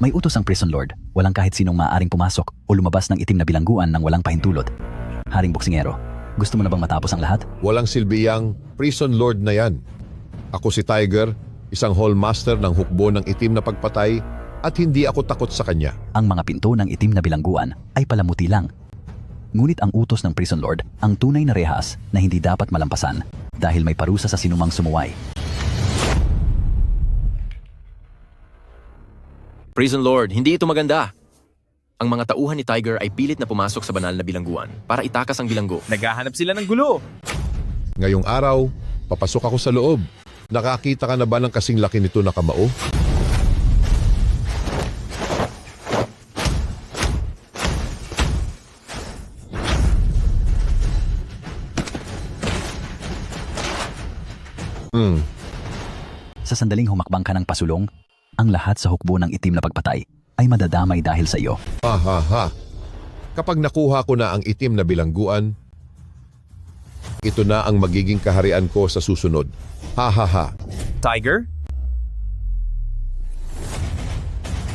May utos ang prison lord. Walang kahit sinong maaaring pumasok o lumabas ng itim na bilangguan nang walang pahintulot. Haring boksingero, gusto mo na bang matapos ang lahat? Walang silbiyang prison lord na yan. Ako si Tiger, isang hallmaster ng hukbo ng itim na pagpatay at hindi ako takot sa kanya. Ang mga pinto ng itim na bilangguan ay palamuti lang. Ngunit ang utos ng prison lord ang tunay na rehas na hindi dapat malampasan dahil may parusa sa sinumang sumuway. Prison Lord, hindi ito maganda. Ang mga tauhan ni Tiger ay pilit na pumasok sa banal na bilangguan para itakas ang bilanggo. Naghahanap sila ng gulo. Ngayong araw, papasok ako sa loob. Nakakita ka na ba ng kasing laki nito na kamao? Sa sandaling humakbang ka ng pasulong, ang lahat sa hukbo ng itim na pagpatay ay madadamay dahil sa iyo. Ha ha ha. Kapag nakuha ko na ang itim na bilangguan, ito na ang magiging kaharian ko sa susunod. Ha ha ha. Tiger?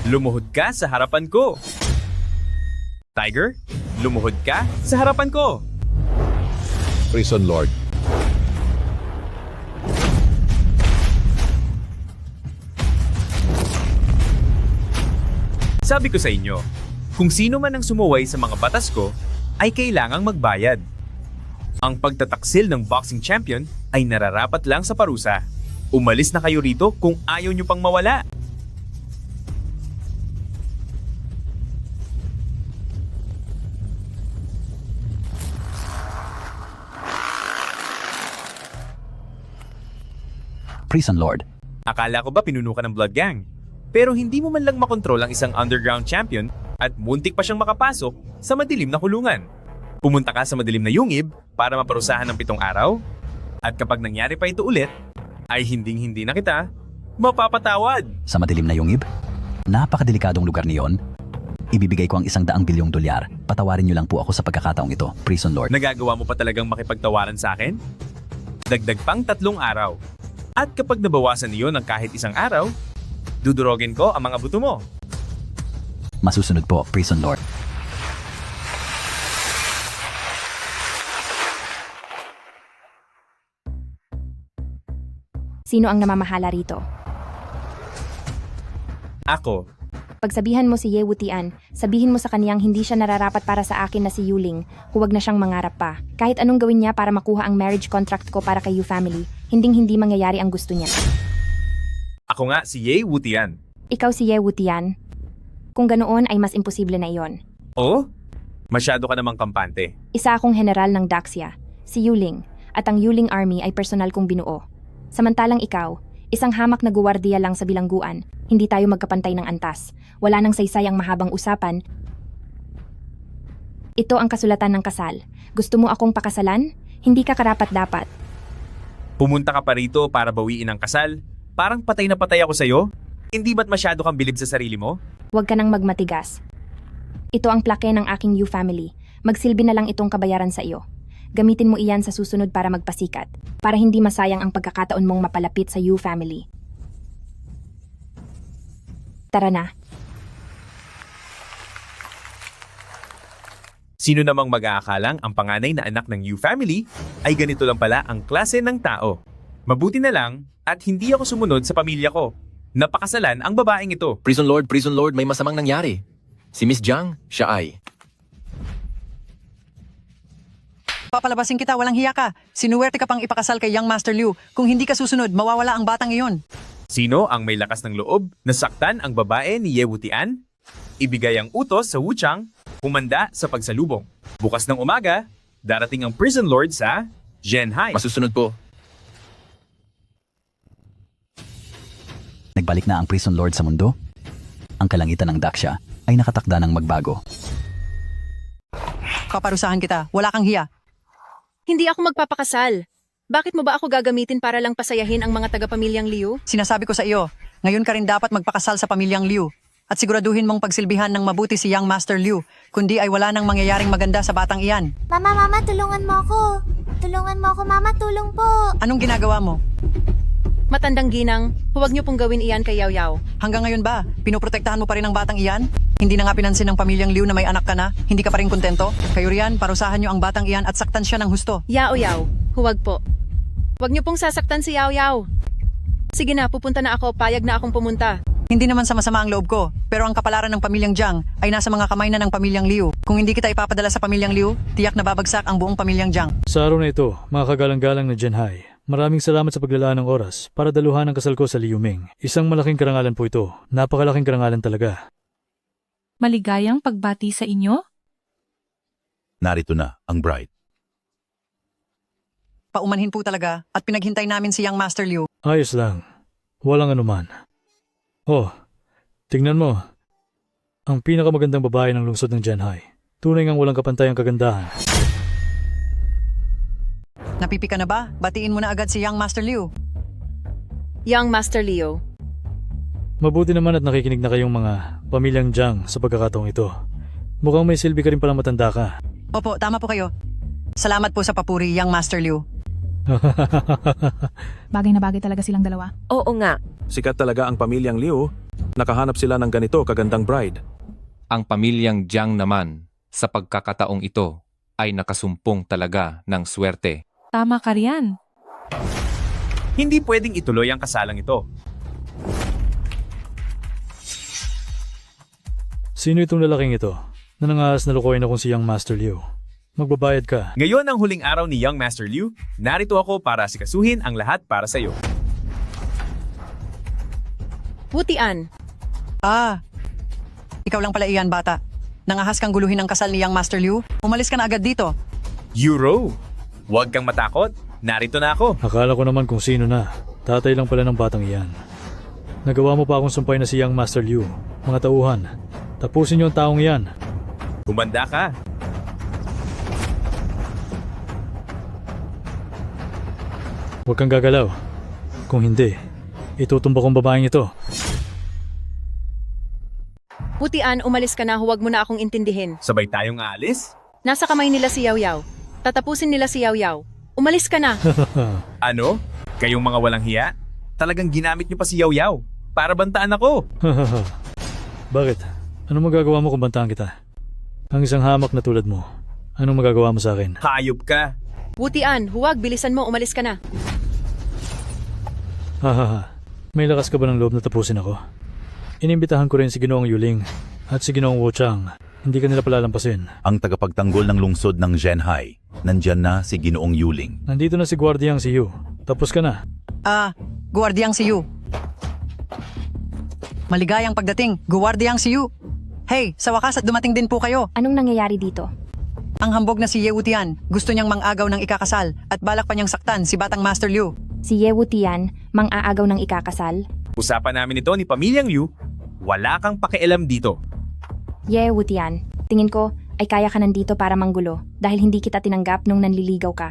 Lumuhod ka sa harapan ko. Tiger? Lumuhod ka sa harapan ko. Prison Lord. Sabi ko sa inyo, kung sino man ang sumuway sa mga batas ko, ay kailangang magbayad. Ang pagtataksil ng boxing champion ay nararapat lang sa parusa. Umalis na kayo rito kung ayaw nyo pang mawala. Prison lord, Akala ko ba pinuno ka ng Blood Gang? Pero hindi mo man lang makontrol ang isang underground champion at muntik pa siyang makapasok sa madilim na kulungan. Pumunta ka sa madilim na yungib para maparusahan ng 7 araw? At kapag nangyari pa ito ulit, ay hinding-hindi na kita mapapatawad. sa madilim na yungib? Napakadelikadong lugar niyon. Ibibigay ko ang $100 bilyong. Patawarin niyo lang po ako sa pagkakataong ito, prison lord. Nagagawa mo pa talagang makipagtawaran sa akin? Dagdag pang 3 araw. At kapag nabawasan niyo ng kahit 1 araw, dudurogin ko ang mga buto mo. Masusunod po, prison lord. Sino ang namamahala rito? Ako, Pagsabihan mo si Ye Wutian, sabihin mo sa kaniyang hindi siya nararapat para sa akin na si Yuling, huwag na siyang mangarap pa. Kahit anong gawin niya para makuha ang marriage contract ko para kay Yu family, hinding-hindi mangyayari ang gusto niya. ako nga si Ye Wutian. Ikaw si Ye Wutian? Kung ganoon ay mas imposible na iyon. Oh? Masyado ka namang kampante. Isa akong general ng Daxia, si Yuling, at ang Yuling Army ay personal kong binuo. Samantalang ikaw, isang hamak na guwardiya lang sa bilangguan, hindi tayo magkapantay ng antas. Wala nang saysay ang mahabang usapan. Ito ang kasulatan ng kasal. Gusto mo akong pakasalan? Hindi ka karapat-dapat. Pumunta ka pa rito para bawiin ang kasal? Parang patay na patay ako sa'yo? Hindi ba't masyado kang bilib sa sarili mo? Huwag ka nang magmatigas. Ito ang plake ng aking Yu family. Magsilbi na lang itong kabayaran sa iyo. Gamitin mo iyan sa susunod para magpasikat, para hindi masayang ang pagkakataon mong mapalapit sa Yu family. Tara na. Sino namang mag-aakalang ang panganay na anak ng Yu family ay ganito lang pala ang klase ng tao. Mabuti na lang at hindi ako sumunod sa pamilya ko. Napakasalan ang babaeng ito. Prison Lord, may masamang nangyari. Si Miss Jiang, siya ay... Papalabasin kita, walang hiya ka. Sinuwerte ka pang ipakasal kay Young Master Liu. Kung hindi ka susunod, mawawala ang batang iyon. Sino ang may lakas ng loob na saktan ang babae ni Ye Wutian? Ibigay ang utos sa Wuchang, humanda sa pagsalubong. Bukas ng umaga, darating ang prison lord sa Zhenhai. Masusunod po. Nagbalik na ang prison lord sa mundo? Ang kalangitan ng Daxia ay nakatakda ng magbago. Paparusahan kita, wala kang hiya. Hindi ako magpapakasal. Bakit mo ba ako gagamitin para lang pasayahin ang mga taga-pamilyang Liu? Sinasabi ko sa iyo, ngayon ka rin dapat magpakasal sa pamilyang Liu. At siguraduhin mong pagsilbihan ng mabuti si Young Master Liu, kundi ay wala nang mangyayaring maganda sa batang iyan. Mama, tulungan mo ako. Tulungan mo ako, Mama, tulong po. Anong ginagawa mo? Matandang ginang, huwag niyo pong gawin iyan kay Yaw Yaw. Hanggang ngayon ba, pinoprotektahan mo pa rin ang batang iyan? Hindi na nga pinansin ng pamilyang Liu na may anak ka na? Hindi ka pa rin kontento? Kayo riyan, parusahan niyo ang batang iyan at saktan siya ng husto. Yaw Yaw, huwag po. Huwag niyo pong sasaktan si Yaw Yaw. Sige na, pupunta na ako, payag na akong pumunta. Hindi naman sama-sama ang loob ko, pero ang kapalaran ng pamilyang Jiang ay nasa mga kamay na ng pamilyang Liu. Kung hindi kita ipapadala sa pamilyang Liu, tiyak na babagsak ang buong pamilyang Jiang. Sa araw na ito, mga kagalang-galang na Genhai, maraming salamat sa paglalaan ng oras para daluhan ang kasal ko sa Liu Ming. Isang malaking karangalan po ito. Napakalaking karangalan talaga. Maligayang pagbati sa inyo? Narito na ang bride. Paumanhin po talaga at pinaghintay namin si Young Master Liu. Ayos lang. Walang anuman. Oh, tingnan mo. Ang pinakamagandang babae ng lungsod ng Genhai. Tunay ngang walang kapantay ang kagandahan. Napipika na ba? Batiin mo na agad si Young Master Liu. Young Master Leo, Mabuti naman at nakikinig na kayong mga pamilyang Jiang sa pagkakataong ito. Mukhang may silbi ka rin palang matanda ka. Opo, tama po kayo. Salamat po sa papuri, Young Master Liu. Bagay na bagay talaga silang dalawa. Oo nga. Sikat talaga ang pamilyang Liu. Nakahanap sila ng ganito kagandang bride. Ang pamilyang Jiang naman, sa pagkakataong ito, ay nakasumpong talaga ng swerte. Tama ka riyan. Hindi pwedeng ituloy ang kasalang ito. Sino itong lalaking ito na nangahas na lukoyin akong si Young Master Liu? Magbabayad ka. Ngayon ang huling araw ni Young Master Liu, narito ako para sikasuhin ang lahat para sa iyo. Wutian, Ikaw lang pala iyan, bata. Nangahas kang guluhin ang kasal ni Young Master Liu? Umalis ka na agad dito. Euro, huwag kang matakot. Narito na ako. Akala ko naman kung sino na. Tatay lang pala ng batang iyan. Nagawa mo pa akong sumpay na si Young Master Liu. Mga tauhan, tapusin niyo ang taong iyan. Humanda ka. Huwag kang gagalaw. Kung hindi, itutumba kong babaeng ito. Wutian, umalis ka na, huwag mo na akong intindihin. Sabay tayong aalis? Nasa kamay nila si Yaw Yaw. Tatapusin nila si Yaw Yaw. Umalis ka na. Ano? Kayong mga walang hiya? Talagang ginamit niyo pa si Yaw Yaw para bantaan ako. Bakit? Anong magagawa mo kung bantaan kita? Ang isang hamak na tulad mo. Anong magagawa mo sa akin? Hayop ka. Wutian, huwag, bilisan mo, umalis ka na. Hahaha. May lakas ka ba ng loob na tapusin ako? Inimbitahan ko rin si Ginoong Yuling at si Ginoong Wu Chang. Hindi ka nila palalampasin. Ang tagapagtanggol ng lungsod ng Genhai. Nandyan na si Ginoong Yuling. Nandito na si Guardiang si Yu. Tapos ka na. Guardiang si Yu. Maligayang pagdating, Guardiang si Yu. Hey, sa wakas at dumating din po kayo. Anong nangyayari dito? Ang hambog na si Ye Wutian, gusto niyang mang-agaw ng ikakasal at balak pa niyang saktan si Batang Master Liu. Si Ye Wutian, mang-aagaw ng ikakasal? Usapan namin ito ni Pamilyang Liu. Wala kang pakialam dito. Ye Wutian, tingin ko ay kaya ka nandito para manggulo dahil hindi kita tinanggap nung nanliligaw ka.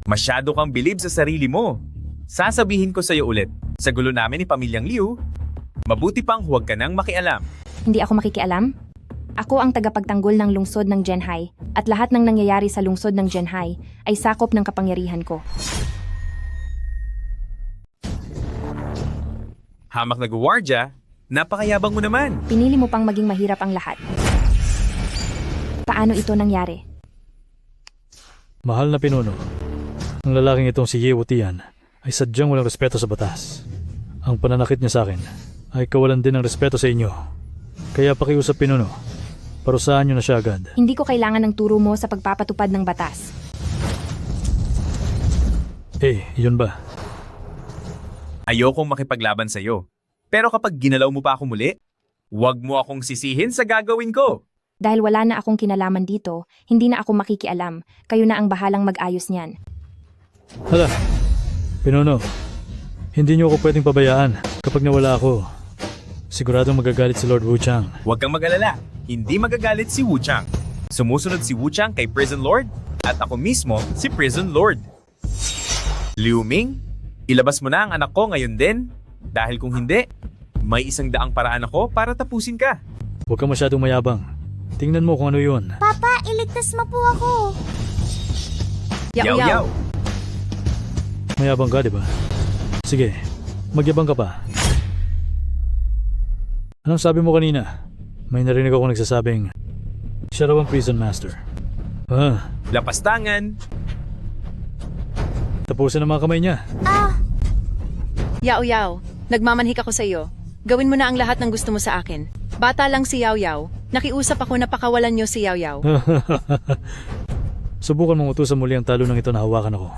Masyado kang bilib sa sarili mo. Sasabihin ko sa iyo ulit, sa gulo namin ni Pamilyang Liu, mabuti pang huwag ka nang makialam. Hindi ako makikialam? Ako ang tagapagtanggol ng lungsod ng Genhai at lahat ng nangyayari sa lungsod ng Genhai ay sakop ng kapangyarihan ko. Hamak na guwardya, napakayabang mo naman. Pinili mo pang maging mahirap ang lahat. Paano ito nangyari? Mahal na pinuno. Ang lalaking itong si Ye Wutian ay sadyang walang respeto sa batas. Ang pananakit niya sa akin ay kawalan din ng respeto sa inyo. Kaya pakiusap pinuno. Parusahan niyo na siya agad. Hindi ko kailangan ng turo mo sa pagpapatupad ng batas. Yun ba? Ayokong makipaglaban sa iyo. Pero kapag ginalaw mo pa ako muli, huwag mo akong sisihin sa gagawin ko. Dahil wala na akong kinalaman dito, hindi na ako makikialam. Kayo na ang bahalang mag-ayos niyan. Hala, pinuno. Hindi niyo ako pwedeng pabayaan kapag nawala ako. Siguradong magagalit si Lord Wu Chang. Huwag kang mag-alala. Hindi magagalit si Wu Chang. Sumusunod si Wu Chang kay Prison Lord at ako mismo si Prison Lord. Liu Ming, ilabas mo na ang anak ko ngayon din. Dahil kung hindi, may 100 paraan ako para tapusin ka. Huwag kang masyadong mayabang. Tingnan mo kung ano yun. Papa, iligtas mo po ako. Yaw Yaw. Mayabang ka, di ba? Sige, magyabang ka pa. Anong sabi mo kanina? May narinig ako nagsasabing, siya raw ang prison master. Lapastangan! Tapusin ang mga kamay niya. Yao Yao, nagmamanhik ako sa iyo. Gawin mo na ang lahat ng gusto mo sa akin. Bata lang si Yao Yao. Nakiusap ako na pakawalan niyo si Yao Yao. Subukan mong utusan muli ang talunang ito na hawakan ako.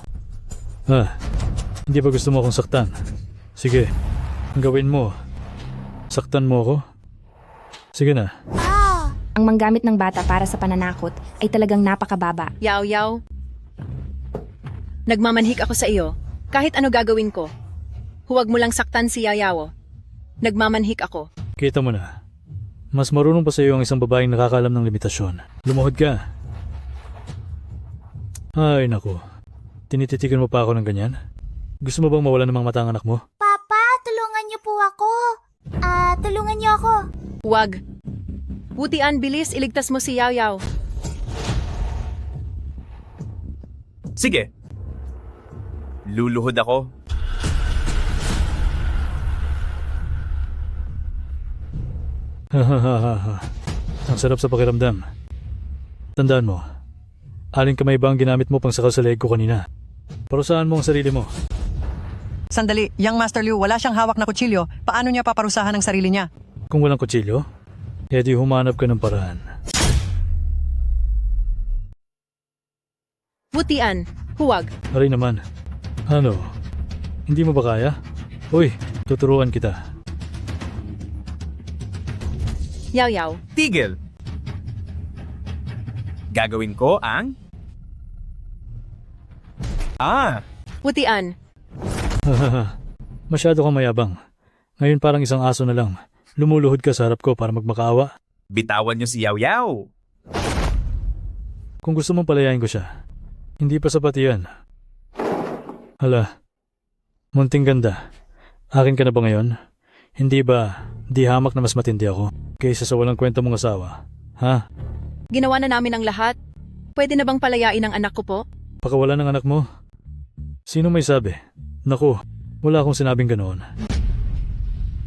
Hindi ba gusto mo akong saktan? Sige, ang gawin mo. Saktan mo ako? Sige na. Ang manggamit ng bata para sa pananakot ay talagang napakababa. Yao Yao, nagmamanhik ako sa iyo. Kahit ano gagawin ko, huwag mo lang saktan si Yao Yao. Nagmamanhik ako. Kita mo na. Mas marunong pa sa iyo ang isang babaeng nakakalam ng limitasyon. Lumuhod ka. Ay naku. Tinititigan mo pa ako ng ganyan? Gusto mo bang mawala ng mga mata ang anak mo? Papa, tulungan niyo po ako. Tulungan niyo ako. Huwag. Wutian, bilis, iligtas mo si Yao Yao. Sige. Luluhod ako. Ang sarap sa pakiramdam. Tandaan mo, aling kamay ba ang ginamit mo pang sakal sa leeg ko kanina? Parusahan mo ang sarili mo. Sandali, Young Master Liu, wala siyang hawak na kutsilyo. Paano niya paparusahan ang sarili niya? Kung walang kutsilyo, edi humanap ka ng paraan. Wutian, huwag. Aray naman. Ano? Hindi mo ba kaya? Uy, tuturuan kita. Yao Yao, Tigil! Gagawin ko ang... Wutian, Masyado kang mayabang. Ngayon parang isang aso na lang. Lumuluhod ka sa harap ko para magmakaawa. bitawan niyo si Yao Yao. Kung gusto mong palayain ko siya, hindi pa sapat yan. Hala, munting ganda. Akin ka na ba ngayon? Hindi ba di hamak na mas matindi ako kaysa sa walang kwenta mong asawa? Ha? ginawa na namin ang lahat. Pwede na bang palayain ang anak ko po? Pakawalan ng anak mo? Sino may sabi? Naku, wala akong sinabing ganoon.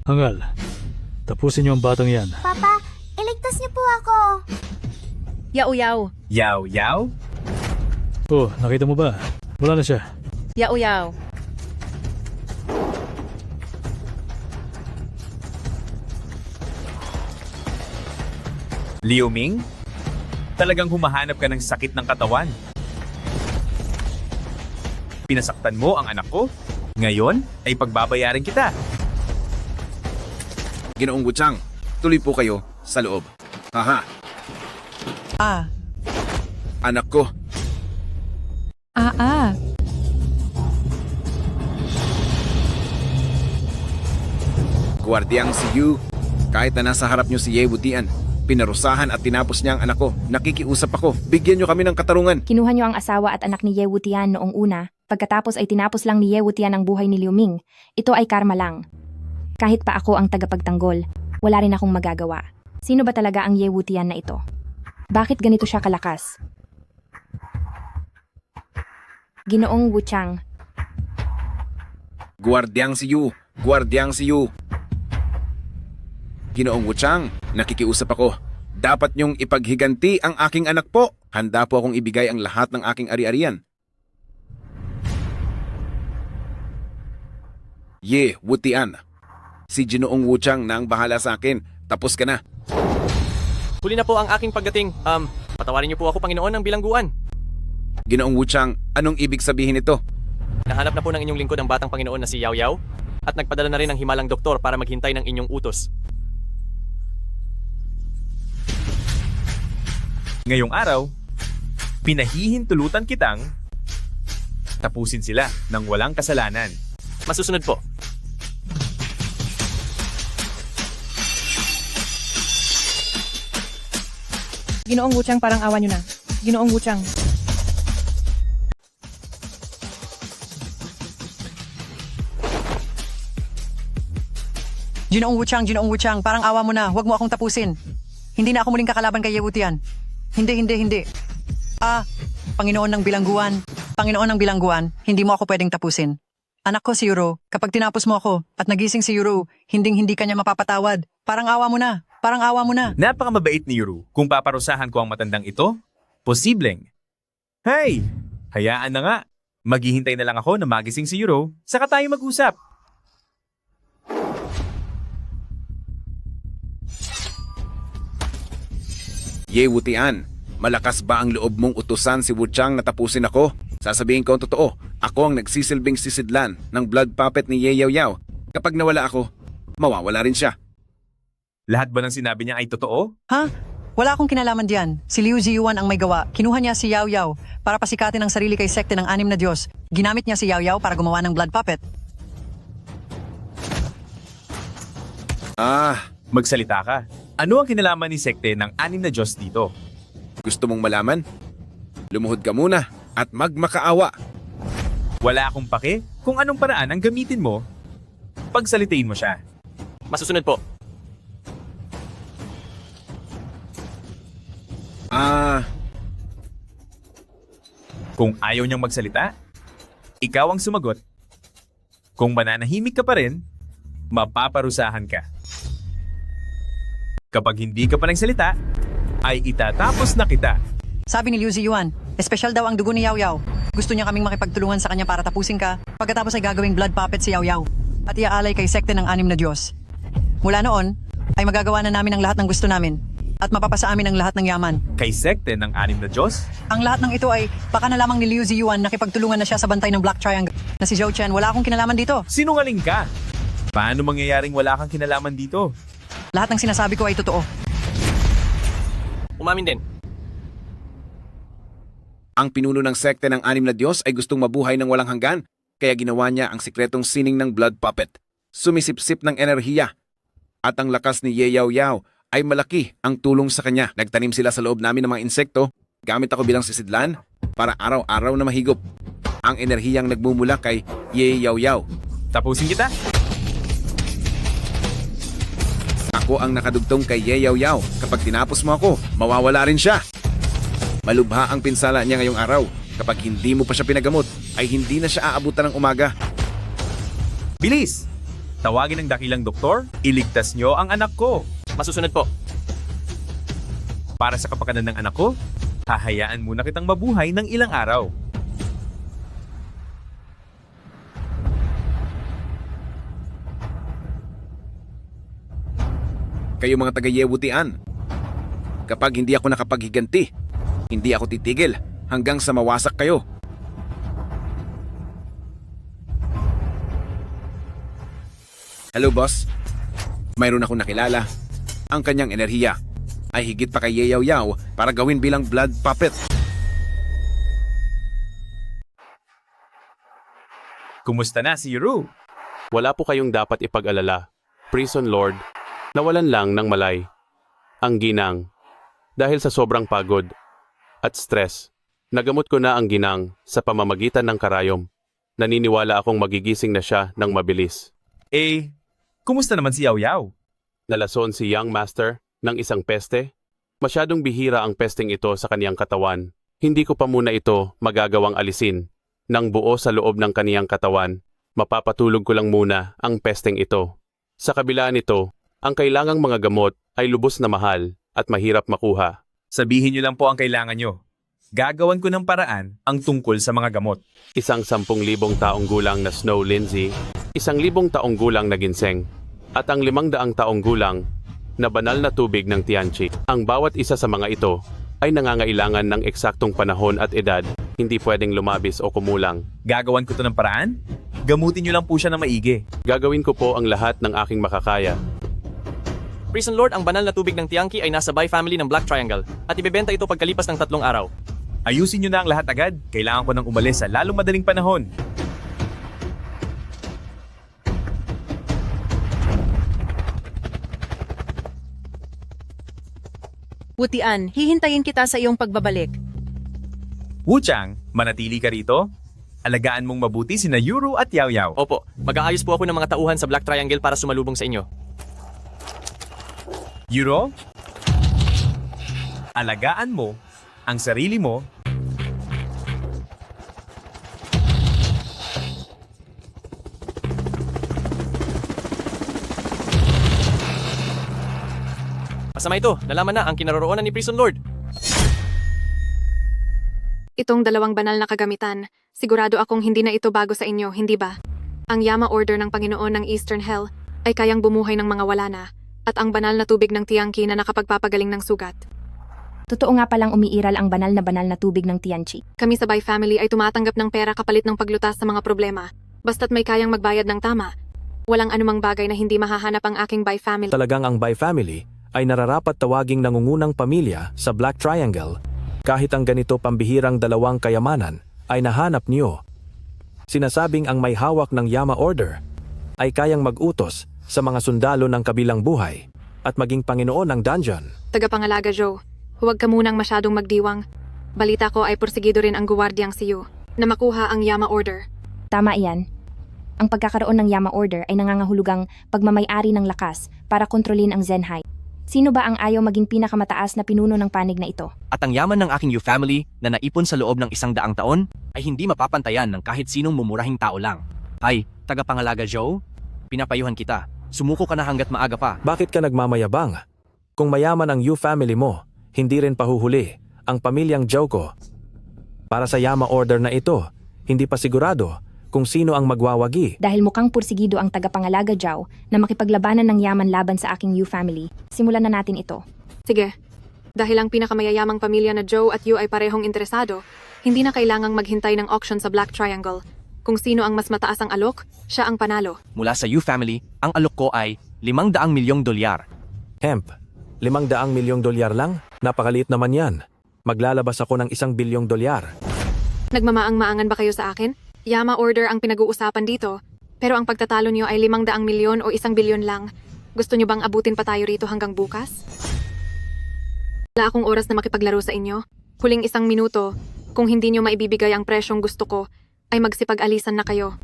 Hangal, tapusin niyo ang batang yan. Papa, iligtas niyo po ako. Yao Yao, Yao Yao? Oh, nakita mo ba? Wala na siya. Yao Yao. Liu Ming? Talagang humahanap ka ng sakit ng katawan. Pinasaktan mo ang anak ko? Ngayon ay pagbabayarin kita. Ginoong Wuchang, tuloy po kayo sa loob. Haha. Anak ko. Guardiang si Yu. Kahit na nasa harap niyo si Ye Wutian, pinarusahan at tinapos niya ang anak ko. Nakikiusap ako. Bigyan niyo kami ng katarungan. Kinuha niyo ang asawa at anak ni Ye Wutian noong una, pagkatapos ay tinapos lang ni Ye Wutian ang buhay ni Liu Ming. Ito ay karma lang. Kahit pa ako ang tagapagtanggol, wala rin akong magagawa. Sino ba talaga ang Ye Wutian na ito? Bakit ganito siya kalakas? Ginoong Wuchang. Guardiang si Yu. Guardiang si Yu. Ginoong Wuchang, nakikiusap ako. Dapat niyong ipaghiganti ang aking anak po. Handa po akong ibigay ang lahat ng aking ari-arian. Ye Wutian. Si Ginoong Wuchang na ang bahala sa akin. Tapos ka na. Huli na po ang aking pagdating. Patawarin niyo po ako, Panginoon, ng bilangguan. Ginoong Wuchang, anong ibig sabihin nito? Nahanap na po ng inyong lingkod ang batang Panginoon na si Yao Yao at nagpadala na rin ng himalang doktor para maghintay ng inyong utos. Ngayong araw, pinahihintulutan kitang tapusin sila ng walang kasalanan. Masusunod po. Ginoong Wuchang, parang awa niyo na. Ginoong Wuchang. Ginoong Wuchang, parang awa mo na. Huwag mo akong tapusin. Hindi na ako muling kakalaban kay Ye Wutian. Hindi. Panginoon ng bilangguan, hindi mo ako pwedeng tapusin. Anak ko si Yuro, kapag tinapos mo ako at nagising si Yuro, hinding-hindi ka niya mapapatawad. Parang awa mo na. Parang awa mo na. Napakamabait ni Yuru. Kung paparusahan ko ang matandang ito, posibleng. Hey! Hayaan na nga. Maghihintay na lang ako na magising si Yuro, saka tayo mag-usap. Ye Wutian, malakas ba ang loob mong utusan si Wuchang na tapusin ako? Sasabihin ko ang totoo, ako ang nagsisilbing sisidlan ng blood puppet ni Ye Yaw Yaw. Kapag nawala ako, mawawala rin siya. Lahat ba ng sinabi niya ay totoo? Ha? Wala akong kinalaman diyan. Si Liu Ziyuan ang may gawa. Kinuha niya si Yaw Yaw para pasikatin ang sarili kay sekte ng 6 na Diyos. Ginamit niya si Yaw Yaw para gumawa ng blood puppet. Magsalita ka. Ano ang kinalaman ni sekte ng 6 na Diyos dito? Gusto mong malaman? Lumuhod ka muna at magmakaawa. Wala akong pake kung anong paraan ang gamitin mo. Pagsalitain mo siya. Masusunod po. Kung ayaw niyang magsalita, ikaw ang sumagot. Kung mananahimik ka pa rin, mapaparusahan ka. Kapag hindi ka pa nagsalita, ay itatapos na kita. Sabi ni Liu Ziyuan, espesyal daw ang dugo ni Yaw Yaw. Gusto niya kaming makipagtulungan sa kanya para tapusin ka. Pagkatapos ay gagawing blood puppet si Yaw Yaw at iaalay kay sekte ng 6 na Diyos. Mula noon, ay magagawa na namin ang lahat ng gusto namin at mapapasa amin ang lahat ng yaman. Kay sekte ng 6 na Diyos? Ang lahat ng ito ay baka na lamang ni Liu Ziyuan nakipagtulungan na siya sa bantay ng Black Triangle na si Zhou Chen. Wala akong kinalaman dito. Sinungaling ka. Paano mangyayaring wala kang kinalaman dito? Lahat ng sinasabi ko ay totoo. Umamin din. Ang pinuno ng sekte ng 6 na Diyos ay gustong mabuhay ng walang hanggan, kaya ginawa niya ang sikretong sining ng blood puppet. Sumisipsip ng enerhiya. At ang lakas ni Ye Yaw Yaw ay malaki ang tulong sa kanya. Nagtanim sila sa loob namin ng mga insekto, gamit ako bilang sisidlan para araw-araw na mahigop. Ang enerhiyang nagmumula kay Ye Yaw Yaw. Tapusin kita. Ako ang nakadugtong kay Ye Yaw Yaw. Kapag tinapos mo ako, mawawala rin siya. Malubha ang pinsala niya ngayong araw. Kapag hindi mo pa siya pinagamot, ay hindi na siya aabutan ng umaga. Bilis! Tawagin ang dakilang doktor, iligtas niyo ang anak ko. Masusunod po. Para sa kapakanan ng anak ko, hahayaan muna kitang mabuhay ng ilang araw. Kayo mga taga-Yewutian, kapag hindi ako nakapaghiganti, hindi ako titigil hanggang sa mawasak kayo. Hello boss, mayroon akong nakilala. Ang kanyang enerhiya ay higit pa kay Ye Yaw Yaw para gawin bilang blood puppet. Kumusta na si Yuru? Wala po kayong dapat ipag-alala. Prison Lord, nawalan lang ng malay. Ang ginang. Dahil sa sobrang pagod at stress, nagamot ko na ang ginang sa pamamagitan ng karayom. Naniniwala akong magigising na siya ng mabilis. Kumusta naman si Yaw Yaw? Nalason si Young Master ng isang peste. Masyadong bihira ang pesteng ito sa kaniyang katawan. Hindi ko pa muna ito magagawang alisin. Nang buo sa loob ng kaniyang katawan, mapapatulog ko lang muna ang pesteng ito. Sa kabila nito, ang kailangang mga gamot ay lubos na mahal at mahirap makuha. Sabihin niyo lang po ang kailangan niyo. Gagawan ko ng paraan ang tungkol sa mga gamot. Isang 10,000 taong gulang na Snow Lindsay, 1,000 taong gulang na ginseng, at ang 500 taong gulang na banal na tubig ng Tianchi. Ang bawat isa sa mga ito ay nangangailangan ng eksaktong panahon at edad, hindi pwedeng lumabis o kumulang. Gagawan ko to ng paraan? Gamutin niyo lang po siya ng maigi. Gagawin ko po ang lahat ng aking makakaya. Prison Lord, ang banal na tubig ng Tiangki ay nasa Bai family ng Black Triangle at ibebenta ito pagkalipas ng 3 araw. Ayusin niyo na ang lahat agad. Kailangan ko nang umalis sa lalong madaling panahon. Wutian, hihintayin kita sa iyong pagbabalik. Wuchang, manatili ka rito? Alagaan mong mabuti sina Yuru at Yaw Yaw. Opo, mag-aayos po ako ng mga tauhan sa Black Triangle para sumalubong sa inyo. Yuro, alagaan mo ang sarili mo Masama ito, nalaman na ang kinaroroonan ni Prison Lord. Itong dalawang banal na kagamitan, sigurado akong hindi na ito bago sa inyo, hindi ba? Ang Yama Order ng Panginoon ng Eastern Hell ay kayang bumuhay ng mga wala na, at ang banal na tubig ng Tiangki na nakapagpapagaling ng sugat. Totoo nga palang umiiral ang banal na tubig ng Tianchi. Kami sa Bai Family ay tumatanggap ng pera kapalit ng paglutas sa mga problema. Basta't may kayang magbayad ng tama. Walang anumang bagay na hindi mahahanap ang aking Bai Family. Talagang ang Bai Family ay nararapat tawaging nangungunang pamilya sa Black Triangle kahit ang ganito pambihirang dalawang kayamanan ay nahanap niyo. Sinasabing ang may hawak ng Yama Order ay kayang mag-utos sa mga sundalo ng kabilang buhay at maging Panginoon ng dungeon. Tagapangalaga Joe, huwag ka munang masyadong magdiwang. Balita ko ay porsigido rin ang guwardyang si Yu na makuha ang Yama Order. Tama iyan. Ang pagkakaroon ng Yama Order ay nangangahulugang pagmamay-ari ng lakas para kontrolin ang Zenhai. Sino ba ang ayaw maging pinakamataas na pinuno ng panig na ito? At ang yaman ng aking Yu family na naipon sa loob ng 100 taon ay hindi mapapantayan ng kahit sinong mumurahing tao lang. Ay, tagapangalaga Joe, pinapayuhan kita. Sumuko ka na hanggat maaga pa. Bakit ka nagmamayabang? Kung mayaman ang Yu family mo, hindi rin pahuhuli ang pamilyang Joko. Para sa Yama Order na ito, hindi pa sigurado kung sino ang magwawagi. Dahil mukhang pursigido ang tagapangalaga Zhao na makipaglabanan ng yaman laban sa aking Yu family, simulan na natin ito. Sige, dahil ang pinakamayayamang pamilya na Joe at Yu ay parehong interesado, hindi na kailangang maghintay ng auction sa Black Triangle. Kung sino ang mas mataas ang alok, siya ang panalo. Mula sa Yu family, ang alok ko ay $500 milyong. Hemp, $500 milyong lang? Napakaliit naman yan. Maglalabas ako ng $1 bilyong. Nagmamaang-maangan ba kayo sa akin? Yama Order ang pinag-uusapan dito, pero ang pagtatalo niyo ay 500 milyon o 1 bilyon lang. Gusto niyo bang abutin pa tayo rito hanggang bukas? Wala akong oras na makipaglaro sa inyo. Huling 1 minuto, kung hindi niyo maibibigay ang presyong gusto ko, ay magsipag-alisan na kayo.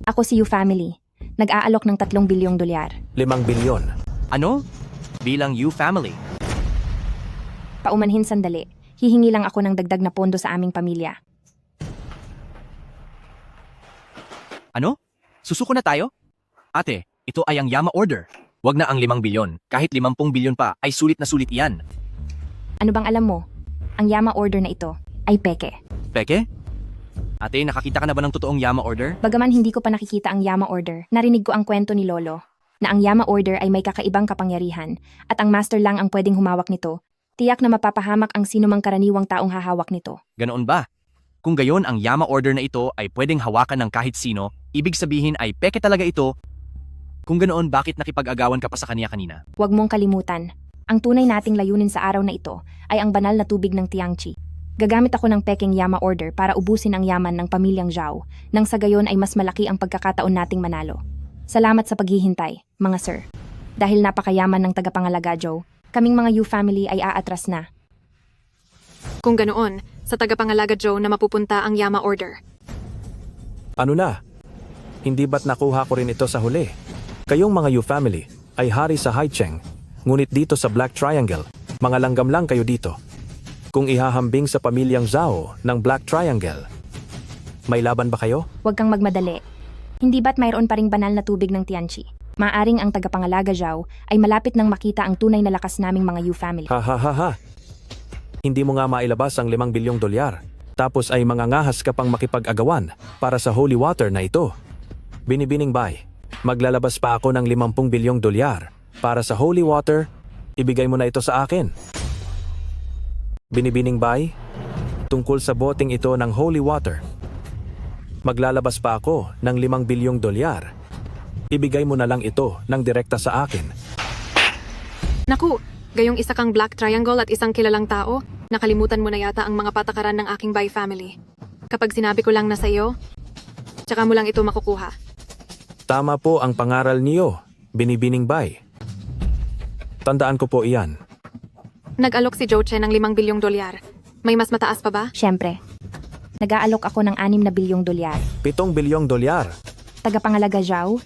Ako si Yu family. Nag-aalok ng $3 bilyong. 5 bilyon. Ano? Bilang Yu family. Paumanhin sandali. Hihingi lang ako ng dagdag na pondo sa aming pamilya. Ano? Susuko na tayo? Ate, ito ay ang Yama Order. Wag na ang 5 bilyon. Kahit 50 bilyon pa ay sulit na sulit iyan. Ano bang alam mo? Ang Yama Order na ito ay peke. Peke? Ate, nakakita ka na ba ng totoong Yama Order? Bagaman hindi ko pa nakikita ang Yama Order, narinig ko ang kwento ni Lolo na ang Yama Order ay may kakaibang kapangyarihan at ang master lang ang pwedeng humawak nito. Tiyak na mapapahamak ang sinumang karaniwang taong hahawak nito. Ganoon ba? Kung gayon ang Yama Order na ito ay pwedeng hawakan ng kahit sino, ibig sabihin ay peke talaga ito. Kung ganoon, bakit nakipag-agawan ka pa sa kaniya kanina? Huwag mong kalimutan, ang tunay nating layunin sa araw na ito ay ang banal na tubig ng Tiangchi. Gagamit ako ng pekeng Yama Order para ubusin ang yaman ng pamilyang Zhao, nang sa gayon ay mas malaki ang pagkakataon nating manalo. Salamat sa paghihintay, mga sir. Dahil napakayaman ng tagapangalaga Joe, kaming mga Yu family ay aatras na. Kung ganoon, sa tagapangalaga Joe na mapupunta ang Yama Order. Ano na? Hindi ba't nakuha ko rin ito sa huli? Kayong mga Yu family ay hari sa Haicheng, ngunit dito sa Black Triangle, mga langgam lang kayo dito. Kung ihahambing sa pamilyang Zhao ng Black Triangle, may laban ba kayo? Huwag kang magmadali. Hindi ba't mayroon pa ring banal na tubig ng Tianchi? Maaring ang tagapangalaga Zhao ay malapit nang makita ang tunay na lakas naming mga Yu family. Ha ha ha ha. Hindi mo nga mailabas ang $5 bilyong. Tapos ay mangangahas ka pang makipag-agawan para sa holy water na ito. Binibining Bai, maglalabas pa ako ng $50 bilyong para sa holy water. Ibigay mo na ito sa akin. Binibining Bai, tungkol sa boteng ito ng holy water. Maglalabas pa ako ng $5 bilyong. Ibigay mo na lang ito ng direkta sa akin. Naku, gayong isa kang Black Triangle at isang kilalang tao, nakalimutan mo na yata ang mga patakaran ng aking Bai family. Kapag sinabi ko lang na sa iyo, tsaka mo lang ito makukuha. Tama po ang pangaral niyo, Binibining Bai. Tandaan ko po iyan. Nag-alok si Joe Chen ng $5 bilyong. May mas mataas pa ba? Siyempre. Nag-aalok ako ng $6 bilyong. $7 bilyong. Tagapangalaga Zhao,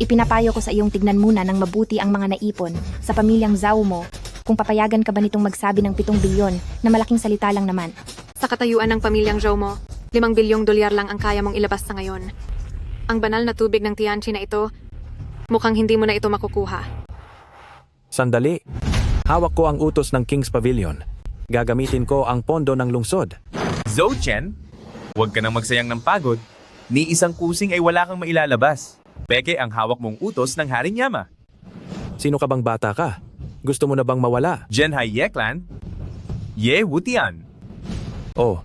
ipinapayo ko sa iyong tignan muna ng mabuti ang mga naipon sa pamilyang Zhao mo kung papayagan ka ba nitong magsabi ng $7 bilyon na malaking salita lang naman. Sa katayuan ng pamilyang Zhao mo, $5 bilyong lang ang kaya mong ilabas sa ngayon. Ang banal na tubig ng Tianchi na ito, mukhang hindi mo na ito makukuha. Sandali. Hawak ko ang utos ng King's Pavilion. Gagamitin ko ang pondo ng lungsod. Zhou Chen, huwag ka nang magsayang ng pagod. Ni isang kusing ay wala kang mailalabas. Peke ang hawak mong utos ng Haring Yama. Sino ka bang bata ka? Gusto mo na bang mawala? Zhenhai Yeklan, Ye Wutian. Oh,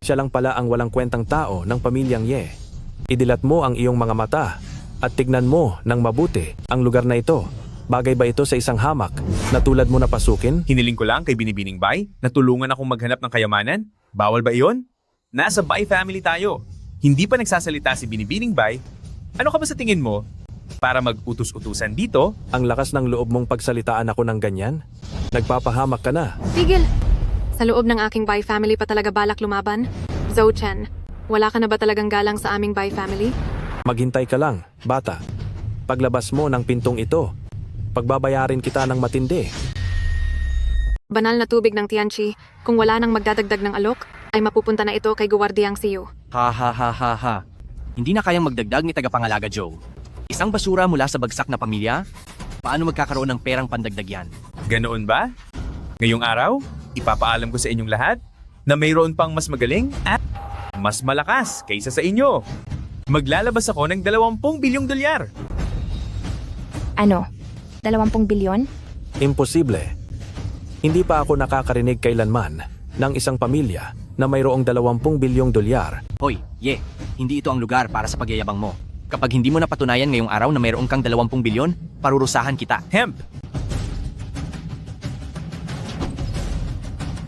siya lang pala ang walang kwentang tao ng pamilyang Ye. Idilat mo ang iyong mga mata at tignan mo ng mabuti ang lugar na ito. Bagay ba ito sa isang hamak na tulad mo na pasukin? Hiniling ko lang kay Binibining Bai na tulungan akong maghanap ng kayamanan. Bawal ba iyon? Nasa Bai family tayo. Hindi pa nagsasalita si Binibining Bai. Ano ka ba sa tingin mo? Para mag-utos-utusan dito? Ang lakas ng loob mong pagsalitaan ako ng ganyan? Nagpapahamak ka na. Tigil! Sa loob ng aking Bai family pa talaga balak lumaban? Zhou Chen, wala ka na ba talagang galang sa aming Bai family? Maghintay ka lang, bata. Paglabas mo ng pintong ito, pagbabayarin kita ng matindi. Banal na tubig ng Tianqi, kung wala nang magdadagdag ng alok, ay mapupunta na ito kay Guwardiang Siyu. Ha ha ha ha ha. Hindi na kayang magdagdag ni tagapangalaga Joe. Isang basura mula sa bagsak na pamilya? Paano magkakaroon ng perang pandagdag yan? Ganoon ba? Ngayong araw, ipapaalam ko sa inyong lahat na mayroon pang mas magaling at mas malakas kaysa sa inyo. Maglalabas ako ng 20 bilyong dolyar. Ano? 20 bilyon? Imposible. Hindi pa ako nakakarinig kailanman ng isang pamilya na mayroong 20 bilyong dolyar. Hoy, Ye, hindi ito ang lugar para sa pagyayabang mo. Kapag hindi mo napatunayan ngayong araw na mayroon kang 20 bilyon, parurusahan kita. Hemp!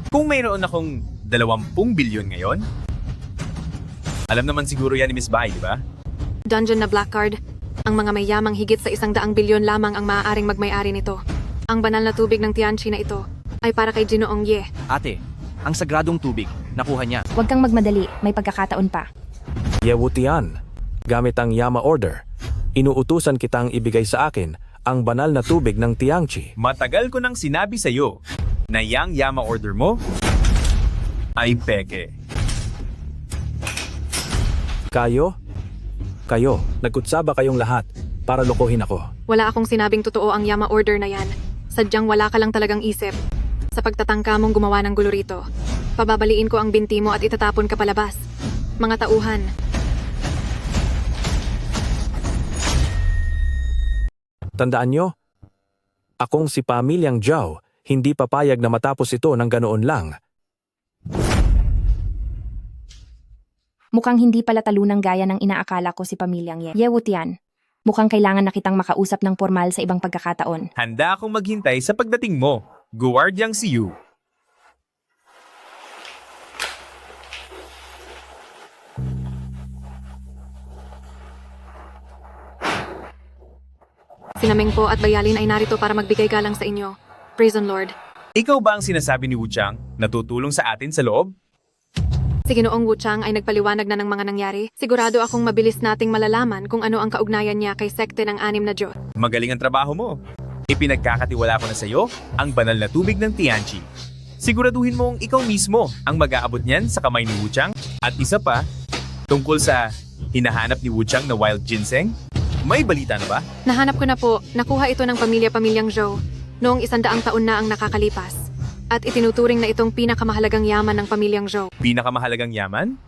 Kung mayroon akong 20 bilyon ngayon, alam naman siguro yan ni Miss Bai, di ba? Dungeon na black card, ang mga mayamang higit sa 100 bilyon lamang ang maaaring magmay-ari nito. Ang banal na tubig ng Tianqi na ito ay para kay Ginoong Ye. Ate, ang sagradong tubig, nakuha niya. Huwag kang magmadali, may pagkakataon pa. Ye Wutian, gamit ang Yama Order, inuutusan kitang ibigay sa akin ang banal na tubig ng Tianqi. Matagal ko nang sinabi sa iyo na yang Yama order mo ay peke. Kayo, nagkutsaba kayong lahat para lokohin ako. Wala akong sinabing totoo ang Yama order na yan. Sadyang wala ka lang talagang isip. Sa pagtatangka mong gumawa ng gulo rito, pababaliin ko ang binti mo at itatapon ka palabas. Mga tauhan, Tandaan nyo, akong si Pamilyang Zhao, hindi papayag na matapos ito ng ganoon lang. Mukhang hindi pala talunang gaya ng inaakala ko si pamilyang Ye. Ye Wutian, mukhang kailangan na kitang makausap ng formal sa ibang pagkakataon. Handa akong maghintay sa pagdating mo, Guwardiang Siyu. Sinaming po at Bayalin ay narito para magbigay galang sa inyo. Prison Lord. Ikaw ba ang sinasabi ni Wu Chang na tutulong sa atin sa loob? Si Ginoong Wu Chang ay nagpaliwanag na ng mga nangyari. Sigurado akong mabilis nating malalaman kung ano ang kaugnayan niya kay sekte ng 6 na Diyos. Magaling ang trabaho mo. Ipinagkakatiwala ko na sa iyo ang banal na tubig ng Tianqi. Siguraduhin mong ikaw mismo ang mag-aabot niyan sa kamay ni Wu Chang. At isa pa, tungkol sa hinahanap ni Wu Chang na wild ginseng, may balita na ba? Nahanap ko na po, nakuha ito ng pamilyang Zhou noong 100 taon na ang nakakalipas. At itinuturing na itong pinakamahalagang yaman ng pamilyang Zhou. Pinakamahalagang yaman?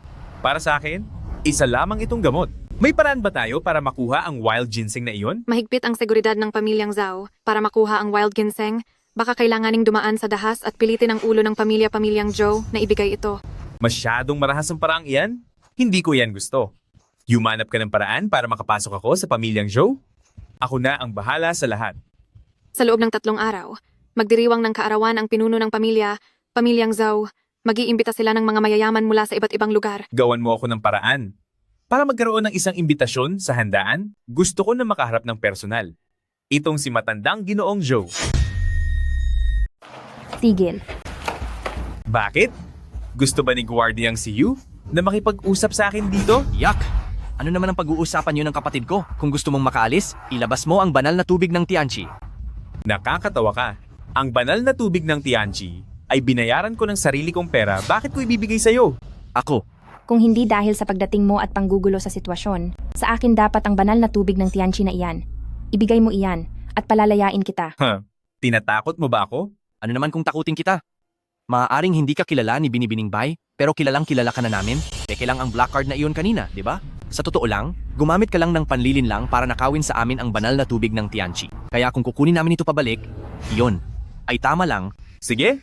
Para sa akin, isa lamang itong gamot. May paraan ba tayo para makuha ang wild ginseng na iyon? Mahigpit ang seguridad ng pamilyang Zhou para makuha ang wild ginseng. Baka kailanganing dumaan sa dahas at pilitin ang ulo ng pamilyang Zhou na ibigay ito. Masyadong marahas ang paraang iyan? Hindi ko yan gusto. Yumanap ka ng paraan para makapasok ako sa pamilyang Zhou? Ako na ang bahala sa lahat. Sa loob ng 3 araw, magdiriwang ng kaarawan ang pinuno ng pamilyang Zhou. Mag-iimbita sila ng mga mayayaman mula sa iba't ibang lugar. Gawan mo ako ng paraan. Para magkaroon ng isang imbitasyon sa handaan, gusto ko na makaharap ng personal. Itong si matandang Ginoong Zhou. Tigil. Bakit? Gusto ba ni Guwardiang Siyu na makipag-usap sa akin dito? Yak! Ano naman ang pag-uusapan niyo ng kapatid ko? Kung gusto mong makaalis, ilabas mo ang banal na tubig ng Tianqi. Nakakatawa ka. Ang banal na tubig ng Tianqi ay binayaran ko ng sarili kong pera. Bakit ko ibibigay sa'yo? Ako. Kung hindi dahil sa pagdating mo at panggugulo sa sitwasyon, sa akin dapat ang banal na tubig ng Tianqi na iyan. Ibigay mo iyan at palalayain kita. Tinatakot mo ba ako? Ano naman kung takutin kita? Maaaring hindi ka kilala ni Binibining Bay, pero kilalang kilala ka na namin. Peke lang ang black card na iyon kanina, di ba? Sa totoo lang, gumamit ka lang ng panlilin lang para nakawin sa amin ang banal na tubig ng Tianchi. Kaya kung kukunin namin ito pabalik, iyon, ay tama lang. Sige,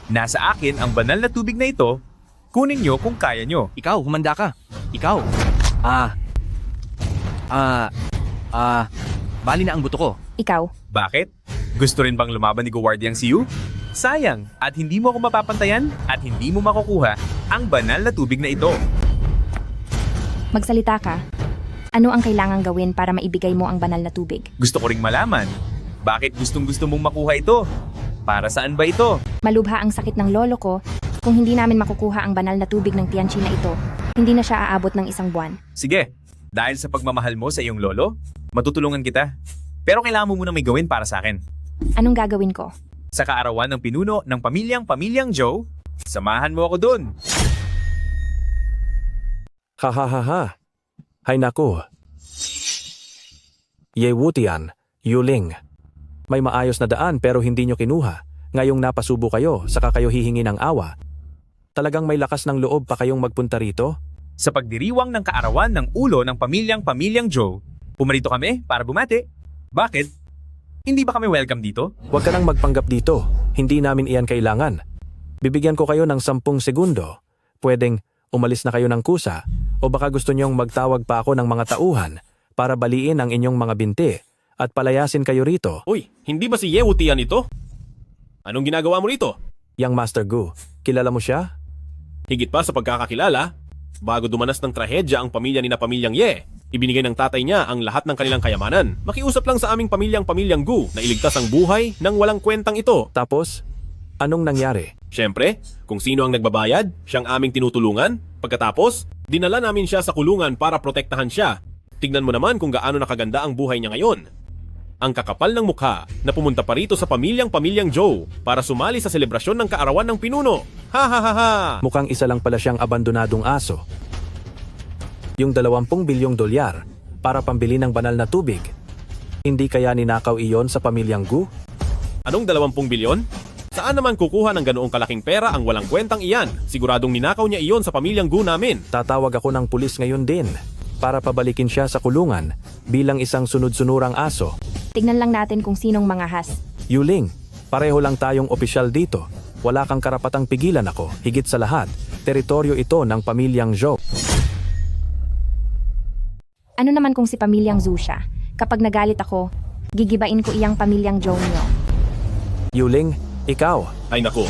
nasa akin ang banal na tubig na ito. Kunin nyo kung kaya nyo. Ikaw, humanda ka. Ikaw. Bali na ang buto ko. Ikaw. Bakit? Gusto rin bang lumaban ni Guardiang si Yu? Sayang, at hindi mo ako mapapantayan at hindi mo makukuha ang banal na tubig na ito. Magsalita ka. Ano ang kailangang gawin para maibigay mo ang banal na tubig? Gusto ko ring malaman, bakit gustong-gusto mong makuha ito? Para saan ba ito? Malubha ang sakit ng lolo ko. Kung hindi namin makukuha ang banal na tubig ng Tianchi na ito, hindi na siya aabot ng 1 buwan. Sige, dahil sa pagmamahal mo sa iyong lolo, matutulungan kita. Pero kailangan mo muna may gawin para sa akin. Anong gagawin ko? Sa kaarawan ng pinuno ng pamilyang Joe, samahan mo ako dun. Ha. Hay nako. Ye Wutian, Yuling. May maayos na daan pero hindi nyo kinuha. Ngayong napasubo kayo, saka kayo hihingi ng awa. Talagang may lakas ng loob pa kayong magpunta rito? Sa pagdiriwang ng kaarawan ng ulo ng pamilyang Joe, pumarito kami para bumati. Bakit? Hindi ba kami welcome dito? Huwag ka nang magpanggap dito. Hindi namin iyan kailangan. Bibigyan ko kayo ng 10 segundo. Pwedeng umalis na kayo ng kusa o baka gusto nyong magtawag pa ako ng mga tauhan para baliin ang inyong mga binti at palayasin kayo rito. Uy, hindi ba si Ye Wutian ito? Anong ginagawa mo rito? Yang Master Gu, kilala mo siya? Higit pa sa pagkakakilala, bago dumanas ng trahedya ang pamilya ni na pamilyang Ye, ibinigay ng tatay niya ang lahat ng kanilang kayamanan. Makiusap lang sa aming pamilyang Gu na iligtas ang buhay ng walang kwentang ito. Tapos, anong nangyari? Siyempre, kung sino ang nagbabayad, siyang aming tinutulungan. Pagkatapos, dinala namin siya sa kulungan para protektahan siya. Tignan mo naman kung gaano nakaganda ang buhay niya ngayon. Ang kakapal ng mukha na pumunta pa rito sa pamilyang Joe para sumali sa selebrasyon ng kaarawan ng pinuno. Ha ha ha ha! Mukhang isa lang pala siyang abandonadong aso. Yung 20 bilyong dolyar para pambili ng banal na tubig. Hindi kaya ninakaw iyon sa pamilyang Gu? Anong 20 bilyon? Saan naman kukuha ng ganoong kalaking pera ang walang kwentang iyan? Siguradong ninakaw niya iyon sa pamilyang Gu namin. Tatawag ako ng pulis ngayon din para pabalikin siya sa kulungan bilang isang sunod-sunurang aso. Tignan lang natin kung sinong mangahas. Yuling, pareho lang tayong opisyal dito. Wala kang karapatang pigilan ako. Higit sa lahat, teritoryo ito ng pamilyang Zhou. Ano naman kung si pamilyang Zhu siya? Kapag nagalit ako, gigibain ko iyang pamilyang Zhou niyo. Yuling, ikaw. Ay nako.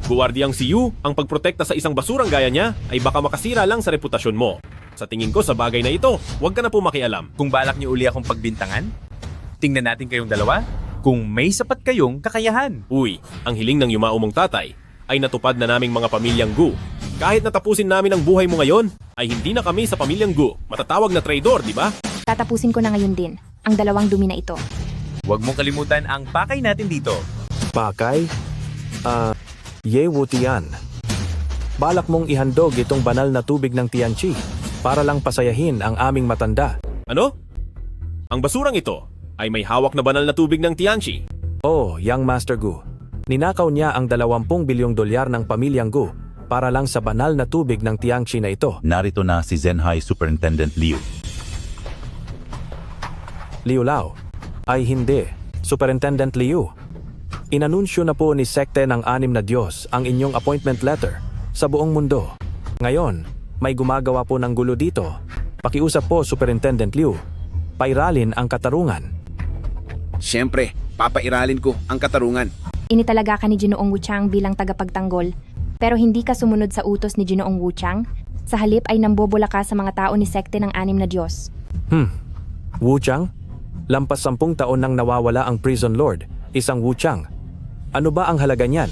Guwardiang si Yu, ang pagprotekta sa isang basurang gaya niya ay baka makasira lang sa reputasyon mo. Sa tingin ko sa bagay na ito, huwag ka na po makialam. Kung balak niyo uli akong pagbintangan, tingnan natin kayong dalawa kung may sapat kayong kakayahan. Uy, ang hiling ng yumao mong tatay ay natupad na naming mga pamilyang Gu. Kahit natapusin namin ang buhay mo ngayon, ay hindi na kami sa pamilyang Gu matatawag na traidor, di ba? Tatapusin ko na ngayon din ang 2 dumi na ito. Huwag mong kalimutan ang pakay natin dito. Pakay? Ye Wutian. Balak mong ihandog itong banal na tubig ng Tianchi para lang pasayahin ang aming matanda. Ano? Ang basurang ito ay may hawak na banal na tubig ng Tianchi. Oh, Yang Master Gu. Ninakaw niya ang 20 bilyong dolyar ng pamilyang Gu para lang sa banal na tubig ng Tianchi na ito. Narito na si Zenhai Superintendent Liu. Liu Lao. Ay hindi, Superintendent Liu. Inanunsyo na po ni Sekte ng 6 na Diyos ang inyong appointment letter sa buong mundo. Ngayon, may gumagawa po ng gulo dito. Pakiusap po, Superintendent Liu. Pairalin ang katarungan. Siyempre, papairalin ko ang katarungan. Initalaga ka ni Ginoong Wuchang bilang tagapagtanggol, pero hindi ka sumunod sa utos ni Ginoong Wuchang. Sa halip ay nambobola ka sa mga tao ni Sekte ng 6 na Diyos. Wuchang? Lampas 10 taon nang nawawala ang prison lord, isang Wuchang. Ano ba ang halaga niyan?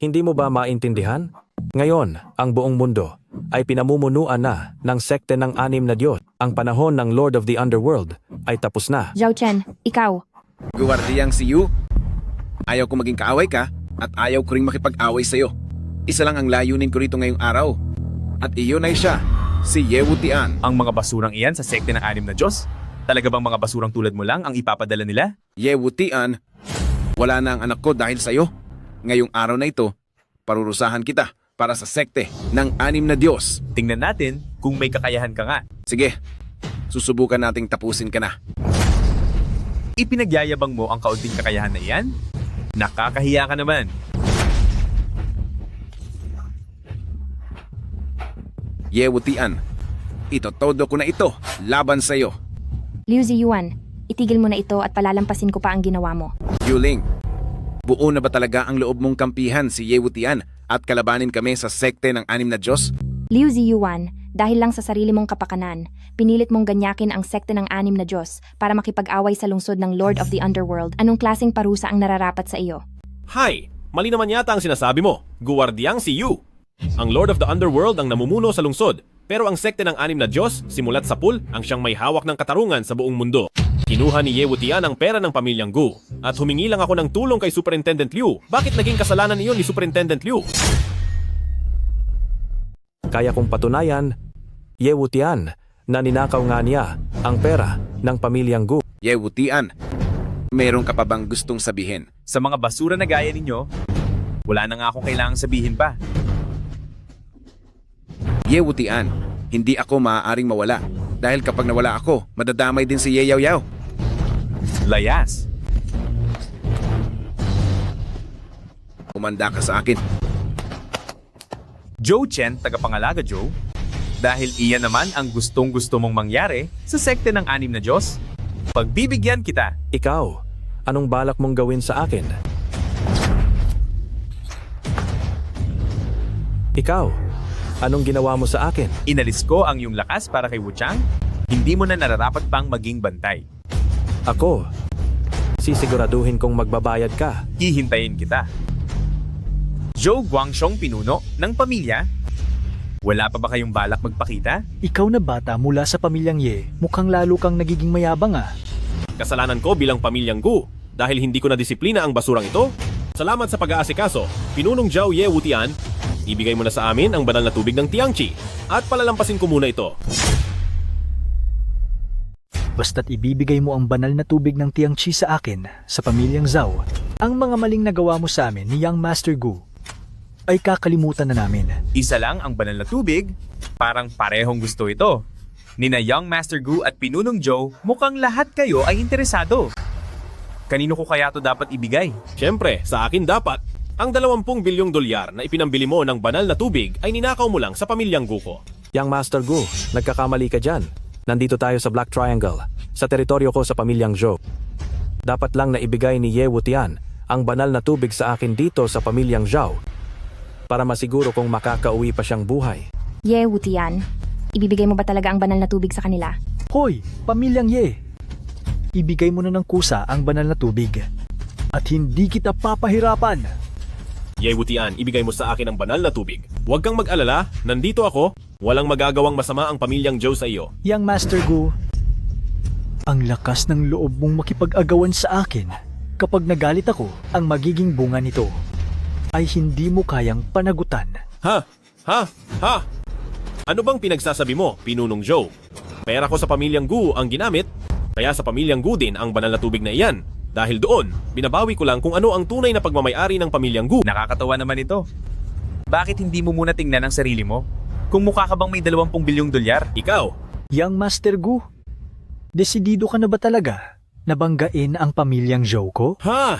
Hindi mo ba maintindihan? Ngayon, ang buong mundo ay pinamumunuan na ng sekte ng 6 na Diyos. Ang panahon ng Lord of the Underworld ay tapos na. Zhao Chen, ikaw. Guwardiang si Yu, ayaw ko maging kaaway ka at ayaw ko ring makipag-away sa'yo. Isa lang ang layunin ko rito ngayong araw. At iyon ay siya, si Ye Wutian. Ang mga basurang iyan sa sekte ng 6 na Diyos? Talaga bang mga basurang tulad mo lang ang ipapadala nila? Ye Wutian, wala na ang anak ko dahil sa'yo. Ngayong araw na ito, parurusahan kita para sa sekte ng 6 na Diyos. Tingnan natin kung may kakayahan ka nga. Sige, susubukan nating tapusin ka na. Ipinagyayabang mo ang kaunting kakayahan na iyan? Nakakahiya ka naman. Ye Wutian, itotodo ko na ito laban sa'yo. Liu Ziyuan, itigil mo na ito at palalampasin ko pa ang ginawa mo. Yuling, buo na ba talaga ang loob mong kampihan si Ye Wutian at kalabanin kami sa sekte ng 6 na Diyos? Liu Ziyuan, dahil lang sa sarili mong kapakanan, pinilit mong ganyakin ang sekte ng 6 na Diyos para makipag-away sa lungsod ng Lord of the Underworld. Anong klaseng parusa ang nararapat sa iyo? Hay, mali naman yata ang sinasabi mo. Guwardyang si Yu. Ang Lord of the Underworld ang namumuno sa lungsod, pero ang sekte ng 6 na Diyos, simulat sa pool, ang siyang may hawak ng katarungan sa buong mundo. Kinuha ni Ye Wutian ang pera ng pamilyang Gu, at humingi lang ako ng tulong kay Superintendent Liu. Bakit naging kasalanan niyo ni Superintendent Liu? Kaya kung patunayan, Ye Wutian, na ninakaw nga niya ang pera ng pamilyang Gu. Ye Wutian, meron ka pa bang gustong sabihin? Sa mga basura na gaya ninyo, wala na nga akong kailangang sabihin pa. Ye Wutian, hindi ako maaaring mawala. Dahil kapag nawala ako, madadamay din si Ye Yaoyao. Layas. Umanda ka sa akin. Joe Chen, tagapangalaga Joe. Dahil iyan naman ang gustong-gusto mong mangyari sa sekte ng 6 na Diyos, pagbibigyan kita. Ikaw, anong balak mong gawin sa akin? Ikaw, anong ginawa mo sa akin? Inalis ko ang iyong lakas para kay Wuchang. Hindi mo na nararapat pang maging bantay. Ako, sisiguraduhin kong magbabayad ka. Hihintayin kita. Zhou Guangxiong, pinuno ng pamilya. Wala pa ba kayong balak magpakita? Ikaw na bata mula sa pamilyang Ye, mukhang lalo kang nagiging mayabang ah. Kasalanan ko bilang pamilyang Gu, dahil hindi ko na disiplina ang basurang ito. Salamat sa pag-aasikaso, Pinunong Zhao Ye Wutian. Ibigay mo na sa amin ang banal na tubig ng Tiangchi at palalampasin ko muna ito. Basta't ibibigay mo ang banal na tubig ng Tiangchi sa akin, sa pamilyang Zhao, ang mga maling nagawa mo sa amin ni Young Master Gu ay kakalimutan na namin. Isa lang ang banal na tubig, parang parehong gusto ito. Nina Young Master Gu at Pinunong Joe, mukhang lahat kayo ay interesado. Kanino ko kaya to dapat ibigay? Siyempre, sa akin dapat. Ang 20 bilyong dolyar na ipinambili mo ng banal na tubig ay ninakaw mo lang sa pamilyang Gu ko. Young Master Gu, nagkakamali ka dyan. Nandito tayo sa Black Triangle, sa teritoryo ko sa pamilyang Zhou. Dapat lang na ibigay ni Ye Wutian ang banal na tubig sa akin dito sa pamilyang Zhao para masiguro kung makakauwi pa siyang buhay. Ye Wutian, ibibigay mo ba talaga ang banal na tubig sa kanila? Hoy, pamilyang Ye! Ibigay mo na ng kusa ang banal na tubig at hindi kita papahirapan. Ye Wutian, ibigay mo sa akin ang banal na tubig. Huwag kang mag-alala, nandito ako. Walang magagawang masama ang pamilyang Zhou sa iyo. Young Master Gu, ang lakas ng loob mong makipag-agawan sa akin kapag nagalit ako, ang magiging bunga nito ay hindi mo kayang panagutan. Ha? Ano bang pinagsasabi mo, Pinunong Zhou? Pera ko sa pamilyang Gu ang ginamit, kaya sa pamilyang Gu din ang banal na tubig na iyan. Dahil doon, binabawi ko lang kung ano ang tunay na pagmamayari ng pamilyang Gu. Nakakatawa naman ito. Bakit hindi mo muna tingnan ang sarili mo? Kung mukha ka bang may 20 bilyong dolyar? Ikaw, Young Master Gu, desidido ka na ba talaga na banggain ang pamilyang Zhou ko? Ha!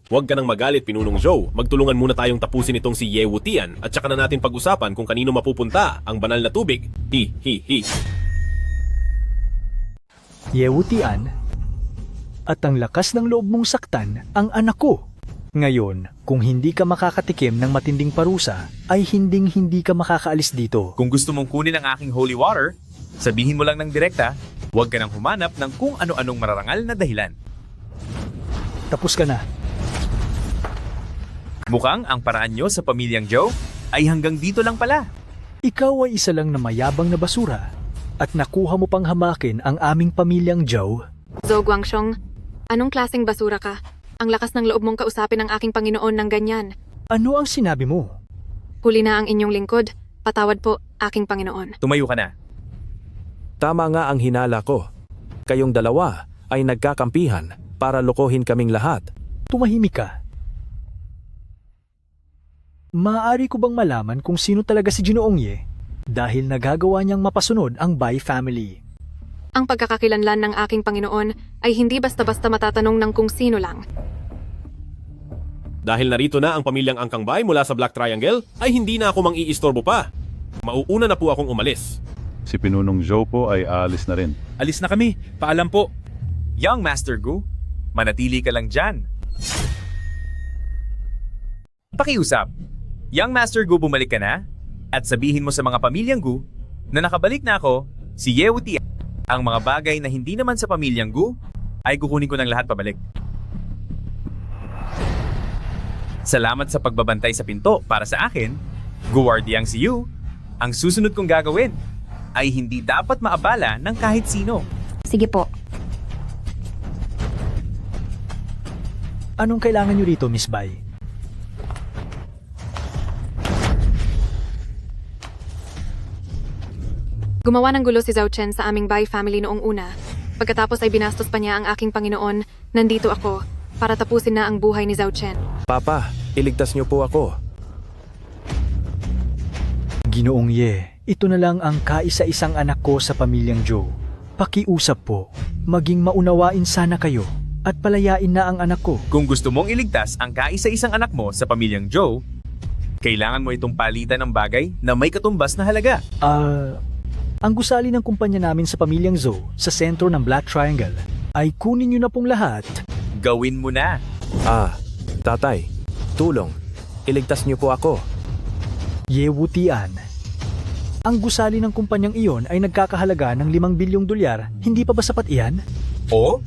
Huwag ka nang magalit, Pinunong Zhou. Magtulungan muna tayong tapusin itong si Ye Wutian at saka na natin pag-usapan kung kanino mapupunta ang banal na tubig. Hi. Ye Wutian, at ang lakas ng loob mong saktan ang anak ko. Ngayon, kung hindi ka makakatikim ng matinding parusa, ay hindi ka makakaalis dito. Kung gusto mong kunin ang aking holy water, sabihin mo lang ng direkta, huwag ka nang humanap ng kung ano-anong mararangal na dahilan. Tapos ka na. Mukhang ang paraan nyo sa pamilyang Zhou ay hanggang dito lang pala. Ikaw ay isa lang na mayabang na basura at nakuha mo pang hamakin ang aming pamilyang Zhou. Zhou Guangxiong, anong klaseng basura ka? Ang lakas ng loob mong kausapin ang aking Panginoon ng ganyan. Ano ang sinabi mo? Huli na ang inyong lingkod. Patawad po, aking Panginoon. Tumayo ka na. Tama nga ang hinala ko. Kayong dalawa ay nagkakampihan para lokohin kaming lahat. Tumahimik ka. Maaari ko bang malaman kung sino talaga si Ginoong Ye? Dahil nagagawa niyang mapasunod ang Bai family. Ang pagkakakilanlan ng aking Panginoon ay hindi basta-basta matatanong ng kung sino lang. Dahil narito na ang pamilyang Angkang Bai mula sa Black Triangle, ay hindi na ako mang-iistorbo pa. Mauuna na po akong umalis. Si Pinunong Joe po ay aalis na rin. Alis na kami. Paalam po. Young Master Gu, manatili ka lang dyan. Pakiusap. Young Master Gu, bumalik ka na? At sabihin mo sa mga pamilyang Gu na nakabalik na ako, si Ye Wuti. Ang mga bagay na hindi naman sa pamilyang Gu ay kukunin ko ng lahat pabalik. Salamat sa pagbabantay sa pinto para sa akin. Guwardiang si Yu, ang susunod kong gagawin ay hindi dapat maabala ng kahit sino. Sige po. Anong kailangan niyo rito, Miss Bai? Gumawa ng gulo si Zhao Chen sa aming Bai family noong una. Pagkatapos ay binastos pa niya ang aking Panginoon. Nandito ako para tapusin na ang buhay ni Zhao Chen. Papa, iligtas niyo po ako. Ginoong Ye, ito na lang ang kaisa-isang anak ko sa pamilyang Joe. Pakiusap po, maging maunawain sana kayo at palayain na ang anak ko. Kung gusto mong iligtas ang kaisa-isang anak mo sa pamilyang Joe, kailangan mo itong palitan ng bagay na may katumbas na halaga. Ang gusali ng kumpanya namin sa pamilyang Zhou sa sentro ng Black Triangle ay kunin niyo na pong lahat. Gawin mo na. Tatay, tulong. Iligtas niyo po ako. Ye Wutian. Ang gusali ng kumpanyang iyon ay nagkakahalaga ng 5 bilyong dolyar. Hindi pa ba sapat iyan? O,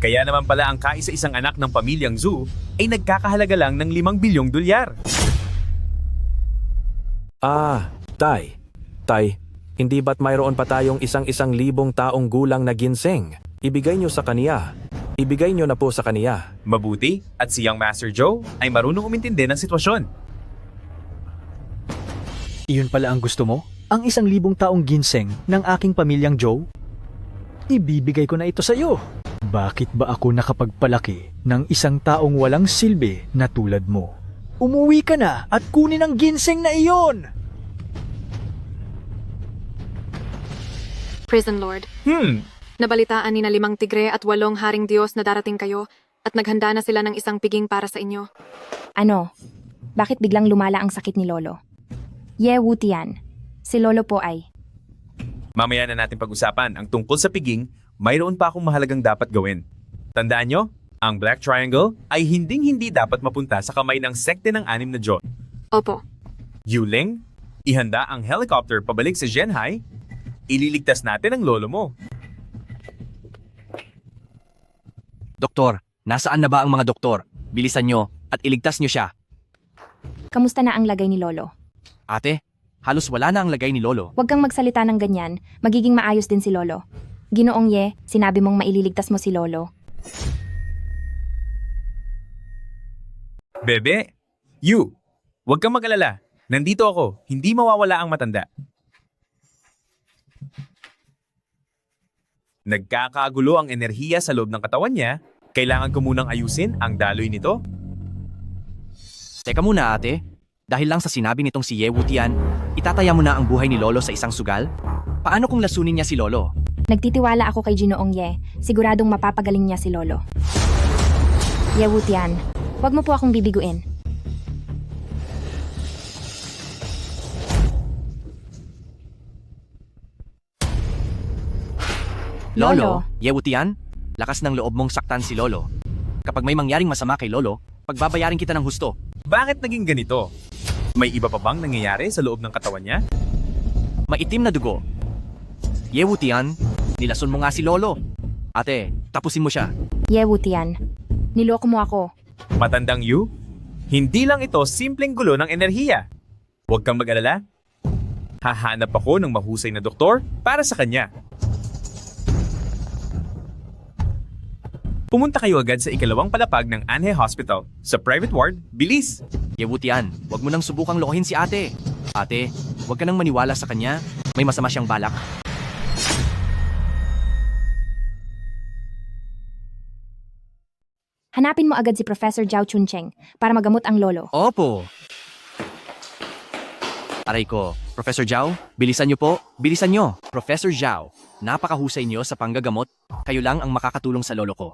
kaya naman pala ang kaisa-isang anak ng pamilyang Zhu ay nagkakahalaga lang ng 5 bilyong dolyar. Tay, hindi ba't mayroon pa tayong 1,000,000 taong gulang na ginseng? Ibigay niyo sa kaniya. Ibigay niyo na po sa kaniya. Mabuti at si Young Master Joe ay marunong umintindi ng sitwasyon. Iyon pala ang gusto mo? Ang 1,000 taong ginseng ng aking pamilyang Joe? Ibibigay ko na ito sa iyo. Bakit ba ako nakapagpalaki ng isang taong walang silbi na tulad mo? Umuwi ka na at kunin ang ginseng na iyon! Prison Lord. Nabalitaan ni na 5 tigre at 8 haring Diyos na darating kayo at naghanda na sila ng isang piging para sa inyo. Ano? Bakit biglang lumala ang sakit ni Lolo? Ye Wutian. Si Lolo po ay... Mamaya na natin pag-usapan ang tungkol sa piging, mayroon pa akong mahalagang dapat gawin. Tandaan nyo, ang Black Triangle ay hinding-hindi dapat mapunta sa kamay ng sekte ng 6 na Diyos. Opo. Yuling, ihanda ang helicopter pabalik sa Zhenhai. Ililigtas natin ang lolo mo. Doktor, nasaan na ba ang mga doktor? Bilisan nyo at iligtas nyo siya. Kamusta na ang lagay ni Lolo? Ate, halos wala na ang lagay ni Lolo. Huwag kang magsalita ng ganyan. Magiging maayos din si Lolo. Ginoong Ye, sinabi mong maililigtas mo si Lolo. Bebe, huwag kang mag-alala. Nandito ako, hindi mawawala ang matanda. Nagkakagulo ang enerhiya sa loob ng katawan niya. Kailangan ko munang ayusin ang daloy nito. Teka muna ate, dahil lang sa sinabi nitong si Ye Wutian, itataya mo na ang buhay ni Lolo sa isang sugal? Paano kung lasunin niya si Lolo? Nagtitiwala ako kay Ginoong Ye. Siguradong mapapagaling niya si Lolo. Ye Wutian, huwag mo po akong bibiguin. Lolo, Ye Wutian, lakas ng loob mong saktan si Lolo. Kapag may mangyaring masama kay Lolo, pagbabayarin kita ng husto. Bakit naging ganito? May iba pa bang nangyayari sa loob ng katawan niya? Maitim na dugo. Ye Wutian, nilason mo nga si Lolo. Ate, tapusin mo siya. Ye Wutian, niloko mo ako. Matandang Yu, hindi lang ito simpleng gulo ng enerhiya. Huwag kang mag-alala. Hahanap ako ng mahusay na doktor para sa kanya. Pumunta kayo agad sa ikalawang palapag ng Anhe Hospital. Sa private ward, bilis! Ye Wutian, huwag mo nang subukang lokohin si ate. Ate, huwag ka nang maniwala sa kanya. May masama siyang balak. Hanapin mo agad si Professor Zhao Chuncheng para magamot ang lolo. Opo. Aray ko, Professor Zhao, bilisan niyo po, bilisan niyo. Professor Zhao, napakahusay niyo sa panggagamot. Kayo lang ang makakatulong sa lolo ko.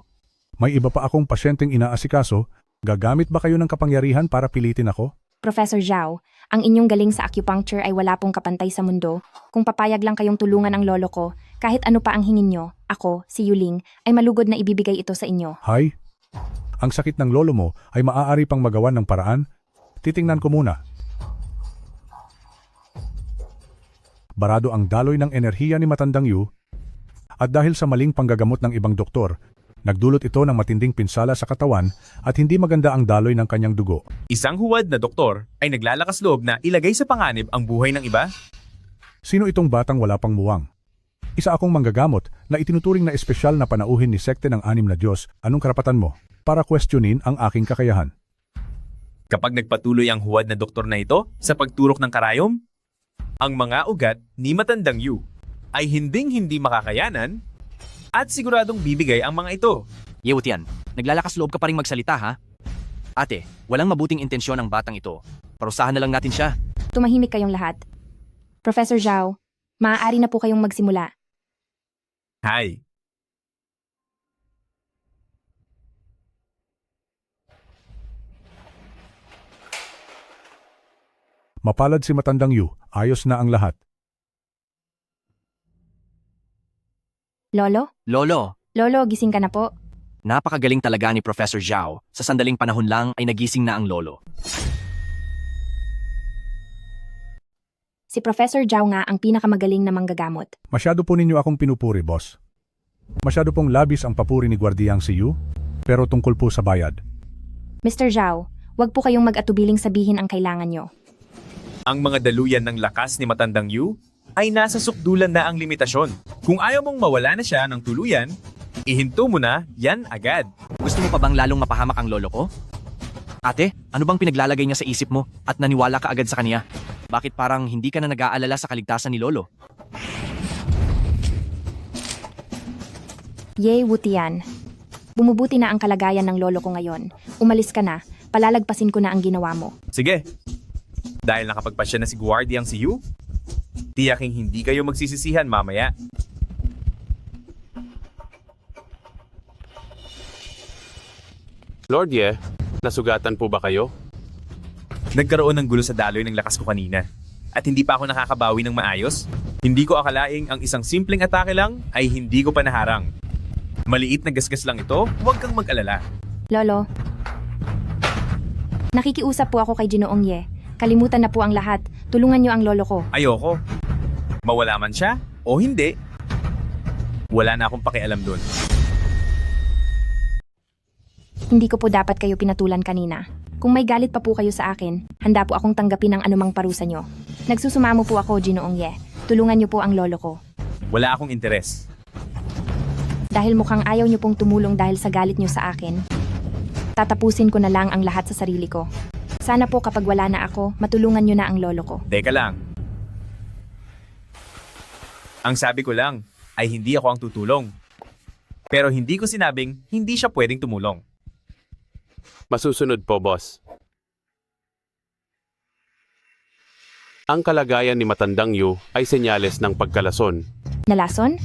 May iba pa akong pasyenteng inaasikaso. Gagamit ba kayo ng kapangyarihan para pilitin ako? Professor Zhao, ang inyong galing sa acupuncture ay wala pong kapantay sa mundo. Kung papayag lang kayong tulungan ang lolo ko, kahit ano pa ang hingin nyo, ako, si Yuling, ay malugod na ibibigay ito sa inyo. Hay, ang sakit ng lolo mo ay maaari pang magawan ng paraan. Titingnan ko muna. Barado ang daloy ng enerhiya ni Matandang Yu, at dahil sa maling panggagamot ng ibang doktor, nagdulot ito ng matinding pinsala sa katawan at hindi maganda ang daloy ng kanyang dugo. Isang huwad na doktor ay naglalakas loob na ilagay sa panganib ang buhay ng iba? Sino itong batang wala pang muwang? Isa akong manggagamot na itinuturing na espesyal na panauhin ni sekte ng 6 na Diyos. Anong karapatan mo para questionin ang aking kakayahan? Kapag nagpatuloy ang huwad na doktor na ito sa pagturok ng karayom, ang mga ugat ni Matandang Yu ay hinding-hindi makakayanan at siguradong bibigay ang mga ito. Yewutian, naglalakas loob ka pa rin magsalita ha? Ate, walang mabuting intensyon ang batang ito. Parusahan na lang natin siya. Tumahimik kayong lahat. Professor Zhao, maaari na po kayong magsimula. Hi. Mapalad si Matandang Yu, ayos na ang lahat. Lolo? Lolo, Lolo, gising ka na po. napakagaling talaga ni Professor Zhao. Sa sandaling panahon lang ay nagising na ang lolo. Si Professor Zhao nga ang pinakamagaling na manggagamot. Masyado po ninyo akong pinupuri, boss. Masyado pong labis ang papuri ni Guardiang si Yu, pero tungkol po sa bayad. Mr. Zhao, wag po kayong mag-atubiling sabihin ang kailangan nyo. Ang mga daluyan ng lakas ni Matandang Yu ay nasa sukdulan na ang limitasyon. Kung ayaw mong mawala na siya ng tuluyan, ihinto mo na yan agad. Gusto mo pa bang lalong mapahamak ang lolo ko? Ate, ano bang pinaglalagay niya sa isip mo at naniwala ka agad sa kanya? Bakit parang hindi ka na nag-aalala sa kaligtasan ni lolo? Ye Wutian. Bumubuti na ang kalagayan ng lolo ko ngayon. Umalis ka na, palalagpasin ko na ang ginawa mo. Sige. Dahil nakapagpasya na si Guardiang si Yu, tiyaking hindi kayo magsisisihan mamaya. Lord Ye, nasugatan po ba kayo? Nagkaroon ng gulo sa daloy ng lakas ko kanina. At hindi pa ako nakakabawi ng maayos. Hindi ko akalaing ang isang simpleng atake lang ay hindi ko pa naharang. Maliit na gasgas lang ito, huwag kang mag-alala. Lolo, nakikiusap po ako kay Ginoong Ye. Kalimutan na po ang lahat. Tulungan niyo ang lolo ko. Ayoko. Mawala man siya o hindi, wala na akong pakialam doon. Hindi ko po dapat kayo pinatulan kanina. Kung may galit pa po kayo sa akin, handa po akong tanggapin ang anumang parusa nyo. Nagsusumamo po ako, Ginoong Ye. Tulungan niyo po ang lolo ko. Wala akong interes. Dahil mukhang ayaw niyo pong tumulong dahil sa galit niyo sa akin, tatapusin ko na lang ang lahat sa sarili ko. Sana po kapag wala na ako, matulungan niyo na ang lolo ko. Teka lang. Ang sabi ko lang ay hindi ako ang tutulong. Pero hindi ko sinabing hindi siya pwedeng tumulong. Masusunod po, boss. Ang kalagayan ni Matandang Yu ay senyales ng pagkalason. Nalason?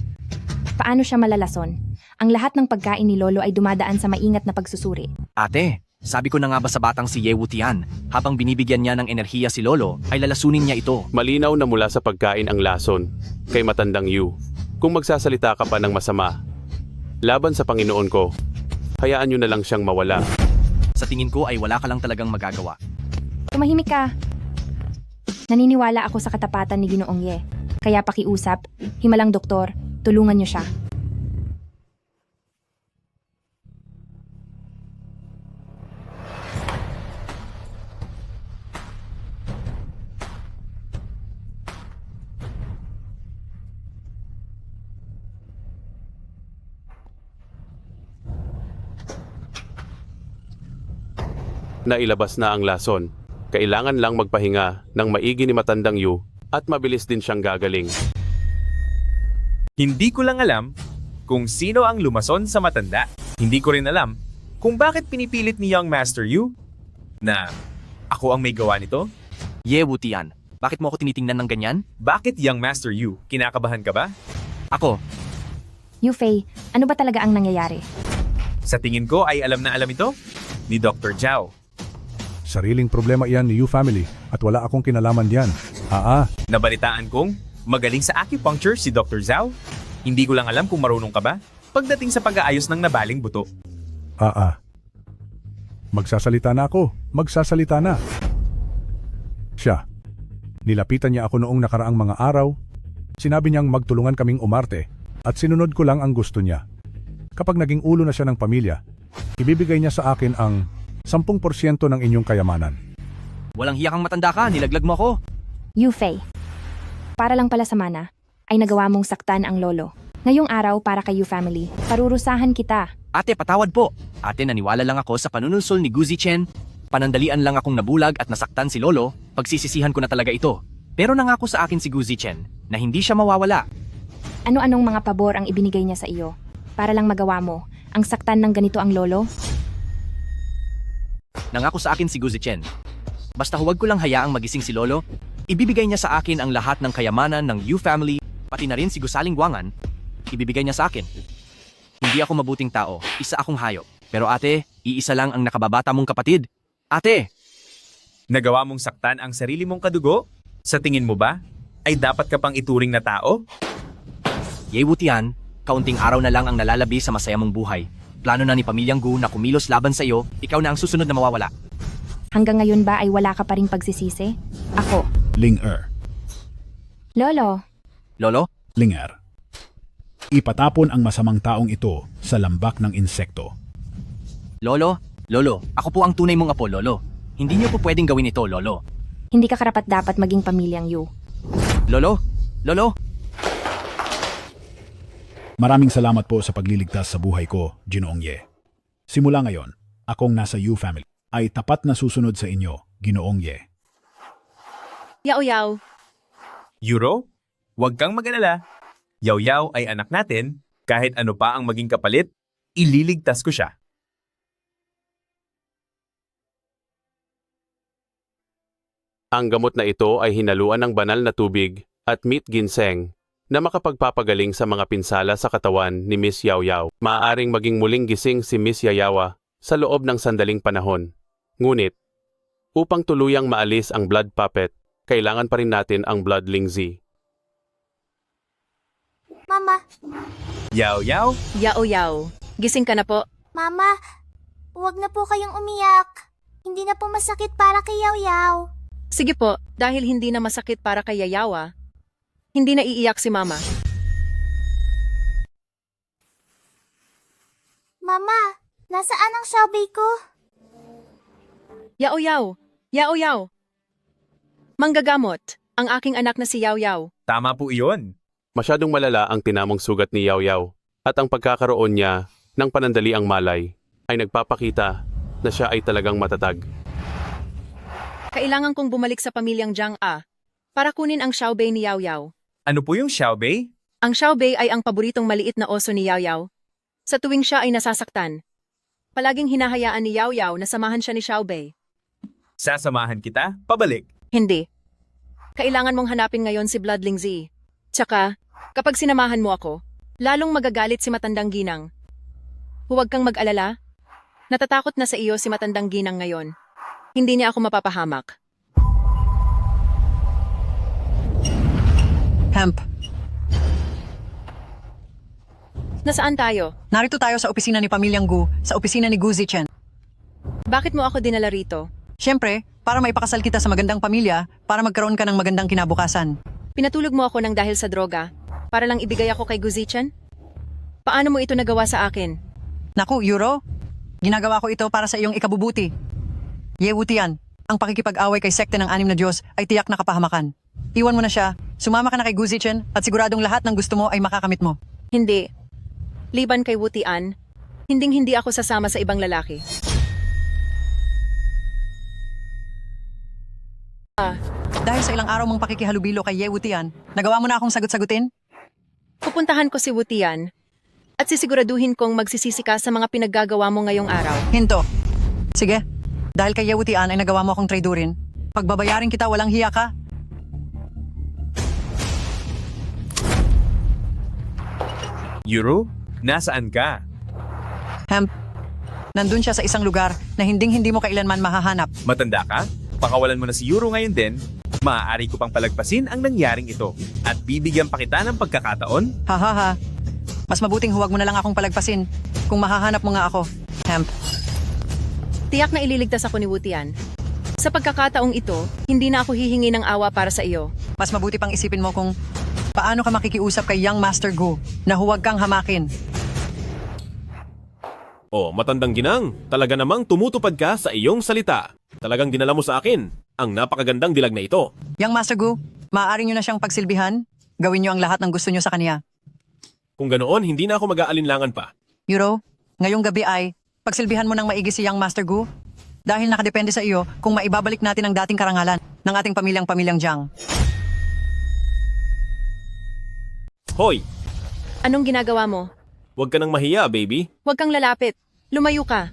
Paano siya malalason? Ang lahat ng pagkain ni lolo ay dumadaan sa maingat na pagsusuri. Ate, sabi ko na nga ba sa batang si Ye Wutian, habang binibigyan niya ng enerhiya si lolo, ay lalasunin niya ito. Malinaw na mula sa pagkain ang lason kay Matandang Yu. Kung magsasalita ka pa ng masama, laban sa Panginoon ko, hayaan nyo na lang siyang mawala. Sa tingin ko ay wala ka lang talagang magagawa. Tumahimik ka. Naniniwala ako sa katapatan ni Ginoong Ye. Kaya pakiusap, himalang doktor, tulungan niyo siya. Nailabas na ang lason. Kailangan lang magpahinga ng maigi ni Matandang Yu at mabilis din siyang gagaling. Hindi ko lang alam kung sino ang lumason sa matanda. Hindi ko rin alam kung bakit pinipilit ni Young Master Yu na ako ang may gawa nito? Ye Wutian, bakit mo ako tinitingnan ng ganyan? Bakit Young Master Yu? Kinakabahan ka ba? Ako, Yufei, ano ba talaga ang nangyayari? Sa tingin ko ay alam na alam ito ni Dr. Zhao. Sariling problema iyan ni You Family at wala akong kinalaman diyan. Nabalitaan kong magaling sa acupuncture si Dr. Zhao. Hindi ko lang alam kung marunong ka ba pagdating sa pag-aayos ng nabaling buto. Magsasalita na ako. Magsasalita na. Siya. Nilapitan niya ako noong nakaraang mga araw. Sinabi niyang magtulungan kaming umarte at sinunod ko lang ang gusto niya. Kapag naging ulo na siya ng pamilya, ibibigay niya sa akin ang 10% ng inyong kayamanan. walang hiya kang matanda ka, nilaglag mo ako. Yufei, para lang pala sa mana, ay nagawa mong saktan ang lolo. Ngayong araw para kay You Family, parurusahan kita. Ate, patawad po. Ate, naniwala lang ako sa panunulsol ni Guzi Chen. Panandalian lang akong nabulag at nasaktan si Lolo, pagsisisihan ko na talaga ito. Pero nangako sa akin si Guzi Chen na hindi siya mawawala. Ano-anong mga pabor ang ibinigay niya sa iyo para lang magawa mo ang saktan ng ganito ang lolo? Nangako sa akin si Guzi Chen. Basta huwag ko lang hayaang magising si Lolo, ibibigay niya sa akin ang lahat ng kayamanan ng You Family, pati na rin si Gusaling Guangan, ibibigay niya sa akin. Hindi ako mabuting tao, isa akong hayop. Pero ate, iisa lang ang nakababata mong kapatid. Ate! Nagawa mong saktan ang sarili mong kadugo? Sa tingin mo ba, ay dapat ka pang ituring na tao? Yewutian, kaunting araw na lang ang nalalabi sa masaya mong buhay. Plano na ni Pamilyang Gu na kumilos laban sa iyo, ikaw na ang susunod na mawawala. Hanggang ngayon ba ay wala ka pa ring pagsisisi? Ako. Ling-er. Lolo. Lolo? Ling-er. Ipatapon ang masamang taong ito sa lambak ng insekto. Lolo? Lolo, ako po ang tunay mong apo, Lolo. Hindi niyo po pwedeng gawin ito, Lolo. Hindi ka karapat-dapat maging pamilyang Yu. Lolo? Lolo? Maraming salamat po sa pagliligtas sa buhay ko, Ginoong Ye. Simula ngayon, akong nasa You Family ay tapat na susunod sa inyo, Ginoong Ye. Yao-yao. Euro? Huwag kang mag-alala. Yaw-yaw ay anak natin, kahit ano pa ang maging kapalit, ililigtas ko siya. Ang gamot na ito ay hinaluan ng banal na tubig at meat ginseng na makapagpapagaling sa mga pinsala sa katawan ni Miss Yao Yao. Maaaring maging muling gising si Miss Yayawa sa loob ng sandaling panahon. Ngunit, upang tuluyang maalis ang blood puppet, kailangan pa rin natin ang blood lingzi. Mama. Yaw-yaw? Yao-yao. Gising ka na po. Mama, huwag na po kayong umiyak. Hindi na po masakit para kay Yaw-yaw. Sige po, dahil hindi na masakit para kay Yayawa, hindi na iiyak si Mama. Mama, nasaan ang Xiaobei ko? Yao-yao. Yao-yao. Manggagamot, ang aking anak na si Yao-yao. Tama po iyon. Masyadong malala ang tinamong sugat ni Yao Yao at ang pagkakaroon niya ng panandaliang malay ay nagpapakita na siya ay talagang matatag. Kailangan kong bumalik sa pamilyang Jiang A para kunin ang Xiaobei ni Yao-yao. Ano po yung Xiaobei? Ang Xiaobei ay ang paboritong maliit na oso ni Yao-yao. Sa tuwing siya ay nasasaktan, palaging hinahayaan ni Yao-yao na samahan siya ni Xiaobei. Sasamahan kita? Pabalik? Hindi. Kailangan mong hanapin ngayon si Bloodling Z. Tsaka, kapag sinamahan mo ako, lalong magagalit si Matandang Ginang. Huwag kang mag-alala. Natatakot na sa iyo si Matandang Ginang ngayon. Hindi niya ako mapapahamak. Hemp. Nasaan tayo? Narito tayo sa opisina ni Pamilyang Gu, sa opisina ni Guzi Chen. Bakit mo ako dinala rito? Siyempre, para maipakasal kita sa magandang pamilya, para magkaroon ka ng magandang kinabukasan. Pinatulog mo ako ng dahil sa droga, para lang ibigay ako kay Guzi-chan? Paano mo ito nagawa sa akin? Naku, Euro, ginagawa ko ito para sa iyong ikabubuti. Yewutian, ang pakikipag-away kay sekte ng 6 na Diyos ay tiyak na kapahamakan. Iwan mo na siya, sumama ka na kay Guzi-chan at siguradong lahat ng gusto mo ay makakamit mo. Hindi. Liban kay Wutian, hinding-hindi ako sasama sa ibang lalaki. Dahil sa ilang araw mong pakikihalubilo kay Yewutian, nagawa mo na akong sagot-sagutin? Pupuntahan ko si Wutian. At sisiguraduhin kong magsisisi ka sa mga pinaggagawa mo ngayong araw. Hinto. Sige, dahil kay Ye Wutian ay nagawa mo akong traidorin. Pagbabayarin kita, walang hiya ka. Yuro, nasaan ka? Hemp, nandun siya sa isang lugar na hindi mo kailanman mahahanap. Matanda ka? Pakawalan mo na si Yuro ngayon din. Maaari ko pang palagpasin ang nangyaring ito at bibigyan pa kita ng pagkakataon. Hahaha. Mas mabuting huwag mo na lang akong palagpasin kung mahahanap mo nga ako. Hemp. Tiyak na ililigtas ako ni Wutian. Sa pagkakataong ito, hindi na ako hihingi ng awa para sa iyo. Mas mabuti pang isipin mo kung paano ka makikiusap kay Young Master Gu na huwag kang hamakin. Oh, matandang ginang, talaga namang tumutupad ka sa iyong salita. Talagang dinala mo sa akin ang napakagandang dilag na ito. Young Master Gu, maaari nyo na siyang pagsilbihan. Gawin nyo ang lahat ng gusto nyo sa kanya. Kung ganoon, hindi na ako mag-aalinlangan pa. Yuro, ngayong gabi ay pagsilbihan mo ng maigi si Young Master Gu dahil nakadepende sa iyo kung maibabalik natin ang dating karangalan ng ating pamilyang Jiang. Hoy, Anong ginagawa mo? huwag ka nang mahiya, baby. Huwag kang lalapit. Lumayo ka.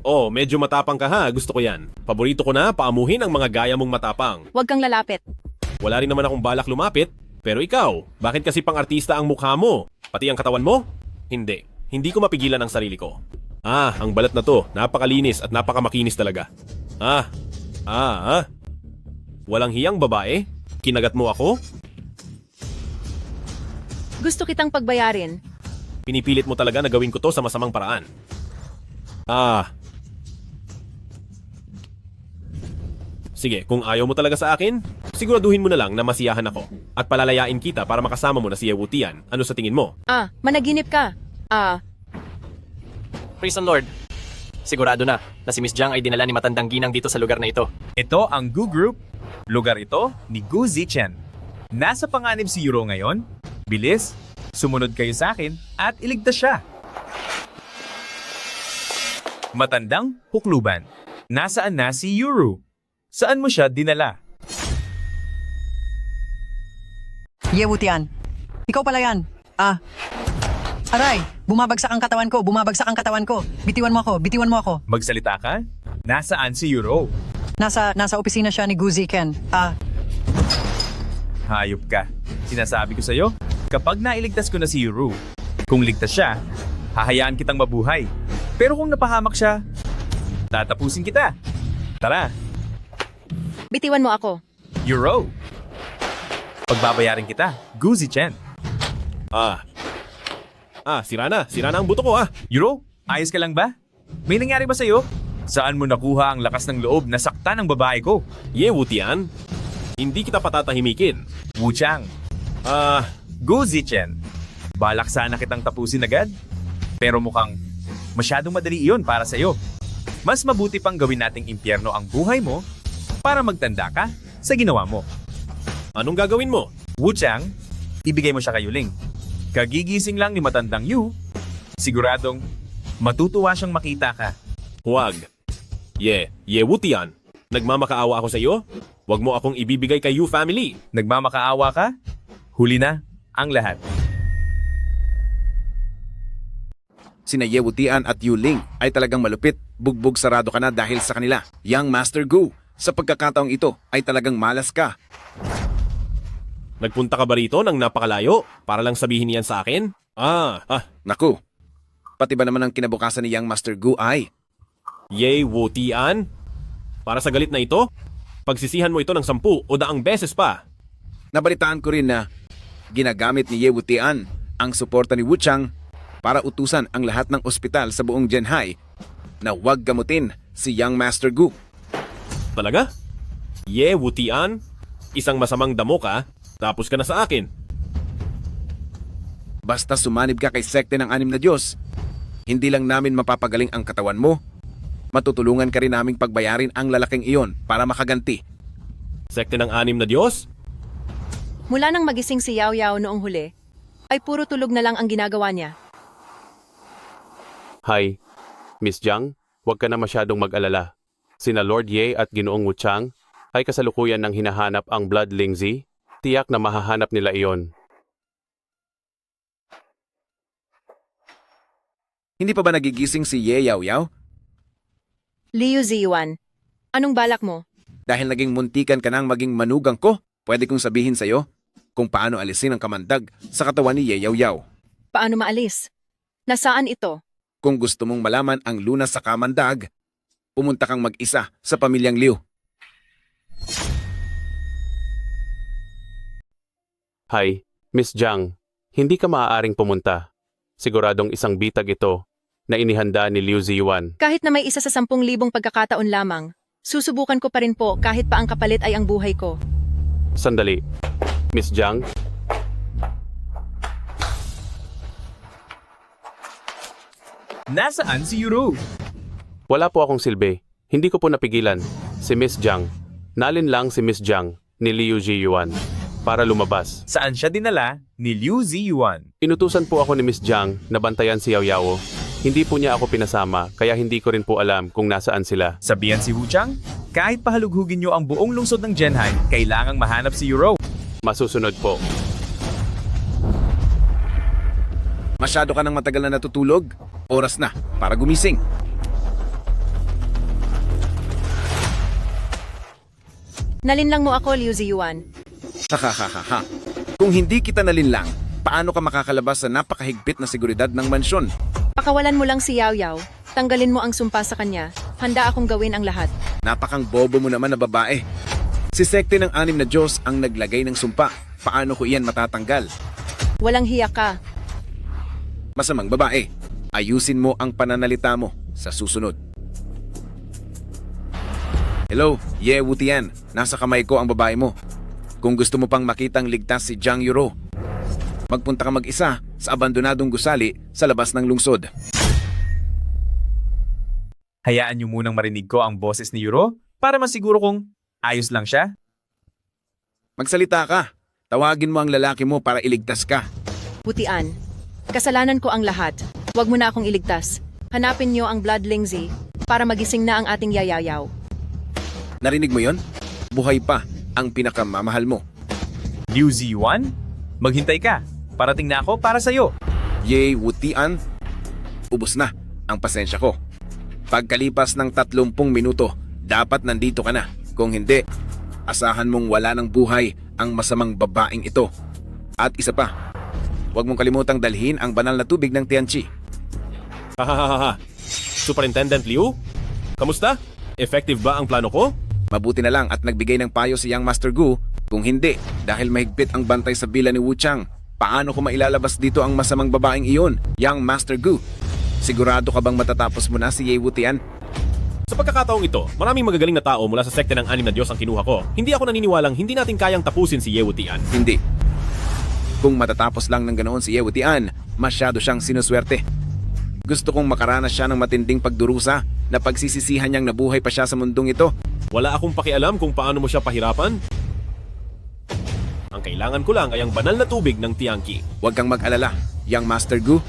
Oh, medyo matapang ka ha, gusto ko yan. Paborito ko na paamuhin ang mga gaya mong matapang. Huwag kang lalapit. Wala rin naman akong balak lumapit, pero ikaw, bakit kasi pang-artista ang mukha mo? Pati ang katawan mo? Hindi ko mapigilan ang sarili ko. Ang balat na to, napakalinis at napakamakinis talaga. Walang hiyang babae? Kinagat mo ako? Gusto kitang pagbayarin. Pinipilit mo talaga na gawin ko to sa masamang paraan. Sige, kung ayaw mo talaga sa akin, siguraduhin mo na lang na masiyahan ako at palalayain kita para makasama mo na si Ye Wutian. Ano sa tingin mo? Managinip ka. Prison Lord, sigurado na si Miss Jiang ay dinala ni Matandang Ginang dito sa lugar na ito. Ito ang Gu Group. Lugar ito ni Gu Zichen. Nasa panganib si Yuro ngayon. Bilis, sumunod kayo sa akin at iligtas siya. Matandang hukluban. Nasaan na si Yuro? Saan mo siya dinala? Ye Wutian, ikaw pala yan. Aray, bumabagsak ang katawan ko. Bitiwan mo ako. Magsalita ka? Nasaan si Yuro? Nasa opisina siya ni Gu Zichen. Hayop ka. Sinasabi ko sa'yo, kapag nailigtas ko na si Yuro, kung ligtas siya, hahayaan kitang mabuhay. Pero kung napahamak siya, tatapusin kita. Tara, Bitiwan mo ako. Yuro. Pagbabayarin kita, Gu Zichen. Sira na ang buto ko Yuro, ayos ka lang ba? May nangyari ba sa'yo? Saan mo nakuha ang lakas ng loob na saktan ng babae ko? Ye Wutian, hindi kita patatahimikin. Wuchang. Gu Zichen. Balak sana kitang tapusin agad. Pero mukhang masyadong madali iyon para sa'yo. Mas mabuti pang gawin nating impyerno ang buhay mo para magtanda ka sa ginawa mo. Anong gagawin mo? Wuchang, ibigay mo siya kay Yuling. Kagigising lang ni Matandang Yu, siguradong matutuwa siyang makita ka. Huwag. Ye Wutian, nagmamakaawa ako sa iyo? Huwag mo akong ibibigay kay Yu family. Nagmamakaawa ka? Huli na ang lahat. Sina Ye Wutian at Yu Ling ay talagang malupit. Bugbog sarado ka na dahil sa kanila. Young Master Gu, sa pagkakataong ito ay talagang malas ka. Nagpunta ka ba rito ng napakalayo para lang sabihin niyan sa akin? Naku, pati ba naman ang kinabukasan ni Young Master Gu ay? Ye Wutian? Para sa galit na ito, pagsisihan mo ito ng 10 o 10 beses pa. Nabalitaan ko rin na ginagamit ni Ye Wutian ang suporta ni Wuchang para utusan ang lahat ng ospital sa buong Zhenhai na huwag gamutin si Young Master Gu. Talaga? Ye Wutian? Isang masamang damo ka, tapos ka na sa akin. Basta sumanib ka kay sekte ng 6 na Diyos, hindi lang namin mapapagaling ang katawan mo, matutulungan ka rin naming pagbayarin ang lalaking iyon para makaganti. Sekte ng 6 na Diyos? Mula nang magising si Yao Yao noong huli, ay puro tulog na lang ang ginagawa niya. Hi, Miss Jiang, huwag ka na masyadong mag-alala. Sina Lord Ye at Ginoong Wuchang ay kasalukuyan ng hinahanap ang Blood Lingzi. Tiyak na mahahanap nila iyon. Hindi pa ba nagigising si Ye Yaoyao? Liu Ziyuan, anong balak mo? Dahil naging muntikan ka nang maging manugang ko, pwede kong sabihin sa'yo kung paano alisin ang kamandag sa katawan ni Ye Yaoyao. Paano maalis? Nasaan ito? Kung gusto mong malaman ang lunas sa kamandag, pumunta kang mag-isa sa pamilyang Liu. Hi, Miss Jiang. Hindi ka maaaring pumunta. Siguradong isang bitag ito na inihanda ni Liu Ziyuan. Kahit na may isa sa 10,000 pagkakataon lamang, susubukan ko pa rin po kahit pa ang kapalit ay ang buhay ko. Sandali. Miss Jiang? Nasaan si Yuro? Wala po akong silbi. Hindi ko po napigilan. Si Miss Jiang. Nalin lang si Miss Jiang ni Liu Ziyuan para lumabas. Saan siya dinala ni Liu Ziyuan? Inutusan po ako ni Miss Jiang na bantayan si Yaoyao. Hindi po niya ako pinasama kaya hindi ko rin po alam kung nasaan sila. Sabihan si Wu Chang, kahit pahalughugin niyo ang buong lungsod ng Zhenhai, kailangang mahanap si Yuro. Masusunod po. Masyado ka nang matagal na natutulog. Oras na para gumising. Nalinlang mo ako, Liu Ziyuan. Hahaha. Kung hindi kita nalinlang, paano ka makakalabas sa napakahigpit na seguridad ng mansyon? Pakawalan mo lang si Yaoyao, tanggalin mo ang sumpa sa kanya, handa akong gawin ang lahat. Napakang bobo mo naman na babae. Si sekte ng 6 na Diyos ang naglagay ng sumpa. Paano ko iyan matatanggal? Walang hiya ka. Masamang babae, ayusin mo ang pananalita mo sa susunod. Hello, Ye Wutian. Nasa kamay ko ang babae mo. Kung gusto mo pang makitang ligtas si Jiang Yuro, magpunta ka mag-isa sa abandonadong gusali sa labas ng lungsod. Hayaan niyo munang marinig ko ang boses ni Yuro para masiguro kong ayos lang siya. Magsalita ka. Tawagin mo ang lalaki mo para iligtas ka. Putian, kasalanan ko ang lahat. Huwag mo na akong iligtas. Hanapin niyo ang Bloodling Z para magising na ang ating Yaoyao. Narinig mo yon? Buhay pa ang pinakamamahal mo. Liu Ziyuan, maghintay ka. Parating na ako para sa'yo. Ye Wutian, ubos na ang pasensya ko. Pagkalipas ng 30 minuto, dapat nandito ka na. Kung hindi, asahan mong wala ng buhay ang masamang babaeng ito. At isa pa, huwag mong kalimutang dalhin ang banal na tubig ng Tianqi. Hahaha. Superintendent Liu? Kamusta? Effective ba ang plano ko? Mabuti na lang at nagbigay ng payo si Young Master Gu. Kung hindi, dahil mahigpit ang bantay sa bila ni Wu Chang, paano ko mailalabas dito ang masamang babaeng iyon, Young Master Gu? Sigurado ka bang matatapos mo na si Ye Wutian? Sa pagkakataong ito, maraming magagaling na tao mula sa sekte ng 6 na Diyos ang kinuha ko. Hindi ako naniniwalang hindi natin kayang tapusin si Ye Wutian. Hindi. Kung matatapos lang ng ganoon si Ye Wutian, masyado siyang sinuswerte. Gusto kong makaranas siya ng matinding pagdurusa na pagsisisihan niyang nabuhay pa siya sa mundong ito. Wala akong pakialam kung paano mo siya pahirapan. Ang kailangan ko lang ay ang banal na tubig ng Tianqi. Huwag kang mag-alala, Young Master Gu.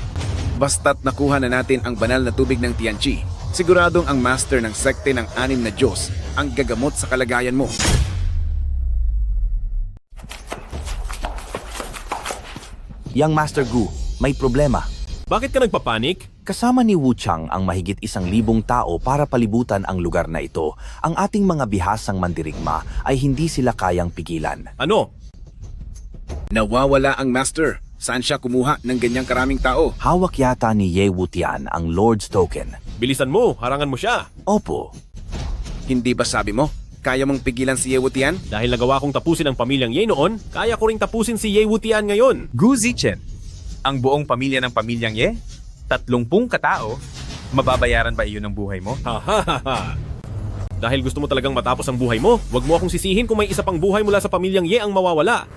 Basta't nakuha na natin ang banal na tubig ng Tianqi, siguradong ang master ng sekte ng 6 na Diyos ang gagamot sa kalagayan mo. Young Master Gu, may problema. Bakit ka nagpapanik? Kasama ni Wu Chang ang mahigit 1,000 tao para palibutan ang lugar na ito. Ang ating mga bihasang mandirigma ay hindi sila kayang pigilan. Ano? Nawawala ang master. Saan siya kumuha ng ganyang karaming tao? Hawak yata ni Ye Wutian ang Lord's Token. Bilisan mo, harangan mo siya. Opo. Hindi ba sabi mo, kaya mong pigilan si Ye Wutian? Dahil nagawa kong tapusin ang pamilyang Ye noon, kaya ko ring tapusin si Ye Wutian ngayon. Gu Zichen, ang buong pamilya ng pamilyang Ye? 30 katao? Mababayaran ba iyon ng buhay mo? Ha. Dahil gusto mo talagang matapos ang buhay mo, wag mo akong sisihin kung may isa pang buhay mula sa pamilyang Ye ang mawawala.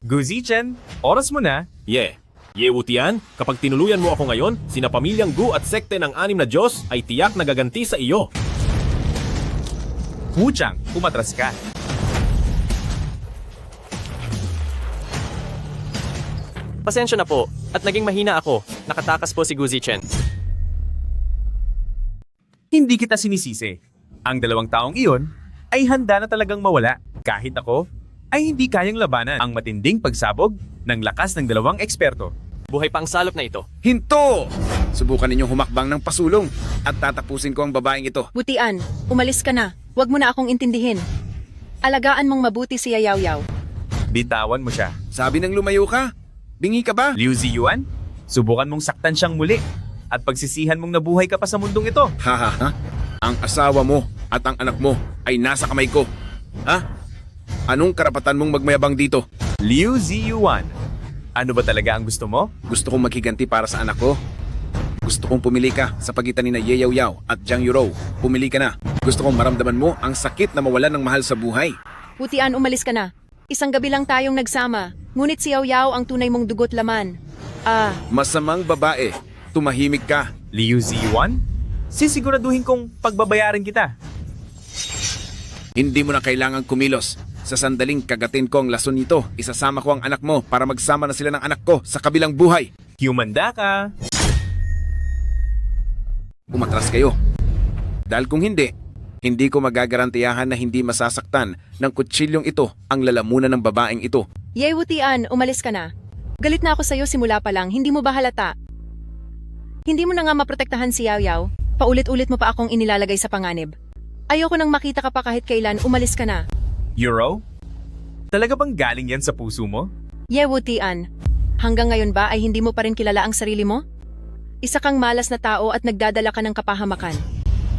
Gu Zichen, oras mo na. Ye Wutian, kapag tinuluyan mo ako ngayon, sina pamilyang Gu at sekte ng 6 na Diyos ay tiyak na gaganti sa iyo. Wu Chang, umatras ka. Pasensya na po, at naging mahina ako. Nakatakas po si Gu Zichen. Hindi kita sinisisi. Ang dalawang taong iyon ay handa na talagang mawala kahit ako ay hindi kayang labanan ang matinding pagsabog ng lakas ng dalawang eksperto. Buhay pa ang salop na ito. Hinto! Subukan ninyong humakbang ng pasulong at tatapusin ko ang babaeng ito. Butian, umalis ka na. Huwag mo na akong intindihin. Alagaan mong mabuti si Yaw Yaw. Bitawan mo siya. Sabi ng lumayo ka? Bingi ka ba? Liu Ziyuan, subukan mong saktan siyang muli at pagsisihan mong nabuhay ka pa sa mundong ito. Ha? Ang asawa mo at ang anak mo ay nasa kamay ko. Ha? Anong karapatan mong magmayabang dito? Liu Ziyuan, ano ba talaga ang gusto mo? Gusto kong maghiganti para sa anak ko. Gusto kong pumili ka sa pagitan ni na Ye Yaw Yaw at Jiang Yuro. Pumili ka na. Gusto kong maramdaman mo ang sakit na mawalan ng mahal sa buhay. Butian, umalis ka na. Isang gabi lang tayong nagsama. Ngunit si Yaw Yaw ang tunay mong dugot laman. Masamang babae. Tumahimik ka. Liu Ziyuan, sisiguraduhin kong pagbabayarin kita. Hindi mo na kailangang kumilos. Sa sandaling kagatin ko ang lason nito, isasama ko ang anak mo para magsama na sila ng anak ko sa kabilang buhay. Humanda ka. Umatras kayo. Dahil kung hindi ko magagarantiyahan na hindi masasaktan ng kutsilyong ito ang lalamunan ng babaeng ito. Ye Wutian, umalis ka na. Galit na ako sa'yo simula pa lang, hindi mo ba halata? Hindi mo na nga maprotektahan si Yaw Yaw. Paulit-ulit mo pa akong inilalagay sa panganib. Ayoko nang makita ka pa kahit kailan, umalis ka na. Yuro? Talaga bang galing yan sa puso mo? Ye Wutian, hanggang ngayon ba ay hindi mo pa rin kilala ang sarili mo? Isa kang malas na tao at nagdadala ka ng kapahamakan.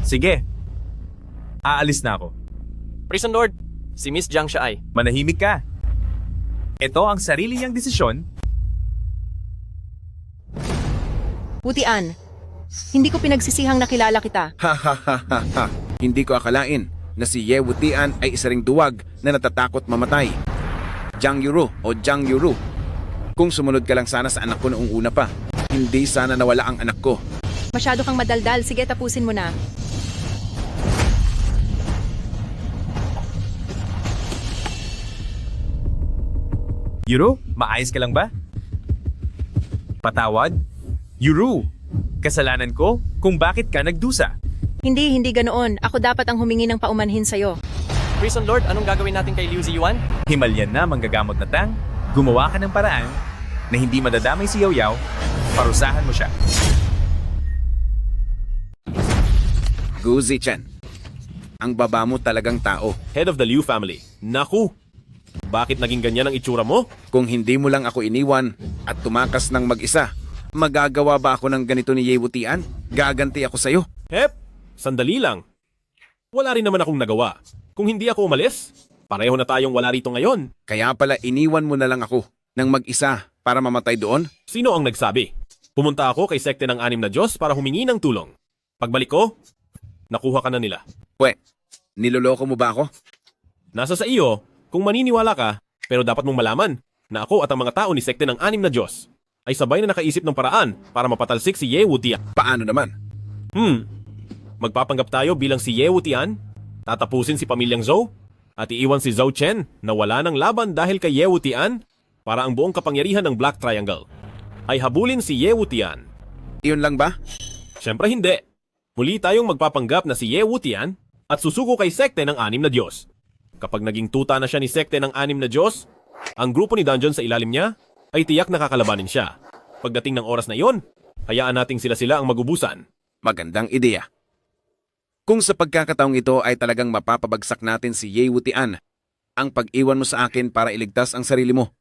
Sige. Aalis na ako. Prison Lord, si Miss Jiang siya ay. Manahimik ka. Ito ang sarili niyang desisyon. Wutian, hindi ko pinagsisihang nakilala kita. Ha. Hindi ko akalain na si Ye Wutian ay isa ring duwag na natatakot mamatay. Jiang Yuro o Jiang Yuro. Kung sumunod ka lang sana sa anak ko noong una pa, hindi sana nawala ang anak ko. Masyado kang madaldal, sige tapusin mo na. Yuro, maayos ka lang ba? Patawad? Yuro, kasalanan ko kung bakit ka nagdusa. Hindi ganoon. Ako dapat ang humingi ng paumanhin sa'yo. Prison Lord, anong gagawin natin kay Liu Ziyuan? Himalayan na manggagamot na tang, gumawa ka ng paraan na hindi madadamay si Yaw Yaw, parusahan mo siya. Gu Zichen, ang baba mo talagang tao. Head of the Liu family. Naku! Bakit naging ganyan ang itsura mo? Kung hindi mo lang ako iniwan at tumakas ng mag-isa, magagawa ba ako ng ganito ni Ye Wutian? Gaganti ako sa'yo. Hep! Sandali lang. Wala rin naman akong nagawa. Kung hindi ako umalis, pareho na tayong wala rito ngayon. Kaya pala iniwan mo na lang ako ng mag-isa para mamatay doon? Sino ang nagsabi? Pumunta ako kay sekte ng 6 na Diyos para humingi ng tulong. Pagbalik ko, nakuha ka na nila. Niloloko mo ba ako? Nasa sa iyo kung maniniwala ka, pero dapat mong malaman na ako at ang mga tao ni sekte ng 6 na Diyos ay sabay na nakaisip ng paraan para mapatalsik si Ye Wutian. Paano naman? Magpapanggap tayo bilang si Ye Wutian, tatapusin si pamilyang Zhou, at iiwan si Zhou Chen na wala ng laban dahil kay Ye Wutian para ang buong kapangyarihan ng Black Triangle ay habulin si Ye Wutian. Iyon lang ba? Siyempre hindi. Muli tayong magpapanggap na si Ye Wutian at susuko kay sekte ng 6 na Diyos. Kapag naging tuta na siya ni sekte ng 6 na Diyos, ang grupo ni Dungeon sa ilalim niya ay tiyak na kakalabanin siya. Pagdating ng oras na iyon, hayaan nating sila ang magubusan. Magandang ideya. Kung sa pagkakataong ito ay talagang mapapabagsak natin si Ye Wutian, ang pag-iwan mo sa akin para iligtas ang sarili mo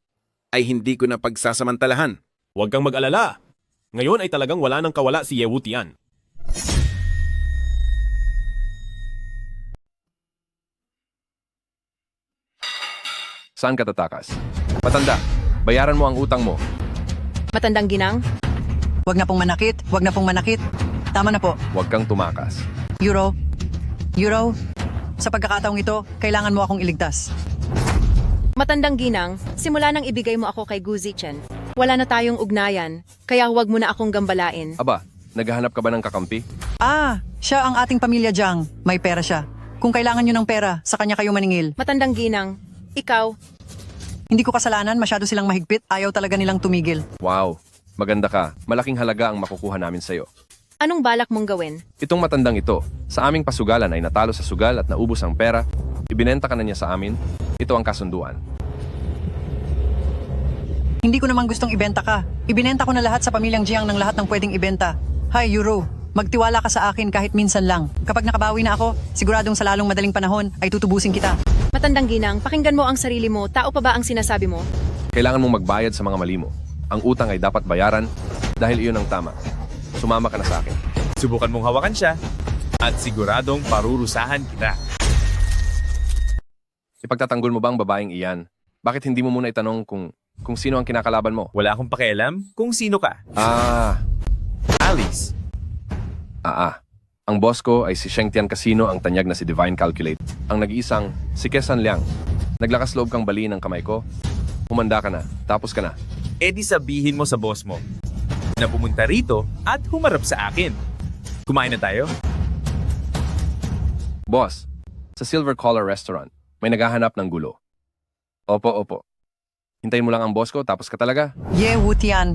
ay hindi ko na pagsasamantalahan. Huwag kang mag-alala. Ngayon ay talagang wala nang kawala si Ye Wutian. Saan ka tatakas? Matanda, bayaran mo ang utang mo. Matandang ginang? Huwag na pong manakit, huwag na pong manakit. Tama na po. Huwag kang tumakas. Yuro, sa pagkakataong ito, kailangan mo akong iligtas. Matandang ginang, simula nang ibigay mo ako kay Gu Zichen. Wala na tayong ugnayan, kaya huwag mo na akong gambalain. Aba, naghahanap ka ba ng kakampi? Siya ang ating pamilya Jiang. May pera siya. Kung kailangan nyo ng pera, sa kanya kayo maningil. Matandang ginang, ikaw? Hindi ko kasalanan, masyado silang mahigpit. Ayaw talaga nilang tumigil. Wow, maganda ka. Malaking halaga ang makukuha namin sa'yo. Anong balak mong gawin? Itong matandang ito, sa aming pasugalan ay natalo sa sugal at naubos ang pera. Ibinenta ka na niya sa amin. Ito ang kasunduan. Hindi ko naman gustong ibenta ka. Ibinenta ko na lahat sa pamilyang Jiang ng lahat ng pwedeng ibenta. Hi, Euro. Magtiwala ka sa akin kahit minsan lang. Kapag nakabawi na ako, siguradong sa lalong madaling panahon ay tutubusin kita. Matandang ginang, pakinggan mo ang sarili mo. Tao pa ba ang sinasabi mo? Kailangan mong magbayad sa mga mali mo. Ang utang ay dapat bayaran dahil iyon ang tama. Sumama ka na sa akin. Subukan mong hawakan siya at siguradong parurusahan kita. Ipagtatanggol mo ba ang babaeng iyan? Bakit hindi mo muna itanong kung sino ang kinakalaban mo? Wala akong pakialam kung sino ka. Alice. Ang boss ko ay si Shengtian Casino, ang tanyag na si Divine Calculate. Ang nag-iisang si Kesan Liang. Naglakas loob kang baliin ang kamay ko. Humanda ka na. Tapos ka na. E di sabihin mo sa boss mo na pumunta rito at humarap sa akin. Kumain na tayo? Boss, sa Silver Collar Restaurant, may naghahanap ng gulo. Opo. Hintayin mo lang ang boss ko, tapos ka talaga. Wu Tian.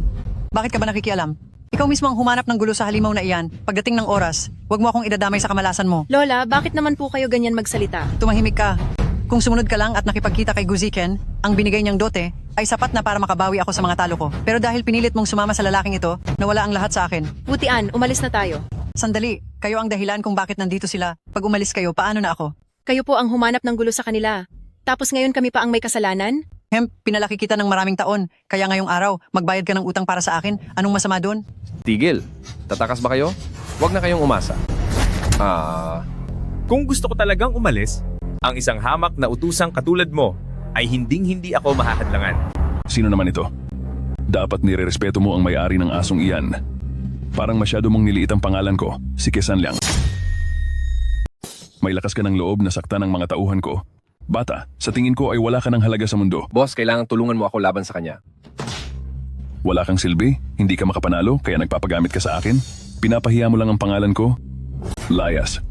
Bakit ka ba nakikialam? Ikaw mismo ang humanap ng gulo sa halimaw na iyan. Pagdating ng oras, huwag mo akong idadamay sa kamalasan mo. Lola, bakit naman po kayo ganyan magsalita? Tumahimik ka. Kung sumunod ka lang at nakipagkita kay Guziken, ang binigay niyang dote ay sapat na para makabawi ako sa mga talo ko. Pero dahil pinilit mong sumama sa lalaking ito, nawala ang lahat sa akin. Wutian, umalis na tayo. Sandali, kayo ang dahilan kung bakit nandito sila. Pag umalis kayo, paano na ako? Kayo po ang humanap ng gulo sa kanila. Tapos ngayon kami pa ang may kasalanan? Pinalaki kita ng maraming taon. Kaya ngayong araw, magbayad ka ng utang para sa akin. Anong masama doon? Tigil. Tatakas ba kayo? Huwag na kayong umasa. Kung gusto ko talagang umalis, ang isang hamak na utusang katulad mo ay hinding-hindi ako mahahadlangan. Sino naman ito? Dapat nirerespeto mo ang may-ari ng asong iyan. Parang masyado mong niliit ang pangalan ko, si Kesan Liang. May lakas ka ng loob na saktan ng mga tauhan ko. Bata, sa tingin ko ay wala ka ng halaga sa mundo. Boss, kailangan tulungan mo ako laban sa kanya. Wala kang silbi, hindi ka makapanalo, kaya nagpapagamit ka sa akin. Pinapahiya mo lang ang pangalan ko. Layas.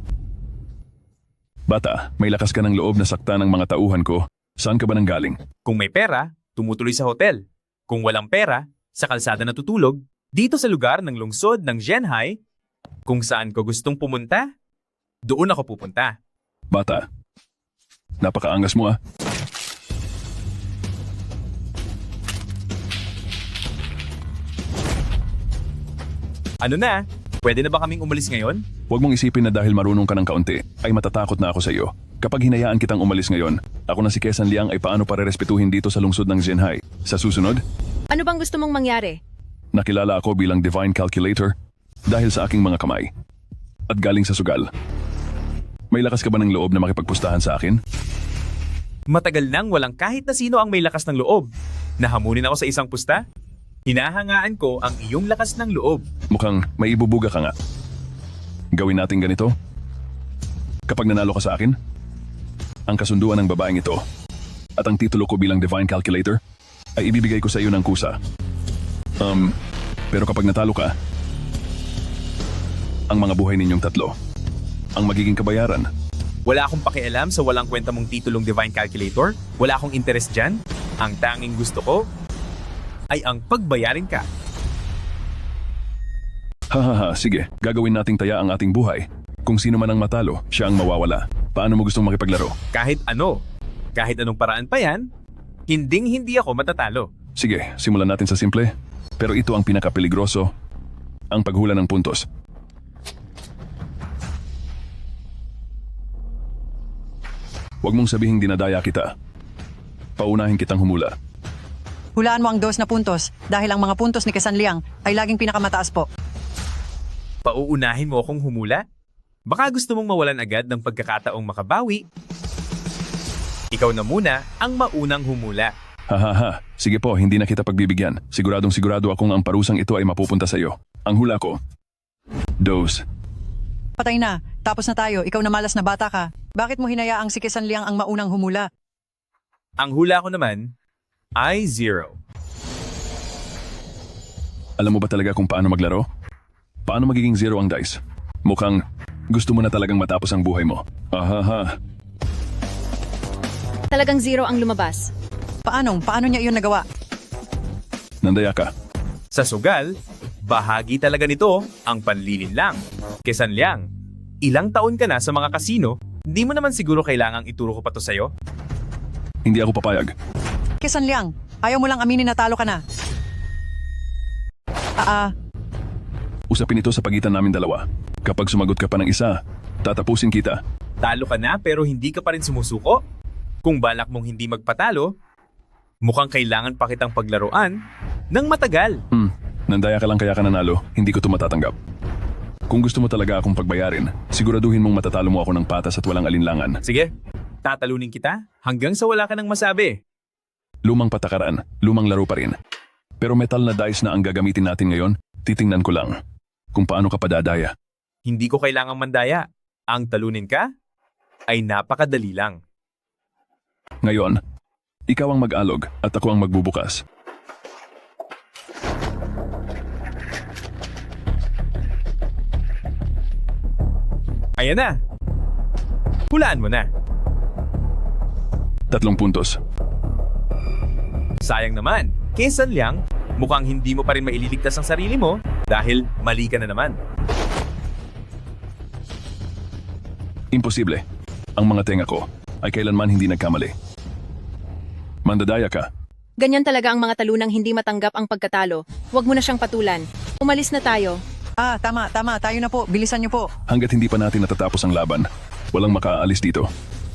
Bata, may lakas ka ng loob na saktan ng mga tauhan ko. Saan ka ba nanggaling? Kung may pera, tumutuloy sa hotel. Kung walang pera, sa kalsada natutulog. Dito sa lugar ng lungsod ng Zhenhai, kung saan ko gustong pumunta, doon ako pupunta. Bata, napakaangas mo ah. Ano na? Pwede na ba kaming umalis ngayon? Huwag mong isipin na dahil marunong ka ng kaunti, ay matatakot na ako sa iyo. Kapag hinayaan kitang umalis ngayon, ako na si Kesan Liang ay paano parerespetuhin dito sa lungsod ng Zhenhai. Sa susunod, Ano bang gusto mong mangyari? nakilala ako bilang Divine Calculator dahil sa aking mga kamay. At galing sa sugal. May lakas ka ba ng loob na makipagpustahan sa akin? Matagal nang walang kahit na sino ang may lakas ng loob. Nahamunin ako sa isang pusta? Hinahangaan ko ang iyong lakas ng loob. Mukhang may ibubuga ka nga. Gawin natin ganito. Kapag nanalo ka sa akin, ang kasunduan ng babaeng ito at ang titulo ko bilang Divine Calculator ay ibibigay ko sa iyo ng kusa. Pero kapag natalo ka, ang mga buhay ninyong tatlo ang magiging kabayaran. Wala akong pakialam sa walang kwenta mong titulong Divine Calculator. Wala akong interes dyan. Ang tanging gusto ko ay ang pagbayarin ka. Hahaha, sige. Gagawin nating taya ang ating buhay. Kung sino man ang matalo, siya ang mawawala. Paano mo gustong makipaglaro? Kahit ano. Kahit anong paraan pa yan, hinding-hindi ako matatalo. Sige, simulan natin sa simple. Pero ito ang pinakapeligroso, ang paghula ng puntos. Huwag mong sabihing dinadaya kita. Paunahin kitang humula. Hulaan mo ang 2 na puntos dahil ang mga puntos ni Kesan Liang ay laging pinakamataas po. Pauunahin mo akong humula? Baka gusto mong mawalan agad ng pagkakataong makabawi. Ikaw na muna ang maunang humula. Hahaha, sige po, hindi na kita pagbibigyan. Siguradong sigurado akong ang parusang ito ay mapupunta sa iyo. Ang hula ko. 2. Patay na. Tapos na tayo. Ikaw na malas na bata ka. Bakit mo hinayaang si Kesan Liang ang maunang humula? Ang hula ko naman ay 0. Alam mo ba talaga kung paano maglaro? Paano magiging 0 ang dice? Mukhang gusto mo na talagang matapos ang buhay mo. Ahaha. Talagang 0 ang lumabas. Paano niya iyon nagawa? Nandaya ka. Sa sugal, Bahagi talaga nito ang panlilinlang. Kesan Liang, ilang taon ka na sa mga kasino, di mo naman siguro kailangang ituro ko pa to sa'yo? Hindi ako papayag. Kesan Liang, ayaw mo lang aminin na talo ka na. Usapin ito sa pagitan namin dalawa. Kapag sumagot ka pa ng isa, tatapusin kita. Talo ka na pero hindi ka pa rin sumusuko? Kung balak mong hindi magpatalo, mukhang kailangan pa kitang paglaruan ng matagal. Nandaya ka lang kaya ka nanalo, hindi ko ito matatanggap. Kung gusto mo talaga akong pagbayarin, siguraduhin mong matatalo mo ako ng patas at walang alinlangan. Sige, tatalunin kita hanggang sa wala ka nang masabi. Lumang patakaran, lumang laro pa rin. Pero metal na dice na ang gagamitin natin ngayon, titingnan ko lang kung paano ka padadaya. Hindi ko kailangang mandaya. Ang talunin ka ay napakadali lang. Ngayon, ikaw ang mag-alog at ako ang magbubukas. Ayan na. Hulaan mo na. 3 puntos. Sayang naman. Kesan Liang, mukhang hindi mo pa rin maililigtas ang sarili mo dahil mali ka na naman. Imposible. Ang mga tenga ko ay kailanman hindi nagkamali. Mandadaya ka. Ganyan talaga ang mga talunang hindi matanggap ang pagkatalo. Huwag mo na siyang patulan. Umalis na tayo. Tama. Tayo na po. Bilisan niyo po. Hanggat hindi pa natin natatapos ang laban, walang makaalis dito.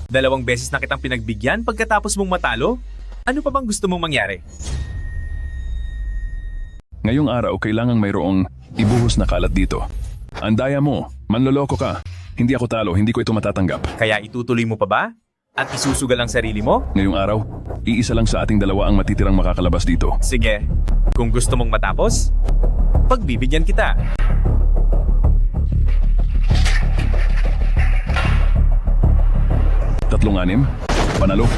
2 beses na kitang pinagbigyan pagkatapos mong matalo? Ano pa bang gusto mong mangyari? Ngayong araw, kailangang mayroong ibuhos na kalat dito. Andaya mo, manloloko ka. Hindi ako talo, hindi ko ito matatanggap. Kaya itutuloy mo pa ba? At isusugal ang sarili mo? Ngayong araw, iisa lang sa ating dalawa ang matitirang makakalabas dito. Sige, kung gusto mong matapos, pagbibigyan kita. Tatlong 6, panalo.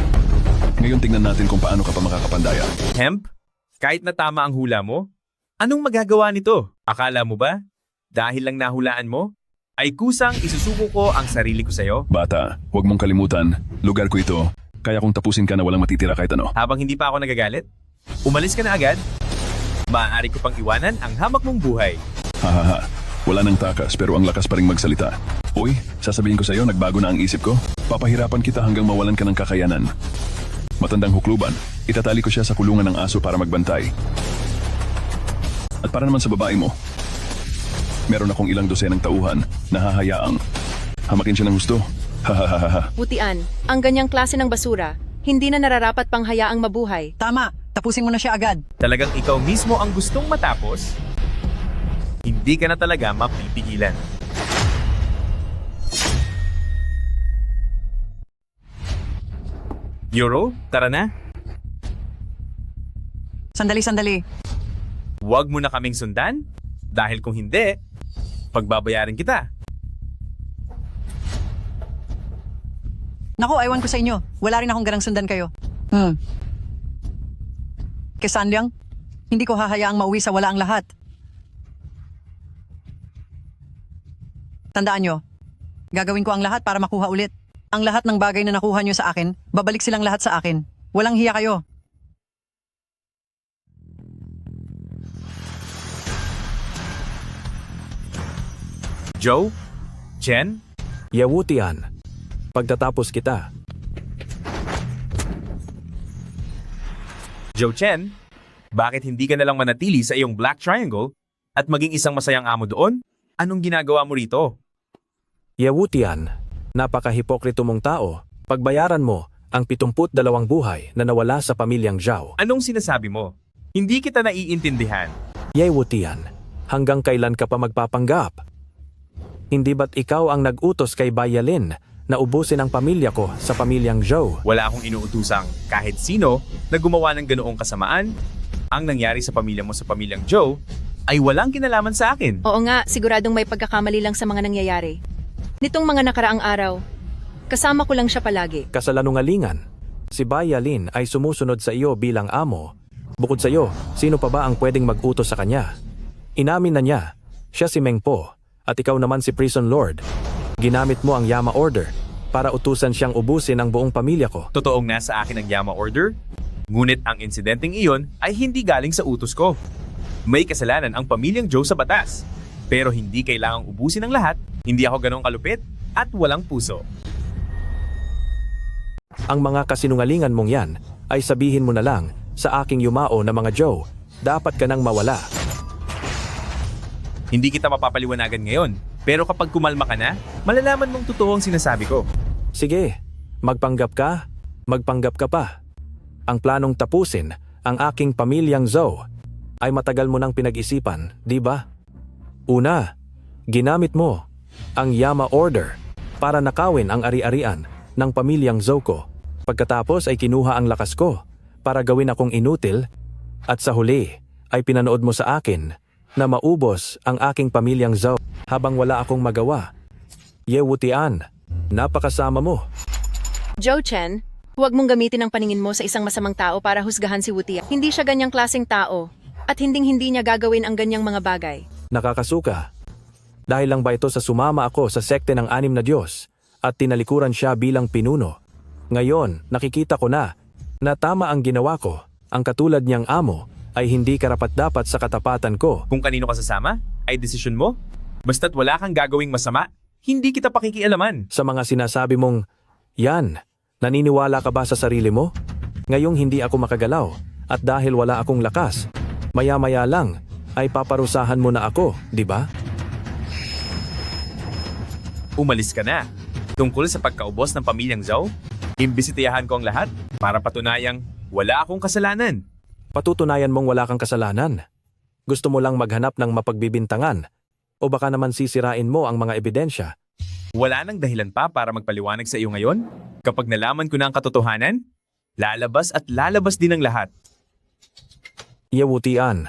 Ngayon tingnan natin kung paano ka pa makakapandaya. Hemp, kahit na tama ang hula mo, anong magagawa nito? Akala mo ba? Dahil lang nahulaan mo, ay kusang isusuko ko ang sarili ko sa'yo? Bata, huwag mong kalimutan, lugar ko ito. Kaya kung tapusin ka na walang matitira kahit ano. Habang hindi pa ako nagagalit, umalis ka na agad. Maaari ko pang iwanan ang hamak mong buhay. Hahaha, wala nang takas pero ang lakas pa rin magsalita. Uy, sasabihin ko sa'yo, nagbago na ang isip ko. Papahirapan kita hanggang mawalan ka ng kakayanan. Matandang hukluban, itatali ko siya sa kulungan ng aso para magbantay. At para naman sa babae mo, meron akong ilang dosenang tauhan na hahayaang hamakin siya ng gusto. Hahaha. Putian, ang ganyang klase ng basura, hindi na nararapat pang hayaang mabuhay. Tama, tapusin mo na siya agad. Talagang ikaw mismo ang gustong matapos? Hindi ka na talaga mapipigilan. Euro, tara na. Sandali. Huwag mo na kaming sundan, dahil kung hindi, pagbabayarin kita. Naku, aywan ko sa inyo. Wala rin akong ganang sundan kayo. Kesan Liang, hindi ko hahayaang mauwi sa wala ang lahat. Tandaan nyo, gagawin ko ang lahat para makuha ulit. Ang lahat ng bagay na nakuha nyo sa akin, babalik silang lahat sa akin. Walang hiya kayo. Joe? Chen? Yewutian, pagtatapos kita. Joe Chen, bakit hindi ka nalang manatili sa iyong Black Triangle at maging isang masayang amo doon? Anong ginagawa mo rito? Yewutian, napakahipokrito mong tao. Pagbayaran mo ang 72 buhay na nawala sa pamilyang Zhao. Anong sinasabi mo? Hindi kita naiintindihan. Yewutian, hanggang kailan ka pa magpapanggap? Hindi ba't ikaw ang nag-utos kay Bayalin na ubusin ang pamilya ko sa pamilyang Zhao? Wala akong inuutusang kahit sino na gumawa ng ganoong kasamaan. Ang nangyari sa pamilya mo sa pamilyang Zhao ay walang kinalaman sa akin. Oo nga, siguradong may pagkakamali lang sa mga nangyayari. Nitong mga nakaraang araw, kasama ko lang siya palagi. Kasalanungalingan, si Bayalin ay sumusunod sa iyo bilang amo. Bukod sa iyo, sino pa ba ang pwedeng mag-utos sa kanya? Inamin na niya, siya si Meng Po, at ikaw naman si Prison Lord. Ginamit mo ang Yama Order para utusan siyang ubusin ang buong pamilya ko. Totoong nasa akin ang Yama Order, ngunit ang insidenteng iyon ay hindi galing sa utos ko. May kasalanan ang pamilyang Joe sa batas. Pero hindi kailangang ubusin ang lahat, hindi ako ganong kalupit, at walang puso. Ang mga kasinungalingan mong yan ay sabihin mo na lang sa aking yumao na mga Joe. Dapat ka nang mawala. Hindi kita mapapaliwanagan ngayon, pero kapag kumalma ka na, malalaman mong totoo ang sinasabi ko. Sige, magpanggap ka pa. Ang planong tapusin ang aking pamilyang Zoe ay matagal mo nang pinag-isipan, di ba? Una, ginamit mo ang Yama Order para nakawin ang ari-arian ng pamilyang Zoe ko. Pagkatapos ay kinuha ang lakas ko para gawin akong inutil at sa huli ay pinanood mo sa akin na maubos ang aking pamilyang Zoe habang wala akong magawa. Yewutian, napakasama mo. Joe Chen, huwag mong gamitin ang paningin mo sa isang masamang tao para husgahan si Wutia. Hindi siya ganyang klaseng tao at hinding-hindi niya gagawin ang ganyang mga bagay. Nakakasuka. Dahil lang ba ito sa sumama ako sa sekte ng 6 na Diyos at tinalikuran siya bilang pinuno? Ngayon, nakikita ko na tama ang ginawa ko. Ang katulad niyang amo ay hindi karapat-dapat sa katapatan ko. Kung kanino ka sasama, ay desisyon mo. Basta't wala kang gagawing masama, hindi kita pakikialaman. Sa mga sinasabi mong, yan, naniniwala ka ba sa sarili mo? Ngayong hindi ako makagalaw at dahil wala akong lakas, maya-maya lang ay paparusahan mo na ako, di ba? Umalis ka na. Tungkol sa pagkaubos ng pamilyang Zhao, imbisitiyahan ko ang lahat para patunayang wala akong kasalanan. Patutunayan mong wala kang kasalanan. Gusto mo lang maghanap ng mapagbibintangan o baka naman sisirain mo ang mga ebidensya. Wala nang dahilan pa para magpaliwanag sa iyo ngayon. Kapag nalaman ko na ang katotohanan, lalabas at lalabas din ang lahat. Yewutian,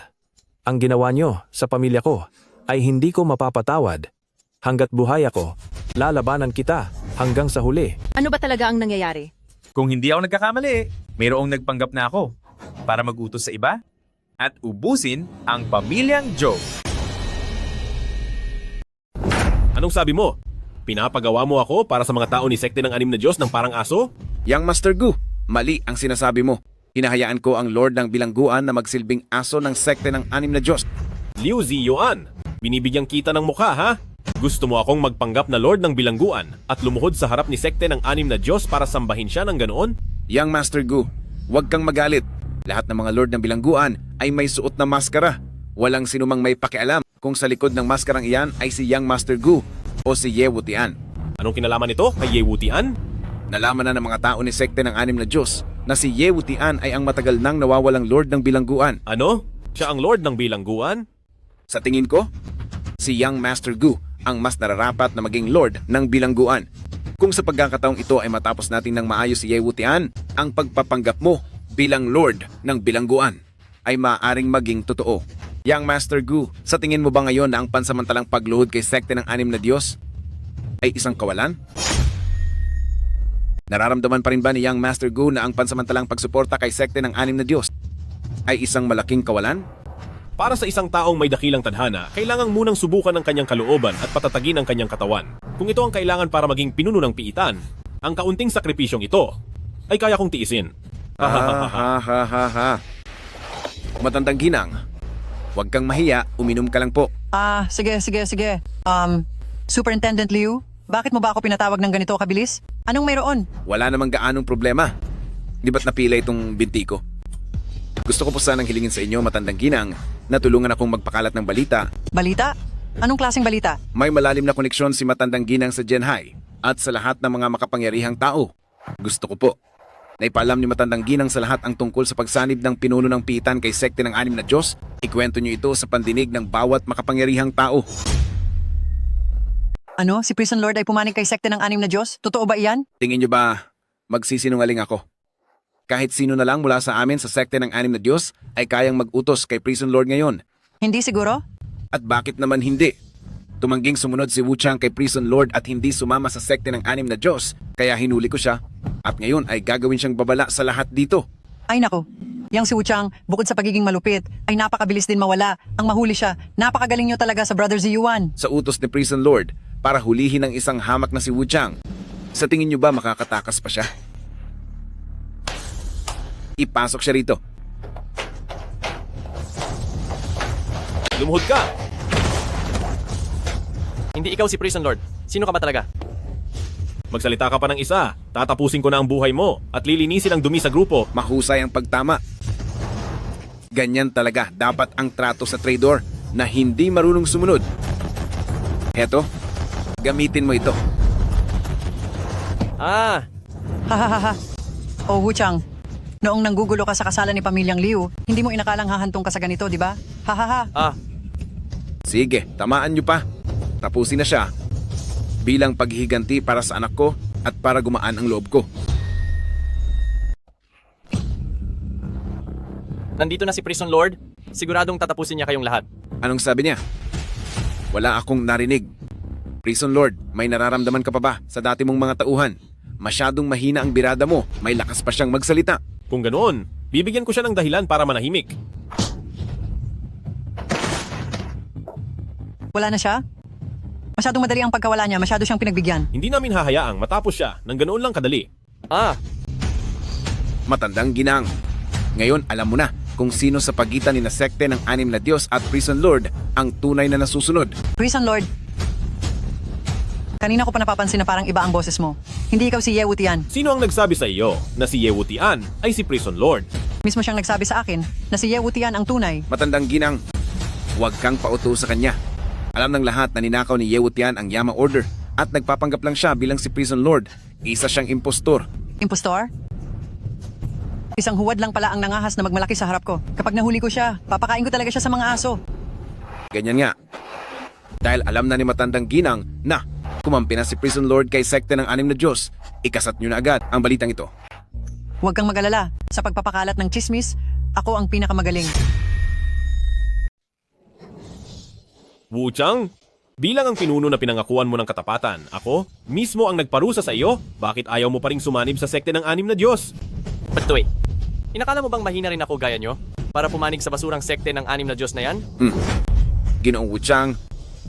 ang ginawa nyo sa pamilya ko ay hindi ko mapapatawad. Hanggat buhay ako, lalabanan kita hanggang sa huli. Ano ba talaga ang nangyayari? Kung hindi ako nagkakamali, mayroong nagpanggap na ako para mag-utos sa iba at ubusin ang pamilyang Joe. Anong sabi mo? Pinapagawa mo ako para sa mga tao ni sekte ng 6 na Diyos ng parang aso? Yang Master Gu, mali ang sinasabi mo. Hinahayaan ko ang Lord ng Bilangguan na magsilbing aso ng sekte ng 6 na Diyos. Liu Ziyuan, binibigyang kita ng mukha ha? Gusto mo akong magpanggap na Lord ng Bilangguan at lumuhod sa harap ni sekte ng 6 na Diyos para sambahin siya ng ganoon? Yang Master Gu, huwag kang magalit. Lahat ng mga Lord ng Bilangguan ay may suot na maskara. Walang sinumang may pakialam kung sa likod ng maskarang iyan ay si Yang Master Gu o si Yewutian. Anong kinalaman nito kay Yewutian? Nalaman na ng mga tao ni sekte ng 6 na Diyos na si Yewutian ay ang matagal nang nawawalang Lord ng Bilangguan. Ano? Siya ang Lord ng Bilangguan? Sa tingin ko, si Yang Master Gu ang mas nararapat na maging Lord ng Bilangguan. Kung sa pagkakataong ito ay matapos natin ng maayos si Yewutian, ang pagpapanggap mo bilang Lord ng Bilangguan ay maaaring maging totoo. Yang Master Gu, sa tingin mo ba ngayon na ang pansamantalang pagluhod kay sekte ng 6 na Diyos ay isang kawalan? Nararamdaman pa rin ba ni Yang Master Gu na ang pansamantalang pagsuporta kay sekte ng 6 na Diyos ay isang malaking kawalan? Para sa isang taong may dakilang tadhana, kailangang munang subukan ang kanyang kalooban at patatagin ang kanyang katawan. Kung ito ang kailangan para maging pinuno ng piitan, ang kaunting sakripisyong ito ay kaya kong tiisin. Matandang ginang, huwag kang mahiya, uminom ka lang po. Sige. Superintendent Liu, bakit mo ba ako pinatawag ng ganito kabilis? Anong mayroon? Wala namang gaanong problema. Di ba't napila itong binti ko? Gusto ko po sanang hilingin sa inyo, matandang ginang, na tulungan akong magpakalat ng balita. Balita? Anong klaseng balita? May malalim na koneksyon si matandang ginang sa Genhai at sa lahat ng mga makapangyarihang tao. Gusto ko po. Naipaalam ni matandang ginang sa lahat ang tungkol sa pagsanib ng pinuno ng piitan kay sekte ng 6 na Diyos. Ikwento niyo ito sa pandinig ng bawat makapangyarihang tao. Ano? Si Prison Lord ay pumanig kay sekte ng 6 na Diyos? Totoo ba iyan? Tingin niyo ba magsisinungaling ako? Kahit sino na lang mula sa amin sa sekte ng 6 na Diyos ay kayang mag-utos kay Prison Lord ngayon. Hindi siguro? At bakit naman hindi? Tumangging sumunod si Wu Chang kay Prison Lord at hindi sumama sa sekte ng 6 na Diyos, kaya hinuli ko siya. At ngayon ay gagawin siyang babala sa lahat dito. Ay nako, yang si Wu Chang, bukod sa pagiging malupit, ay napakabilis din mawala. Ang mahuli siya, napakagaling niyo talaga sa Brother Ziyuan. Sa utos ni Prison Lord para hulihin ang isang hamak na si Wu Chang. Sa tingin niyo ba makakatakas pa siya? Ipasok siya rito. Lumuhod ka! Hindi ikaw si Prison Lord. Sino ka ba talaga? Magsalita ka pa ng isa. Tatapusin ko na ang buhay mo at lilinisin ang dumi sa grupo. Mahusay ang pagtama. Ganyan talaga dapat ang trato sa traidor na hindi marunong sumunod. Heto, gamitin mo ito. Ah, Hahaha. Oh, Wuchang. Noong nanggugulo ka sa kasalan ni Pamilyang Liu, hindi mo inakalang hahantong ka sa ganito, di ba? Hahaha. Sige, tamaan nyo pa. Tapusin na siya. Bilang paghihiganti para sa anak ko at para gumaan ang loob ko. nandito na si Prison Lord. Siguradong tatapusin niya kayong lahat. Anong sabi niya? Wala akong narinig. Prison Lord, may nararamdaman ka pa ba sa dati mong mga tauhan? Masyadong mahina ang birada mo. May lakas pa siyang magsalita. Kung ganoon, bibigyan ko siya ng dahilan para manahimik. Wala na siya? Masyadong madali ang pagkawala niya, masyado siyang pinagbigyan. Hindi namin hahayaang matapos siya ng ganoon lang kadali. Matandang ginang. Ngayon alam mo na kung sino sa pagitan ni na sekte ng Anim na Diyos at Prison Lord ang tunay na nasusunod. Prison Lord, kanina ko pa napapansin na parang iba ang boses mo. Hindi ikaw si Ye Wutian. Sino ang nagsabi sa iyo na si Ye Wutian ay si Prison Lord? Mismo siyang nagsabi sa akin na si Ye Wutian ang tunay. Matandang ginang, huwag kang pauto sa kanya. Alam ng lahat na ninakaw ni Ye Wutian ang Yama Order at nagpapanggap lang siya bilang si Prison Lord. Isa siyang impostor. Impostor? Isang huwad lang pala ang nangahas na magmalaki sa harap ko. Kapag nahuli ko siya, papakain ko talaga siya sa mga aso. Ganyan nga. Dahil alam na ni Matandang Ginang na kumampi na si Prison Lord kay sekte ng Anim na Diyos, ikasat nyo na agad ang balitang ito. Huwag kang mag-alala. Sa pagpapakalat ng chismis, ako ang pinakamagaling. Wuchang, bilang ang pinuno na pinangakuan mo ng katapatan, ako mismo ang nagparusa sa iyo. Bakit ayaw mo pa ring sumanib sa sekte ng Anim na Diyos? But wait, inakala mo bang mahina rin ako gaya nyo para pumanig sa basurang sekte ng Anim na Diyos na yan? Ginoong Wuchang,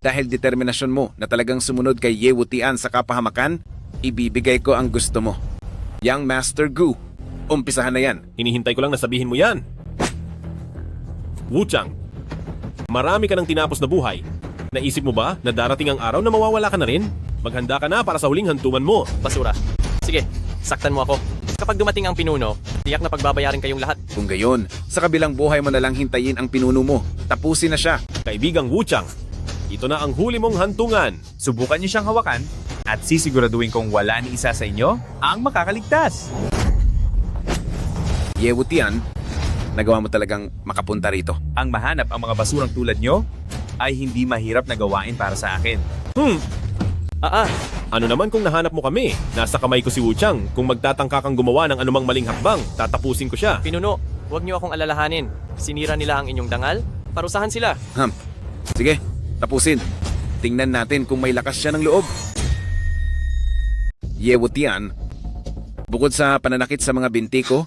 dahil determinasyon mo na talagang sumunod kay Ye Wutian sa kapahamakan, ibibigay ko ang gusto mo. Yang Master Gu, umpisahan na yan. Hinihintay ko lang na sabihin mo yan. Wuchang, marami ka ng tinapos na buhay. Naisip mo ba na darating ang araw na mawawala ka na rin? Maghanda ka na para sa huling hantuman mo. Basura. Sige, saktan mo ako. Kapag dumating ang pinuno, tiyak na pagbabayarin kayong lahat. Kung gayon, sa kabilang buhay mo na lang hintayin ang pinuno mo. Tapusin na siya. Kaibigang Wuchang, ito na ang huli mong hantungan. Subukan niyo siyang hawakan at sisiguraduhin kong wala ni isa sa inyo ang makakaligtas. Ye Wutian, nagawa mo talagang makapunta rito. Ang mahanap ang mga basurang tulad nyo ay hindi mahirap na gawain para sa akin. Ano naman kung nahanap mo kami? Nasa kamay ko si Wuchang. Kung magtatangka kang gumawa ng anumang maling hakbang, tatapusin ko siya. Pinuno, huwag niyo akong alalahanin. Sinira nila ang inyong dangal. Parusahan sila. Sige, tapusin. Tingnan natin kung may lakas siya ng loob. Ye Wutian, bukod sa pananakit sa mga binti ko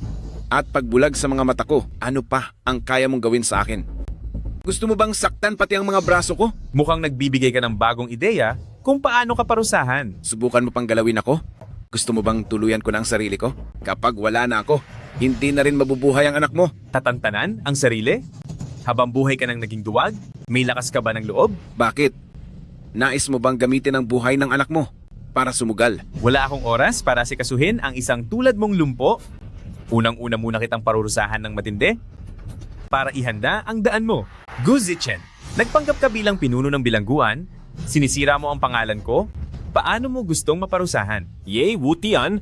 at pagbulag sa mga mata ko, ano pa ang kaya mong gawin sa akin? Gusto mo bang saktan pati ang mga braso ko? Mukhang nagbibigay ka ng bagong ideya kung paano ka parusahan. Subukan mo pang galawin ako? Gusto mo bang tuluyan ko na ang sarili ko? Kapag wala na ako, hindi na rin mabubuhay ang anak mo. Tatantanan ang sarili? Habang buhay ka nang naging duwag? May lakas ka ba ng loob? Bakit? Nais mo bang gamitin ang buhay ng anak mo para sumugal? Wala akong oras para sikasuhin ang isang tulad mong lumpo. Unang-una muna kitang parurusahan ng matindi para ihanda ang daan mo. Gu Zichen, nagpanggap ka bilang pinuno ng bilangguan? Sinisira mo ang pangalan ko? Paano mo gustong maparusahan? Ye Wutian,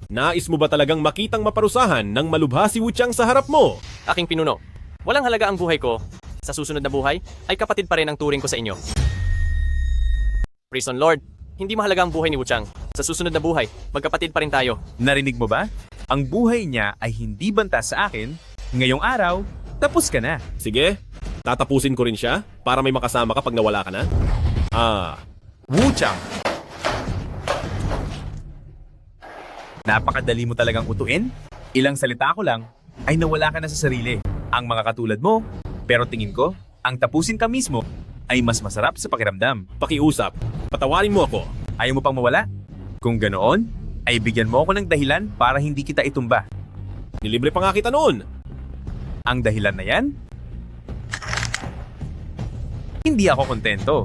nais mo ba talagang makitang maparusahan ng malubha si Wuchang sa harap mo? Aking pinuno, walang halaga ang buhay ko. Sa susunod na buhay, ay kapatid pa rin ang turing ko sa inyo. Prison Lord, hindi mahalaga ang buhay ni Wuchang. Sa susunod na buhay, magkapatid pa rin tayo. Narinig mo ba? Ang buhay niya ay hindi banta sa akin. Ngayong araw, tapos ka na. Sige, tatapusin ko rin siya para may makasama ka pag nawala ka na. Wuchang. Napakadali mo talagang utuin. Ilang salita ko lang ay nawala ka na sa sarili. Ang mga katulad mo, pero tingin ko, ang tapusin ka mismo ay mas masarap sa pakiramdam. Pakiusap, patawarin mo ako. Ayaw mo pang mawala? Kung ganoon, ay bigyan mo ako ng dahilan para hindi kita itumba. Nilibre pa nga kita noon. Ang dahilan na yan? Hindi ako kontento.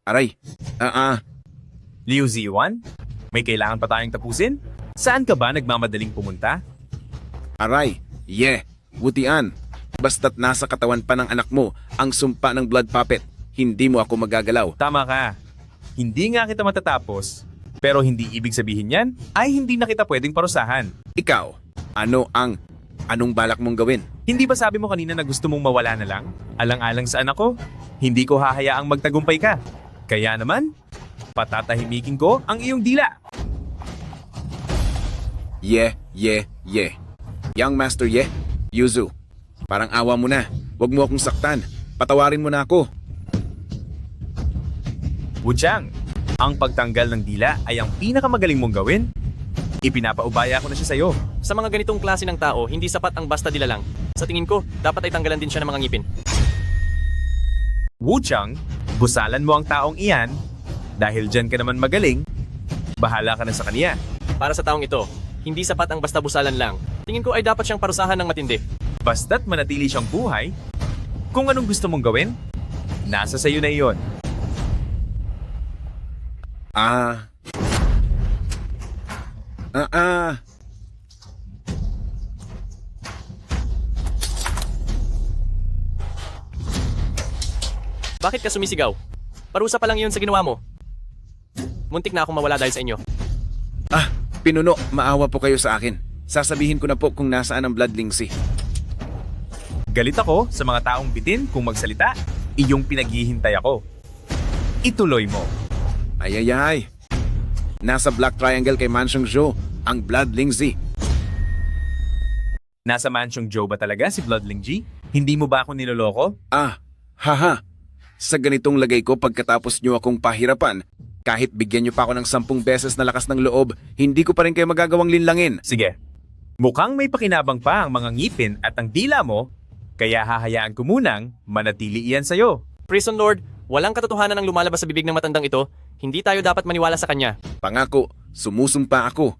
Aray. Liu Ziyuan, may kailangan pa tayong tapusin? Saan ka ba nagmamadaling pumunta? Aray. Wutian. Basta't nasa katawan pa ng anak mo ang sumpa ng blood puppet, hindi mo ako magagalaw. Tama ka. Hindi nga kita matatapos, pero hindi ibig sabihin yan ay hindi na kita pwedeng parusahan. Ikaw, anong balak mong gawin? Hindi ba sabi mo kanina na gusto mong mawala na lang? Alang-alang sa anak ko, hindi ko hahayaang magtagumpay ka. Kaya naman, patatahimikin ko ang iyong dila. Young Master Yuzu, parang awa mo na. Huwag mo akong saktan. Patawarin mo na ako. Wuchang, ang pagtanggal ng dila ay ang pinakamagaling mong gawin. Ipinapaubaya ko na siya sa'yo. Sa mga ganitong klase ng tao, hindi sapat ang basta dila lang. Sa tingin ko, dapat ay tanggalan din siya ng mga ngipin. Wuchang, busalan mo ang taong iyan. Dahil dyan ka naman magaling, bahala ka na sa kanya. Para sa taong ito, hindi sapat ang basta busalan lang. Tingin ko ay dapat siyang parusahan ng matindi. Basta't manatili siyang buhay, kung anong gusto mong gawin, nasa sayo na iyon. Bakit ka sumisigaw? Parusa pa lang iyon sa ginawa mo. Muntik na akong mawala dahil sa inyo. Pinuno, maawa po kayo sa akin. Sasabihin ko na po kung nasaan ang Bloodling Z. Galit ako sa mga taong bitin kung magsalita, iyong pinaghihintay ako. Ituloy mo. Ay. Nasa Black Triangle kay Mansyong Zhou, ang Bloodling Z. Nasa Mansyong Joe ba talaga si Bloodling G? Hindi mo ba ako niloloko? Haha. Sa ganitong lagay ko pagkatapos nyo akong pahirapan, kahit bigyan nyo pa ako ng 10 beses na lakas ng loob, hindi ko pa rin kayo magagawang linlangin. Sige. Mukhang may pakinabang pa ang mga ngipin at ang dila mo, kaya hahayaan ko munang manatili iyan sa'yo. Prison Lord, walang katotohanan ang lumalabas sa bibig ng matandang ito. Hindi tayo dapat maniwala sa kanya. Pangako, sumusumpa ako.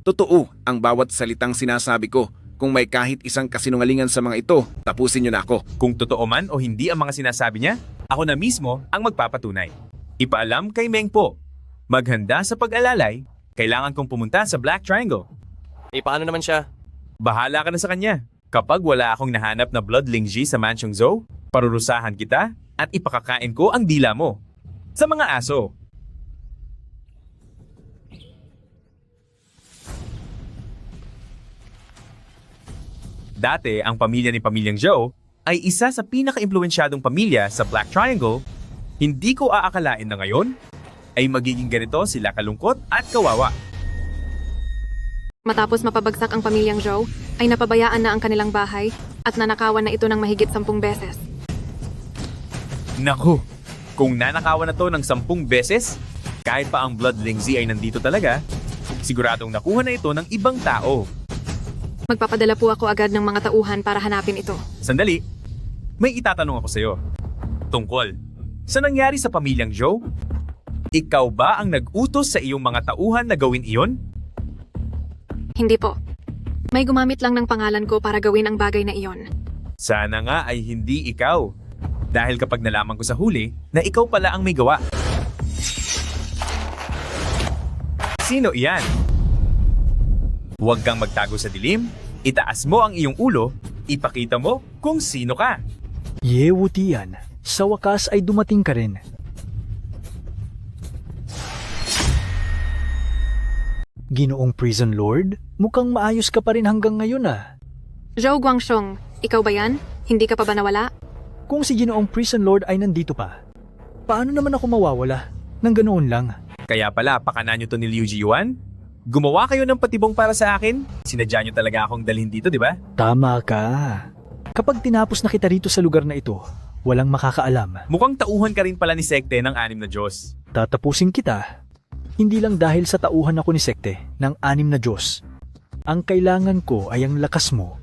Totoo ang bawat salitang sinasabi ko. Kung may kahit isang kasinungalingan sa mga ito, tapusin nyo na ako. Kung totoo man o hindi ang mga sinasabi niya, ako na mismo ang magpapatunay. Ipaalam kay Meng Po. Maghanda sa pag-alalay, kailangan kong pumunta sa Black Triangle. Paano naman siya? Bahala ka na sa kanya. Kapag wala akong nahanap na Bloodling G sa Mansyong Zhou, parurusahan kita at ipakakain ko ang dila mo. Sa mga aso. Dati, ang pamilya ni Pamilyang Zhou ay isa sa pinaka-impluensyadong pamilya sa Black Triangle. Hindi ko aakalain na ngayon ay magiging ganito sila kalungkot at kawawa. Matapos mapabagsak ang pamilyang Zhou, ay napabayaan na ang kanilang bahay at nanakawan na ito ng mahigit 10 beses. Naku, kung nanakawan na to ng 10 beses, kahit pa ang Bloodling Z ay nandito talaga, siguradong nakuha na ito ng ibang tao. Magpapadala po ako agad ng mga tauhan para hanapin ito. Sandali, may itatanong ako sa'yo. Tungkol, sa nangyari sa pamilyang Zhou, ikaw ba ang nag-utos sa iyong mga tauhan na gawin iyon? Hindi po. May gumamit lang ng pangalan ko para gawin ang bagay na iyon. Sana nga ay hindi ikaw. Dahil kapag nalaman ko sa huli na ikaw pala ang may gawa. Sino iyan? Huwag kang magtago sa dilim, itaas mo ang iyong ulo, ipakita mo kung sino ka. Wutian, sa wakas ay dumating ka rin. Ginoong Prison Lord, mukhang maayos ka pa rin hanggang ngayon Zhou Guangxiong, ikaw ba yan? Hindi ka pa ba nawala? Kung si Ginoong Prison Lord ay nandito pa, paano naman ako mawawala? Nang ganoon lang. Kaya pala, pakana nyo to ni Liu Jiyuan? Gumawa kayo ng patibong para sa akin? Sinadya nyo talaga akong dalhin dito, di ba? Tama ka. Kapag tinapos na kita rito sa lugar na ito, walang makakaalam. Mukhang tauhan ka rin pala ni Sekte ng 6 na Diyos. Tatapusin kita. Hindi lang dahil sa tauhan ako ni Sekte ng 6 na Diyos. Ang kailangan ko ay ang lakas mo.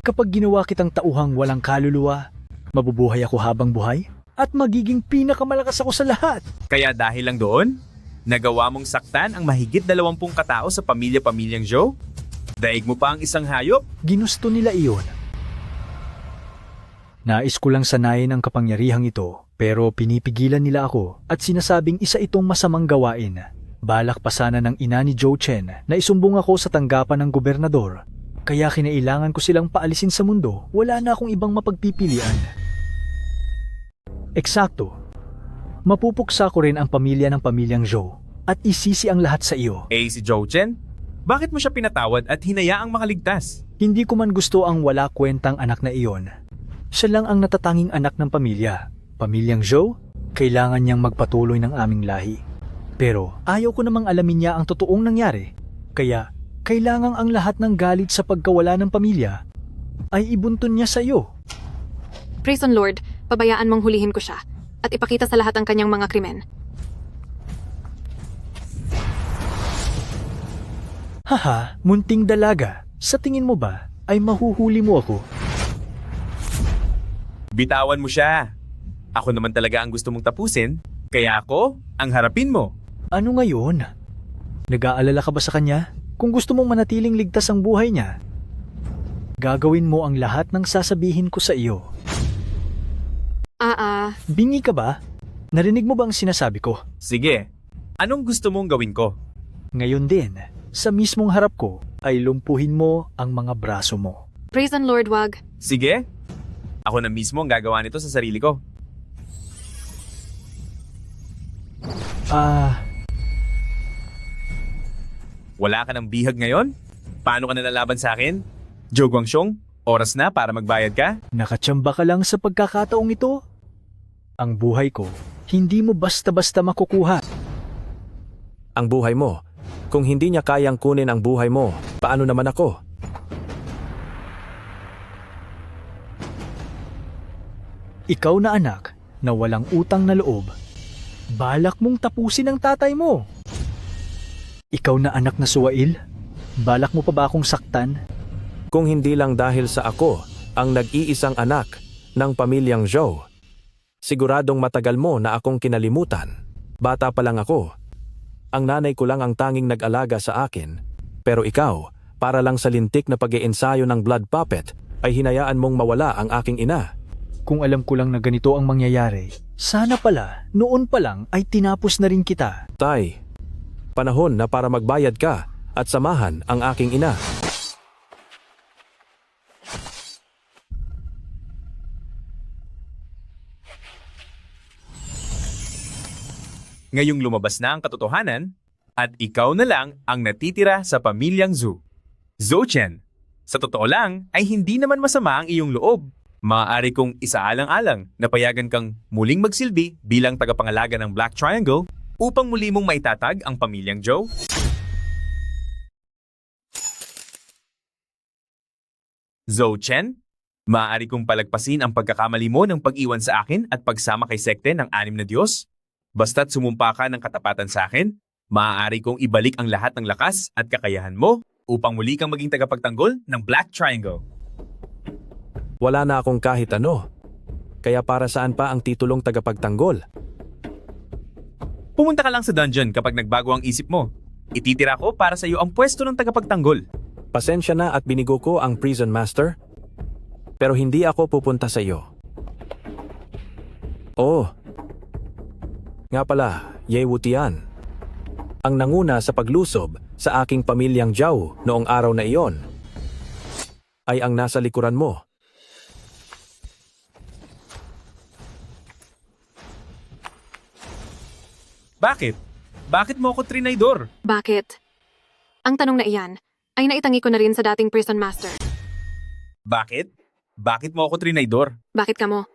Kapag ginawa kitang tauhang walang kaluluwa, mabubuhay ako habang buhay at magiging pinakamalakas ako sa lahat. Kaya dahil lang doon, nagawa mong saktan ang mahigit 20 katao sa pamilya-pamilyang Zhou? Daig mo pa ang isang hayop? Ginusto nila iyon. Nais ko lang sanayin ang kapangyarihang ito, pero pinipigilan nila ako at sinasabing isa itong masamang gawain. Balak pa sana ng ina ni Zhou Chen na isumbong ako sa tanggapan ng gobernador. Kaya kinailangan ko silang paalisin sa mundo, wala na akong ibang mapagpipilian. Eksakto. Mapupuksa ko rin ang pamilya ng pamilyang Zhou at isisi ang lahat sa iyo. Si Zhou Chen? Bakit mo siya pinatawad at hinayaang makaligtas? Hindi ko man gusto ang wala kwentang anak na iyon. Siya lang ang natatanging anak ng pamilya. Pamilyang Zhou, kailangan niyang magpatuloy ng aming lahi. Pero ayaw ko namang alamin niya ang totoong nangyari. Kaya kailangang ang lahat ng galit sa pagkawala ng pamilya ay ibuntun niya sa iyo. Prison Lord, pabayaan mong hulihin ko siya at ipakita sa lahat ang kanyang mga krimen. Haha, munting dalaga. Sa tingin mo ba ay mahuhuli mo ako? Bitawan mo siya. Ako naman talaga ang gusto mong tapusin, kaya ako ang harapin mo. Ano ngayon? Nag-aalala ka ba sa kanya? Kung gusto mong manatiling ligtas ang buhay niya, gagawin mo ang lahat ng sasabihin ko sa iyo. Bingi ka ba? Narinig mo ba ang sinasabi ko? Sige, anong gusto mong gawin ko? Ngayon din, sa mismong harap ko ay lumpuhin mo ang mga braso mo. Prison Lord, wag. Sige, ako na mismo ang gagawa nito sa sarili ko. Wala ka ng bihag ngayon? Paano ka nalalaban sa akin? Zhou Guangxiong, oras na para magbayad ka? Nakachamba ka lang sa pagkakataong ito? Ang buhay ko, hindi mo basta-basta makukuha. Ang buhay mo. Kung hindi niya kayang kunin ang buhay mo, paano naman ako? Ikaw na anak na walang utang na loob, balak mong tapusin ang tatay mo. Ikaw na anak na suwail, balak mo pa ba akong saktan? Kung hindi lang dahil sa ako ang nag-iisang anak ng pamilyang Zhou, siguradong matagal mo na akong kinalimutan. Bata pa lang ako. Ang nanay ko lang ang tanging nag-alaga sa akin. Pero ikaw, para lang sa lintik na pag-iensayo ng blood puppet, ay hinayaan mong mawala ang aking ina. Kung alam ko lang na ganito ang mangyayari, sana pala, noon pa lang ay tinapos na rin kita. Tay, panahon na para magbayad ka at samahan ang aking ina. Ngayong lumabas na ang katotohanan, at ikaw na lang ang natitira sa pamilyang Zhou. Zhou Chen, sa totoo lang ay hindi naman masama ang iyong loob. Maaari kong isaalang-alang na payagan kang muling magsilbi bilang tagapangalaga ng Black Triangle upang muli mong maitatag ang pamilyang Zhou. Zhou Chen, maaari kong palagpasin ang pagkakamali mo ng pag-iwan sa akin at pagsama kay sekte ng 6 na Diyos. Basta't sumumpa ka ng katapatan sa akin, maaari kong ibalik ang lahat ng lakas at kakayahan mo upang muli kang maging tagapagtanggol ng Black Triangle. Wala na akong kahit ano. Kaya para saan pa ang titulong tagapagtanggol? Pumunta ka lang sa dungeon kapag nagbago ang isip mo. Ititira ko para sa iyo ang pwesto ng tagapagtanggol. Pasensya na at binigo ko ang prison master. Pero hindi ako pupunta sa iyo. Oh. Nga pala, Ye Wutian. Ang nanguna sa paglusob sa aking pamilyang Zhou noong araw na iyon ay ang nasa likuran mo. Bakit? Bakit mo ako trinaydor? Bakit? Ang tanong na iyan ay naitangi ko na rin sa dating prison master. Bakit? Bakit mo ako trinaydor? Bakit ka mo?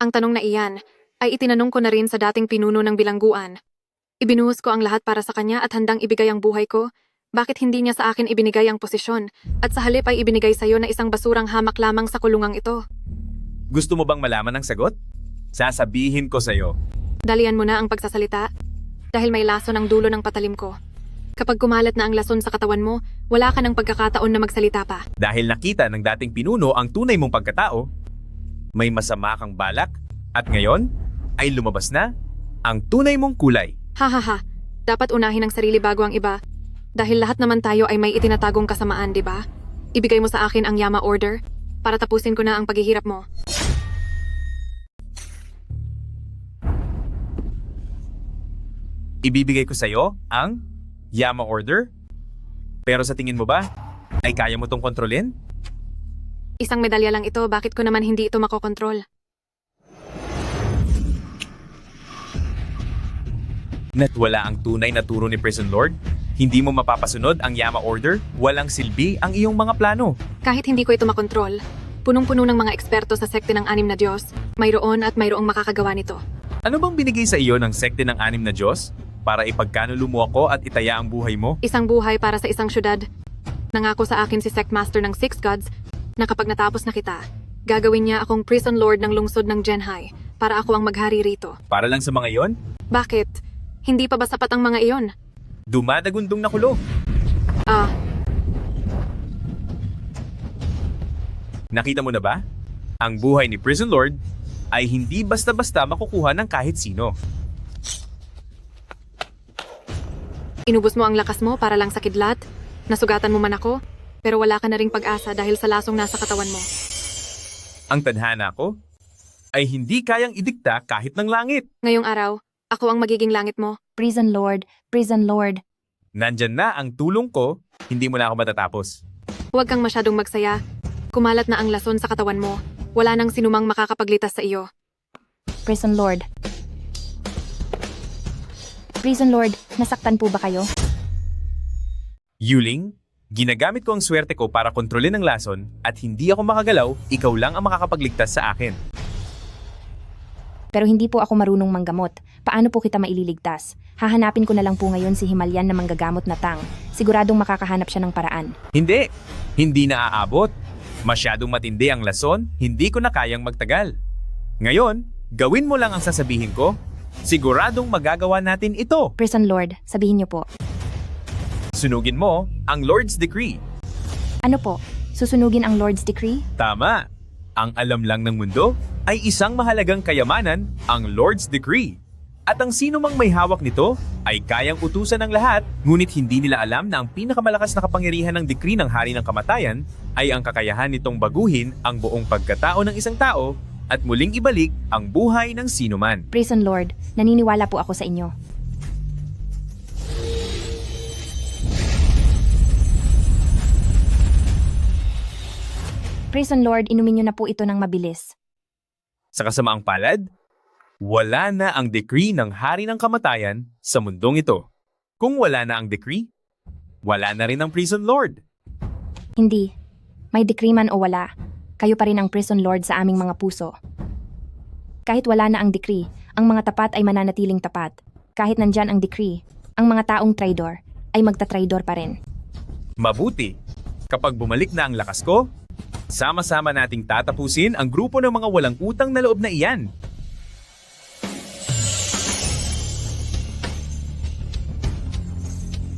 Ang tanong na iyan ay itinanong ko na rin sa dating pinuno ng bilangguan. Ibinuhos ko ang lahat para sa kanya at handang ibigay ang buhay ko. Bakit hindi niya sa akin ibinigay ang posisyon at sa halip ay ibinigay sa iyo na isang basurang hamak lamang sa kulungang ito? Gusto mo bang malaman ang sagot? Sasabihin ko sa iyo. Dalian mo na ang pagsasalita dahil may lason ang dulo ng patalim ko. Kapag kumalat na ang lason sa katawan mo, wala ka ng pagkakataon na magsalita pa. Dahil nakita ng dating pinuno ang tunay mong pagkatao, may masama kang balak at ngayon ay lumabas na ang tunay mong kulay. Hahaha, dapat unahin ang sarili bago ang iba. Dahil lahat naman tayo ay may itinatagong kasamaan, di ba? Ibigay mo sa akin ang Yama Order para tapusin ko na ang paghihirap mo. Ibibigay ko sa'yo ang Yama Order? Pero sa tingin mo ba, ay kaya mo tong kontrolin? Isang medalya lang ito, bakit ko naman hindi ito makokontrol? Na't wala ang tunay na turo ni Prison Lord? Hindi mo mapapasunod ang Yama Order? Walang silbi ang iyong mga plano. Kahit hindi ko ito makontrol, punong-puno ng mga eksperto sa sekte ng 6 na Diyos, mayroon at mayroong makakagawa nito. Ano bang binigay sa iyo ng sekte ng 6 na Diyos? Para ipagkanulo mo ako at itaya ang buhay mo? Isang buhay para sa isang syudad. Nangako sa akin si Sect Master ng 6 Gods na kapag natapos na kita, gagawin niya akong Prison Lord ng lungsod ng Genhai para ako ang maghari rito. Para lang sa mga iyon? Bakit? Hindi pa ba sapat ang mga iyon? Dumadagundong na kulo. Nakita mo na ba? Ang buhay ni Prison Lord ay hindi basta-basta makukuha ng kahit sino. Inubos mo ang lakas mo para lang sa kidlat, nasugatan mo man ako, pero wala ka na ring pag-asa dahil sa lasong nasa katawan mo. Ang tadhana ko ay hindi kayang idikta kahit ng langit. Ngayong araw, ako ang magiging langit mo. Prison Lord, Prison Lord. Nandyan na ang tulong ko, hindi mo na ako matatapos. Huwag kang masyadong magsaya. Kumalat na ang lason sa katawan mo. Wala nang sinumang makakapaglitas sa iyo. Prison Lord. Prison Lord, nasaktan po ba kayo? Yuling, ginagamit ko ang swerte ko para kontrolin ang lason at hindi ako makagalaw, ikaw lang ang makakapagligtas sa akin. Pero hindi po ako marunong manggamot. Paano po kita maililigtas? Hahanapin ko na lang po ngayon si Himalayan na manggagamot na Tang. Siguradong makakahanap siya ng paraan. Hindi na aabot. Masyadong matindi ang lason, hindi ko na kayang magtagal. Ngayon, gawin mo lang ang sasabihin ko. Siguradong magagawa natin ito. Prison Lord, sabihin niyo po. Sunugin mo ang Lord's Decree. Ano po? Susunugin ang Lord's Decree? Tama. Ang alam lang ng mundo ay isang mahalagang kayamanan, ang Lord's Decree. At ang sino mang may hawak nito ay kayang utusan ng lahat, ngunit hindi nila alam na ang pinakamalakas na kapangyarihan ng decree ng Hari ng Kamatayan ay ang kakayahan nitong baguhin ang buong pagkatao ng isang tao at muling ibalik ang buhay ng sinuman. Prison Lord, naniniwala po ako sa inyo. Prison Lord, inumin niyo na po ito ng mabilis. Sa kasamaang palad, wala na ang decree ng Hari ng Kamatayan sa mundong ito. Kung wala na ang decree, wala na rin ang Prison Lord. Hindi. May decree man o wala, kayo pa rin ang Prison Lord sa aming mga puso. Kahit wala na ang decree, ang mga tapat ay mananatiling tapat. Kahit nandyan ang decree, ang mga taong traidor ay magta-traidor pa rin. Mabuti, kapag bumalik na ang lakas ko, sama-sama nating tatapusin ang grupo ng mga walang utang na loob na iyan.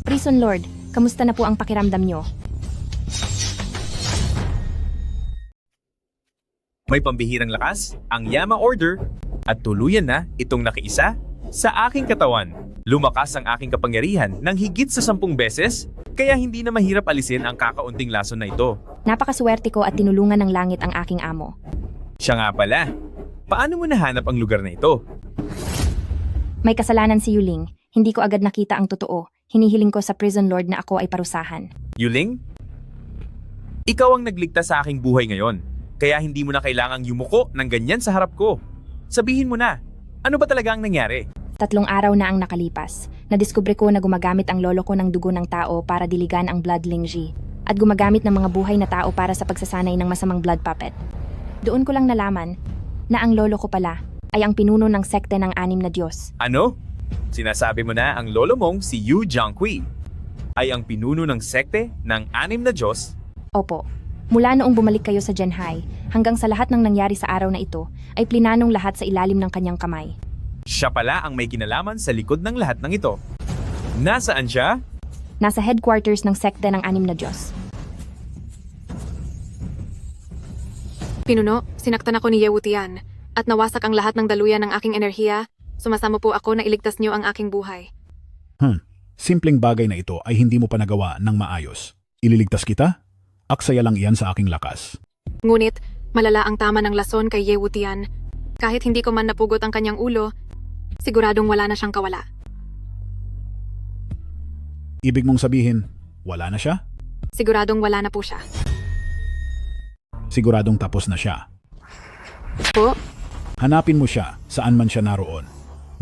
Prison Lord, kamusta na po ang pakiramdam nyo? May pambihirang lakas, ang Yama Order, at tuluyan na itong nakiisa sa aking katawan. Lumakas ang aking kapangyarihan ng higit sa 10 beses, kaya hindi na mahirap alisin ang kakaunting lason na ito. Napakaswerte ko at tinulungan ng langit ang aking amo. Siya nga pala, paano mo nahanap ang lugar na ito? May kasalanan si Yuling, hindi ko agad nakita ang totoo. Hinihiling ko sa Prison Lord na ako ay parusahan. Yuling? Ikaw ang nagligtas sa aking buhay ngayon, kaya hindi mo na kailangang yumuko ng ganyan sa harap ko. Sabihin mo na, ano ba talaga ang nangyari? 3 araw na ang nakalipas. Nadiskubre ko na gumagamit ang lolo ko ng dugo ng tao para diligan ang Blood Lingji at gumagamit ng mga buhay na tao para sa pagsasanay ng masamang blood puppet. Doon ko lang nalaman na ang lolo ko pala ay ang pinuno ng sekte ng 6 na Diyos. Ano? Sinasabi mo na ang lolo mong si Yu Jiangqi ay ang pinuno ng sekte ng 6 na Diyos? Opo. Mula noong bumalik kayo sa Genhai hanggang sa lahat ng nangyari sa araw na ito ay plinanong lahat sa ilalim ng kanyang kamay. Siya pala ang may kinalaman sa likod ng lahat ng ito. Nasaan siya? Nasa headquarters ng sekte ng 6 na Diyos. Pinuno, sinaktan ako ni Yewutian at nawasak ang lahat ng daluyan ng aking enerhiya. Sumasamo po ako na iligtas niyo ang aking buhay. Simpleng bagay na ito ay hindi mo pa nagawa ng maayos. Ililigtas kita? Aksaya lang iyan sa aking lakas. Ngunit, malala ang tama ng lason kay Ye Wutian. Kahit hindi ko man napugot ang kanyang ulo, siguradong wala na siyang kawala. Ibig mong sabihin, wala na siya? Siguradong wala na po siya. Siguradong tapos na siya. Po? Hanapin mo siya saan man siya naroon.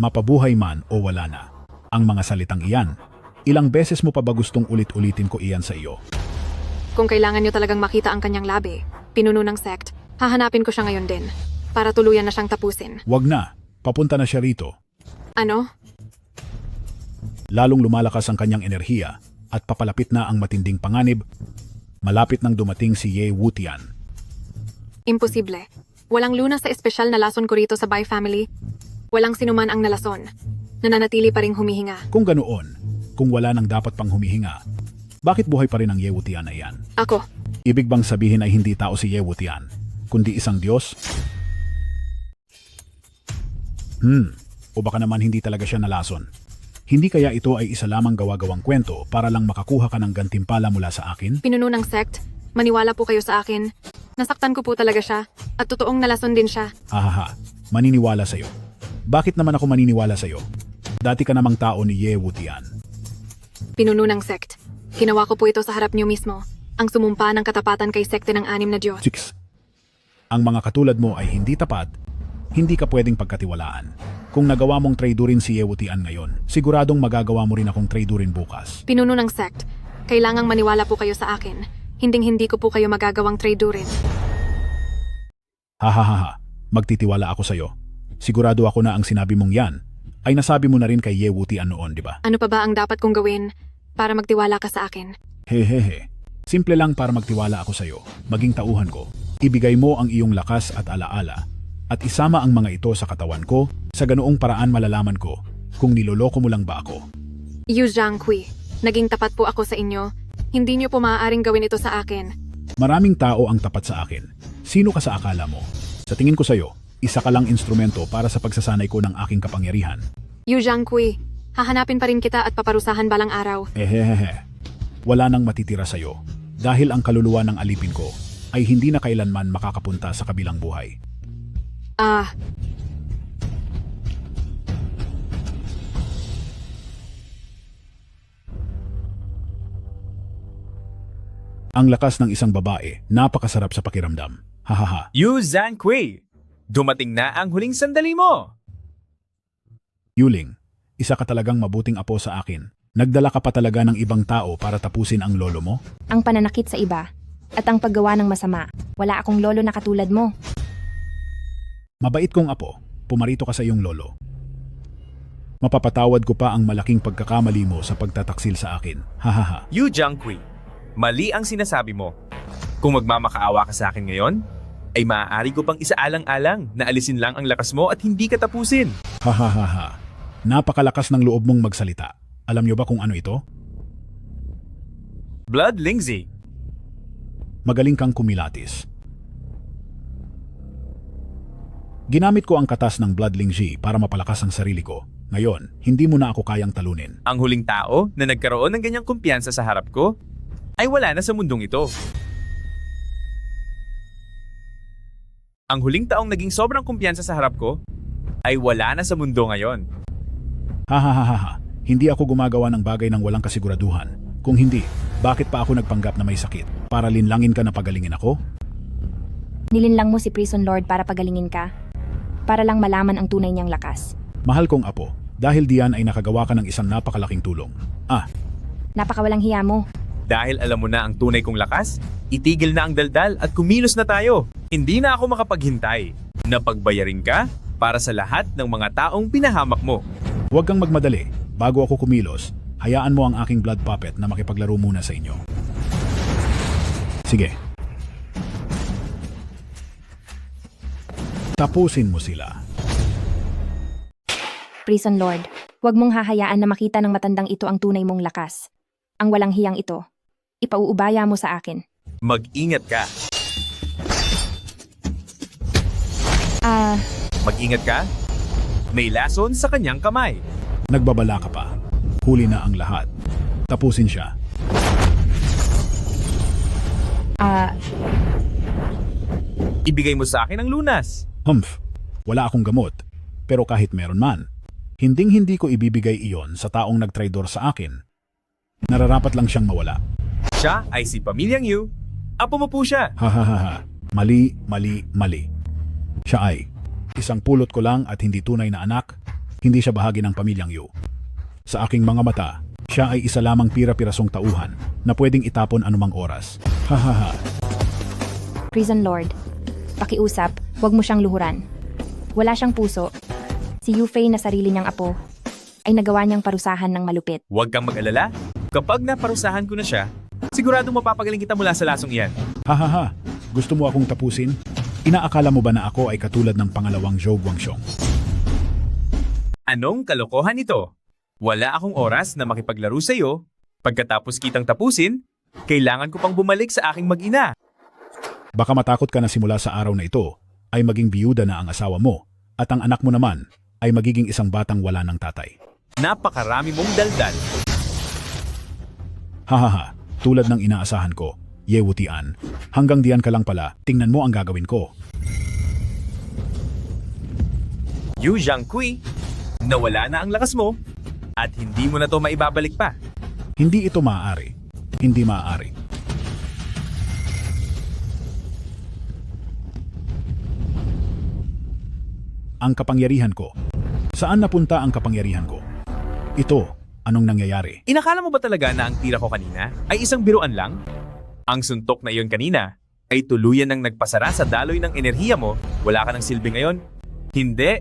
Mapabuhay man o wala na. Ang mga salitang iyan, ilang beses mo pa ba gustong ulit-ulitin ko iyan sa iyo? Kung kailangan nyo talagang makita ang kanyang labi, pinuno ng sect, hahanapin ko siya ngayon din. Para tuluyan na siyang tapusin. Wag na, papunta na siya rito. Ano? Lalong lumalakas ang kanyang enerhiya at papalapit na ang matinding panganib. Malapit nang dumating si Ye Wutian. Imposible. Walang lunas sa espesyal na lason ko rito sa Bai family. Walang sinuman ang nalason. Nananatili pa ring humihinga. Kung ganoon, kung wala nang dapat pang humihinga, bakit buhay pa rin ang Ye Wutian na iyan? Ako. Ibig bang sabihin ay hindi tao si Ye Wutian, kundi isang Diyos? O baka naman hindi talaga siya nalason. Hindi kaya ito ay isa lamang gawa-gawang kwento para lang makakuha ka ng gantimpala mula sa akin? Pinuno ng sect, maniwala po kayo sa akin. Nasaktan ko po talaga siya, at totoong nalason din siya. Hahaha, maniniwala sa'yo. Bakit naman ako maniniwala sa'yo? Dati ka namang tao ni Ye Wutian. Pinuno ng sect. Ginawa ko po ito sa harap niyo mismo. Ang sumumpa ng katapatan kay sekte ng 6 na Diyos. Chicks, ang mga katulad mo ay hindi tapat, hindi ka pwedeng pagkatiwalaan. Kung nagawa mong traidorin si Ye Wutian ngayon, siguradong magagawa mo rin akong traidorin bukas. Pinuno ng sect. Kailangang maniwala po kayo sa akin. Hinding-hindi ko po kayo magagawang traidorin. Hahaha, magtitiwala ako sa'yo. Sigurado ako na ang sinabi mong yan ay nasabi mo na rin kay Ye Wutian noon, di ba? Ano pa ba ang dapat kong gawin para magtiwala ka sa akin? Hehehe. Simple lang para magtiwala ako sa'yo. Maging tauhan ko. Ibigay mo ang iyong lakas at alaala. At isama ang mga ito sa katawan ko. Sa ganoong paraan malalaman ko kung niloloko mo lang ba ako. Yu Zhangqi, naging tapat po ako sa inyo. Hindi niyo po maaaring gawin ito sa akin. Maraming tao ang tapat sa akin. Sino ka sa akala mo? Sa tingin ko sa'yo, isa ka lang instrumento para sa pagsasanay ko ng aking kapangyarihan. Yu Zhangqi, hahanapin pa rin kita at paparusahan balang araw. Ehehehe. Wala nang matitira sa'yo. Dahil ang kaluluwa ng alipin ko ay hindi na kailanman makakapunta sa kabilang buhay. Ang lakas ng isang babae, napakasarap sa pakiramdam. Hahaha. Yu Zhangqi, dumating na ang huling sandali mo. Yuling, isa ka talagang mabuting apo sa akin. Nagdala ka pa talaga ng ibang tao para tapusin ang lolo mo? Ang pananakit sa iba at ang paggawa ng masama. Wala akong lolo na katulad mo. Mabait kong apo, pumarito ka sa iyong lolo. Mapapatawad ko pa ang malaking pagkakamali mo sa pagtataksil sa akin. Hahaha. Yu Zhangqi, mali ang sinasabi mo. Kung magmamakaawa ka sa akin ngayon, ay maaari ko pang isaalang-alang na alisin lang ang lakas mo at hindi ka tapusin. Hahaha. Napakalakas ng loob mong magsalita. Alam niyo ba kung ano ito? Blood Lingzi. Magaling kang kumilatis. Ginamit ko ang katas ng Blood Lingzi para mapalakas ang sarili ko. Ngayon, hindi mo na ako kayang talunin. Ang huling tao na nagkaroon ng ganyang kumpiyansa sa harap ko ay wala na sa mundong ito. Ang huling taong naging sobrang kumpiyansa sa harap ko ay wala na sa mundo ngayon. Hahaha. Hindi ako gumagawa ng bagay ng walang kasiguraduhan. Kung hindi, bakit pa ako nagpanggap na may sakit? Para linlangin ka na pagalingin ako? Nilinlang mo si Prison Lord para pagalingin ka. Para lang malaman ang tunay niyang lakas. Mahal kong apo, dahil diyan ay nakagawa ka ng isang napakalaking tulong. Napakawalang hiya mo. Dahil alam mo na ang tunay kong lakas, itigil na ang daldal at kumilos na tayo. Hindi na ako makapaghintay. Napagbayarin ka para sa lahat ng mga taong pinahamak mo. Huwag kang magmadali. Bago ako kumilos, hayaan mo ang aking blood puppet na makipaglaro muna sa inyo. Sige. Tapusin mo sila. Prison Lord, huwag mong hahayaan na makita ng matandang ito ang tunay mong lakas. Ang walang hiyang ito. Ipauubaya mo sa akin. Mag-ingat ka. Mag-ingat ka? May lason sa kanyang kamay. Nagbabala ka pa. Huli na ang lahat. Tapusin siya. Ibigay mo sa akin ang lunas. Wala akong gamot. Pero kahit meron man, hinding-hindi ko ibibigay iyon sa taong nagtraidor sa akin. Nararapat lang siyang mawala. Siya ay si Pamilyang Yu. Apo mo po siya. Ha. Mali. Siya ay isang pulot ko lang at hindi tunay na anak. Hindi siya bahagi ng Pamilyang Yu. Sa aking mga mata, siya ay isa lamang pira-pirasong tauhan na pwedeng itapon anumang oras. Ha. Prison Lord, pakiusap, huwag mo siyang luhuran. Wala siyang puso. Si Yufei na sarili niyang apo ay nagawa niyang parusahan ng malupit. Huwag kang mag-alala. Kapag naparusahan ko na siya, siguradong mapapagaling kita mula sa lasong iyan. Ha. Gusto mo akong tapusin? Inaakala mo ba na ako ay katulad ng pangalawang Zhou Guangxiong? Anong kalokohan ito? Wala akong oras na makipaglaro sa iyo. Pagkatapos kitang tapusin, kailangan ko pang bumalik sa aking mag-ina. Baka matakot ka na simula sa araw na ito ay maging biyuda na ang asawa mo at ang anak mo naman ay magiging isang batang wala ng tatay. Napakarami mong daldal. Ha. Tulad ng inaasahan ko, Ye Wutian. Hanggang diyan ka lang pala, tingnan mo ang gagawin ko. Yu Zhangqi, nawala na ang lakas mo at hindi mo na to maibabalik pa. Hindi ito maaari. Hindi maaari. Ang kapangyarihan ko. Saan napunta ang kapangyarihan ko? Ito, anong nangyayari? Inakala mo ba talaga na ang tira ko kanina ay isang biruan lang? Ang suntok na iyon kanina ay tuluyan ng nagpasara sa daloy ng enerhiya mo. Wala ka ng silbi ngayon? Hindi.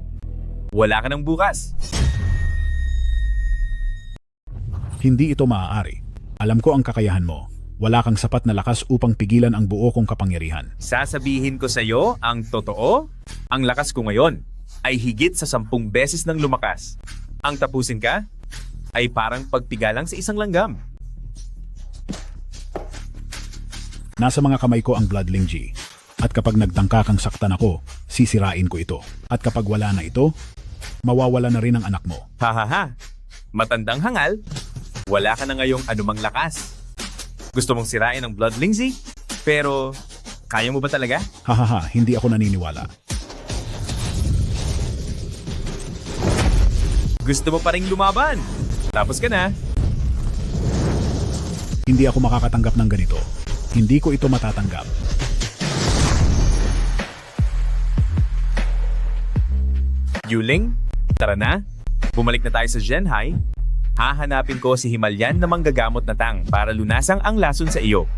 Wala ka ng bukas. Hindi ito maaari. Alam ko ang kakayahan mo. Wala kang sapat na lakas upang pigilan ang buo kong kapangyarihan. Sasabihin ko sa iyo ang totoo, ang lakas ko ngayon ay higit sa 10 beses ng lumakas. Ang tapusin ka ay parang pagpigalang sa isang langgam. Nasa mga kamay ko ang Bloodling G. At kapag nagtangka kang saktan ako, sisirain ko ito. At kapag wala na ito, mawawala na rin ang anak mo. Ha. Matandang hangal, wala ka na ngayong anumang lakas. Gusto mong sirain ang Bloodling Z? Pero, kaya mo ba talaga? Ha, hindi ako naniniwala. Gusto mo pa ring lumaban? Tapos ka na. Hindi ako makakatanggap ng ganito. Hindi ko ito matatanggap. Yuling, tara na. Bumalik na tayo sa Zhenhai. Hahanapin ko si Himalayan na manggagamot na tang para lunasang ang lason sa iyo.